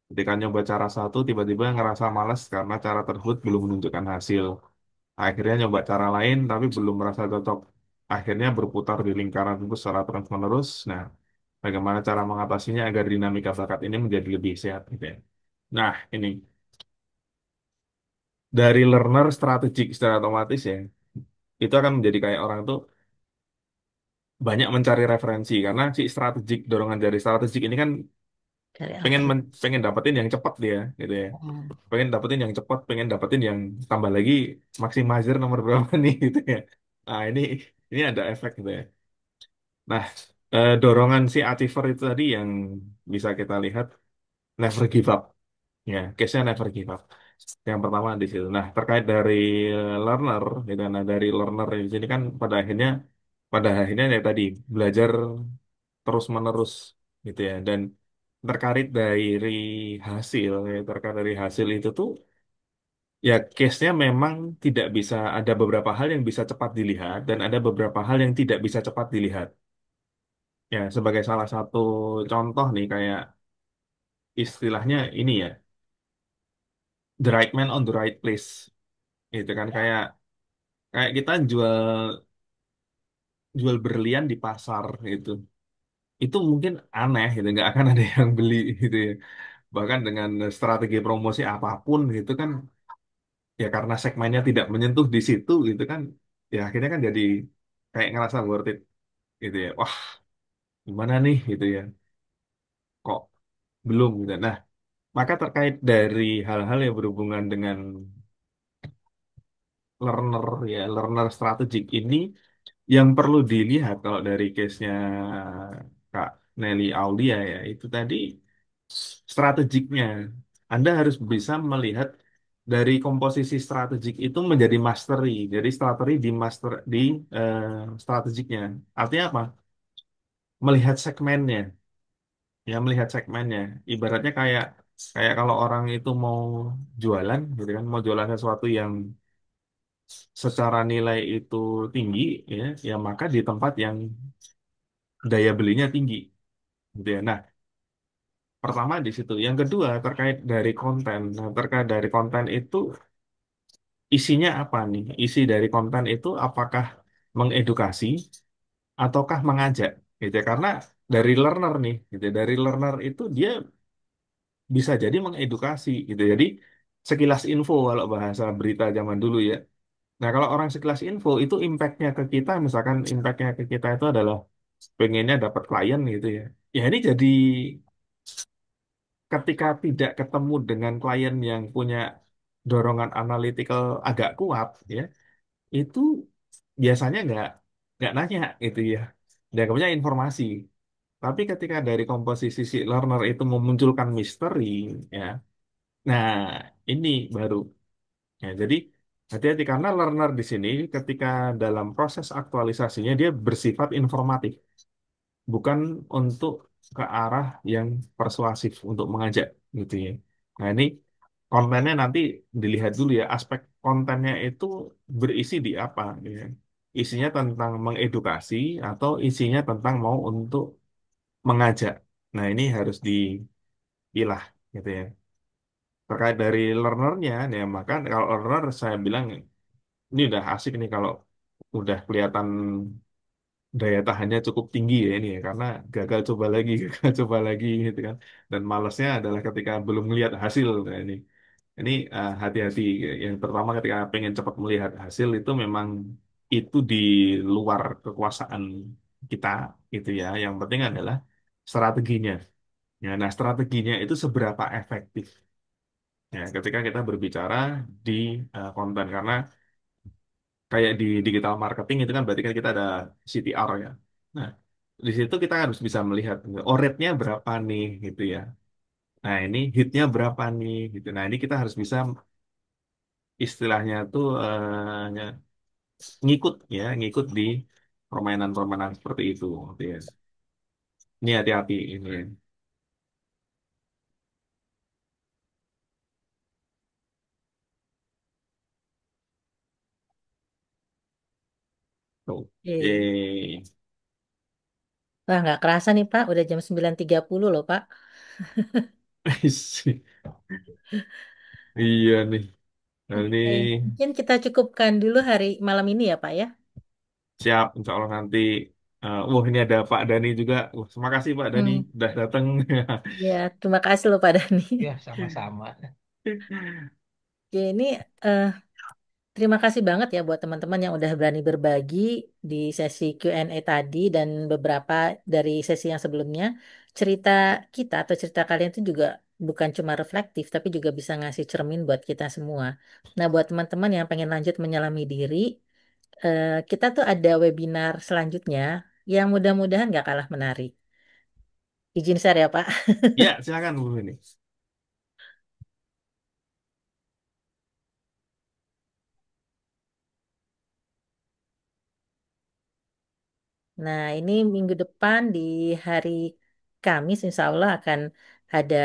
Ketika nyoba cara satu, tiba-tiba ngerasa malas karena cara tersebut belum menunjukkan hasil. Akhirnya nyoba cara lain, tapi belum merasa cocok. Akhirnya berputar di lingkaran itu secara terus-menerus. Nah, bagaimana cara mengatasinya agar dinamika bakat ini menjadi lebih sehat gitu ya. Nah, ini dari learner strategik secara otomatis ya, itu akan menjadi kayak orang tuh banyak mencari referensi karena si strategik dorongan dari strategik ini kan Dari pengen apa? pengen dapetin yang cepat dia gitu ya. Hmm. Pengen dapetin yang cepat, pengen dapetin yang tambah lagi maximizer nomor berapa nih gitu ya. Nah, ini ada efek gitu ya. Nah, dorongan si achiever itu tadi yang bisa kita lihat never give up. Ya, case-nya never give up. Yang pertama di situ. Nah, terkait dari learner, gitu. Nah, dari learner di sini kan pada akhirnya ya tadi belajar terus-menerus gitu ya. Dan terkait dari hasil itu tuh ya case-nya memang tidak bisa ada beberapa hal yang bisa cepat dilihat dan ada beberapa hal yang tidak bisa cepat dilihat. Ya, sebagai salah satu contoh nih kayak istilahnya ini ya, the right man on the right place. Itu kan kayak kayak kita jual jual berlian di pasar gitu. Itu mungkin aneh gitu, nggak akan ada yang beli gitu ya. Bahkan dengan strategi promosi apapun gitu kan, ya karena segmennya tidak menyentuh di situ gitu kan, ya akhirnya kan jadi kayak ngerasa worth it gitu ya. Wah, gimana nih gitu ya, kok belum gitu. Nah, maka terkait dari hal-hal yang berhubungan dengan learner ya, learner strategik ini yang perlu dilihat kalau dari case-nya Kak Nelly Aulia ya, itu tadi strategiknya. Anda harus bisa melihat dari komposisi strategik itu menjadi mastery. Jadi strategi di strategiknya. Artinya apa? Melihat segmennya. Ya, melihat segmennya. Ibaratnya kayak kayak kalau orang itu mau jualan gitu kan, mau jualan sesuatu yang secara nilai itu tinggi ya, ya maka di tempat yang daya belinya tinggi gitu ya. Nah, pertama di situ. Yang kedua terkait dari konten. Nah, terkait dari konten itu isinya apa nih? Isi dari konten itu apakah mengedukasi ataukah mengajak gitu ya. Karena dari learner nih gitu ya. Dari learner itu dia bisa jadi mengedukasi gitu. Jadi sekilas info kalau bahasa berita zaman dulu ya. Nah, kalau orang sekilas info itu impactnya ke kita, misalkan impactnya ke kita itu adalah pengennya dapat klien gitu ya. Ya ini jadi ketika tidak ketemu dengan klien yang punya dorongan analytical agak kuat ya, itu biasanya nggak nanya gitu ya. Dia nggak punya informasi. Tapi ketika dari komposisi si learner itu memunculkan misteri ya, nah ini baru. Ya, jadi hati-hati karena learner di sini ketika dalam proses aktualisasinya dia bersifat informatif, bukan untuk ke arah yang persuasif untuk mengajak gitu ya. Nah ini kontennya nanti dilihat dulu ya aspek kontennya itu berisi di apa ya. Isinya tentang mengedukasi atau isinya tentang mau untuk mengajak. Nah ini harus dipilah gitu ya. Terkait dari learnernya, ya maka kalau learner saya bilang ini udah asik nih kalau udah kelihatan daya tahannya cukup tinggi ya ini ya karena gagal coba lagi gagal coba lagi gitu kan dan malesnya adalah ketika belum melihat hasil. Nah, ini hati-hati yang pertama ketika pengen cepat melihat hasil itu memang itu di luar kekuasaan kita gitu ya yang penting adalah strateginya ya. Nah, strateginya itu seberapa efektif ya ketika kita berbicara di konten karena kayak di digital marketing itu kan berarti kan kita ada CTR ya. Nah, di situ kita harus bisa melihat oh rate-nya berapa nih gitu ya. Nah, ini hitnya berapa nih gitu. Nah, ini kita harus bisa istilahnya tuh ngikut ya, ngikut di permainan-permainan seperti itu gitu ya. Ini hati-hati ini. Oke. Oke. Wah, nggak kerasa nih Pak, udah jam 9.30 loh Pak. Iya nih. Nah, ini Oke, mungkin kita cukupkan dulu hari malam ini ya Pak ya. siap, insya Allah nanti. Wah, ini ada Pak Dani juga. Wah, terima kasih Pak Dani Hmm, udah datang. ya, terima kasih loh Pak Dani. Ya, sama-sama. Oke, ini eh, terima kasih banget ya buat teman-teman yang udah berani berbagi di sesi Q&A tadi dan beberapa dari sesi yang sebelumnya. Cerita kita atau cerita kalian itu juga bukan cuma reflektif, tapi juga bisa ngasih cermin buat kita semua. Nah, buat teman-teman yang pengen lanjut menyelami diri, kita tuh ada webinar selanjutnya yang mudah-mudahan nggak kalah menarik. Izin share ya, Pak. Ya, silakan Bu ini. Nah, ini minggu depan di hari Kamis, insya Allah akan ada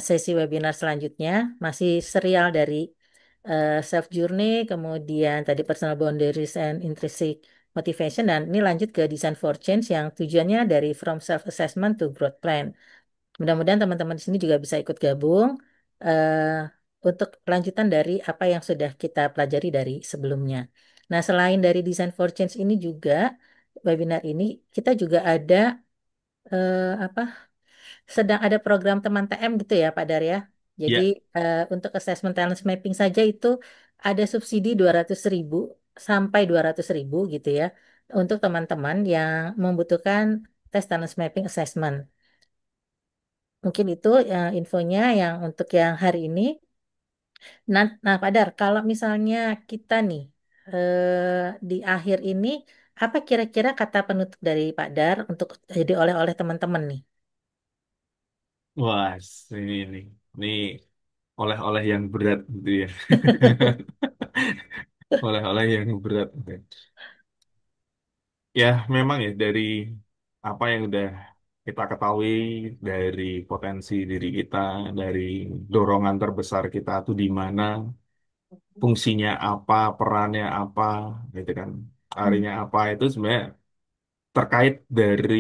sesi webinar selanjutnya, masih serial dari self journey, kemudian tadi personal boundaries and intrinsic motivation, dan ini lanjut ke design for change yang tujuannya dari from self assessment to growth plan. Mudah-mudahan teman-teman di sini juga bisa ikut gabung untuk lanjutan dari apa yang sudah kita pelajari dari sebelumnya. Nah, selain dari Design for Change ini juga, webinar ini kita juga ada apa? Sedang ada program teman TM gitu ya, Pak Darya. Jadi Ya, untuk assessment talent mapping saja itu ada subsidi 200.000 sampai 200.000 gitu ya untuk teman-teman yang membutuhkan tes talent mapping assessment. Mungkin itu infonya yang untuk yang hari ini. Nah, Pak Dar, kalau misalnya kita nih di akhir ini, apa kira-kira kata penutup dari Pak Dar untuk jadi oleh-oleh teman-teman nih? wah, ini oleh-oleh yang berat gitu ya. Oleh-oleh yang berat. Ya, memang ya dari apa yang udah kita ketahui dari potensi diri kita, dari dorongan terbesar kita tuh di mana, fungsinya apa, perannya apa, gitu kan, Hmm. harinya apa itu sebenarnya terkait dari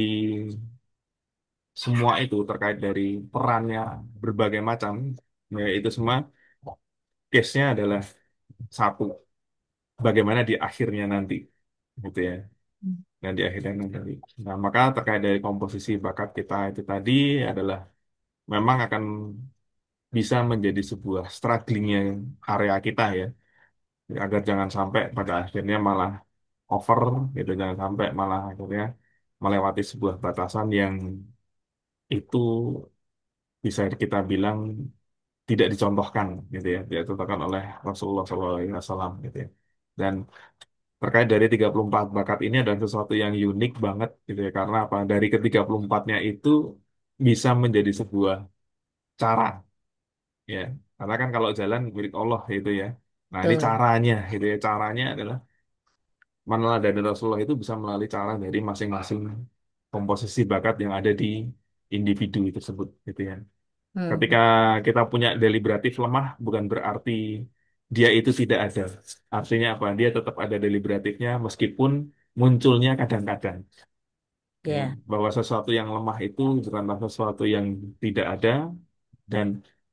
semua itu, terkait dari perannya berbagai macam, ya itu semua case-nya adalah satu, bagaimana di akhirnya nanti, gitu ya. Dan di akhirnya nanti. Nah, maka terkait dari komposisi bakat kita itu tadi adalah memang akan bisa menjadi sebuah strugglingnya area kita ya, agar jangan sampai pada akhirnya malah over gitu, jangan sampai malah akhirnya melewati sebuah batasan yang itu bisa kita bilang tidak dicontohkan gitu ya, tidak dicontohkan oleh Rasulullah SAW gitu ya. Dan terkait dari 34 bakat ini adalah sesuatu yang unik banget gitu ya, karena apa? Dari ke-34-nya itu bisa menjadi sebuah cara ya. Karena kan kalau jalan milik Allah itu ya. Nah, ini Betul. caranya gitu ya. Caranya adalah meneladani Rasulullah itu bisa melalui cara dari masing-masing komposisi bakat yang ada di individu tersebut gitu ya. Hmm. Ketika kita punya deliberatif lemah bukan berarti dia itu tidak ada. Artinya apa? Dia tetap ada deliberatifnya meskipun munculnya kadang-kadang. Ya, Ya. bahwa sesuatu yang lemah itu bukanlah sesuatu yang tidak ada, dan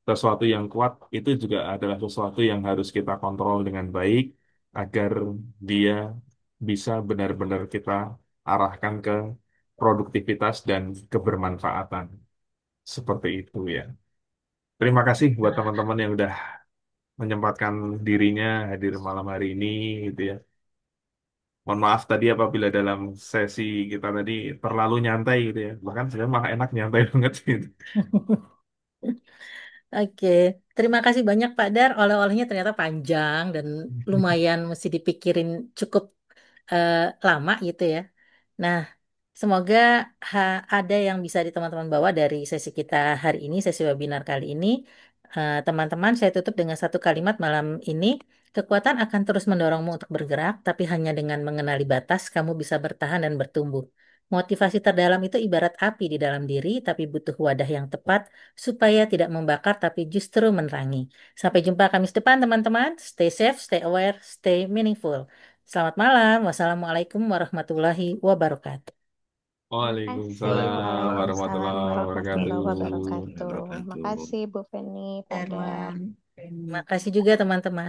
sesuatu yang kuat itu juga adalah sesuatu yang harus kita kontrol dengan baik agar dia bisa benar-benar kita arahkan ke produktivitas dan kebermanfaatan. Seperti itu ya. Terima kasih buat teman-teman yang udah menyempatkan dirinya hadir malam hari ini gitu ya. Mohon maaf tadi apabila dalam sesi kita tadi terlalu nyantai gitu ya. Bahkan sebenarnya malah enak nyantai banget gitu. Oke, terima kasih banyak Pak Dar. Oleh-olehnya ternyata panjang dan lumayan mesti dipikirin cukup eh, lama gitu ya. Nah, semoga ada yang bisa di teman-teman bawa dari sesi kita hari ini, sesi webinar kali ini. Teman-teman, saya tutup dengan satu kalimat malam ini. Kekuatan akan terus mendorongmu untuk bergerak, tapi hanya dengan mengenali batas, kamu bisa bertahan dan bertumbuh. Motivasi terdalam itu ibarat api di dalam diri, tapi butuh wadah yang tepat supaya tidak membakar, tapi justru menerangi. Sampai jumpa Kamis depan, teman-teman. Stay safe, stay aware, stay meaningful. Selamat malam. Wassalamualaikum warahmatullahi wabarakatuh. Makasih. Waalaikumsalam Waalaikumsalam warahmatullahi warahmatullahi wabarakatuh. wabarakatuh. wabarakatuh. Makasih Bu Feni, Pak Dea. Darwan. Terima kasih juga teman-teman.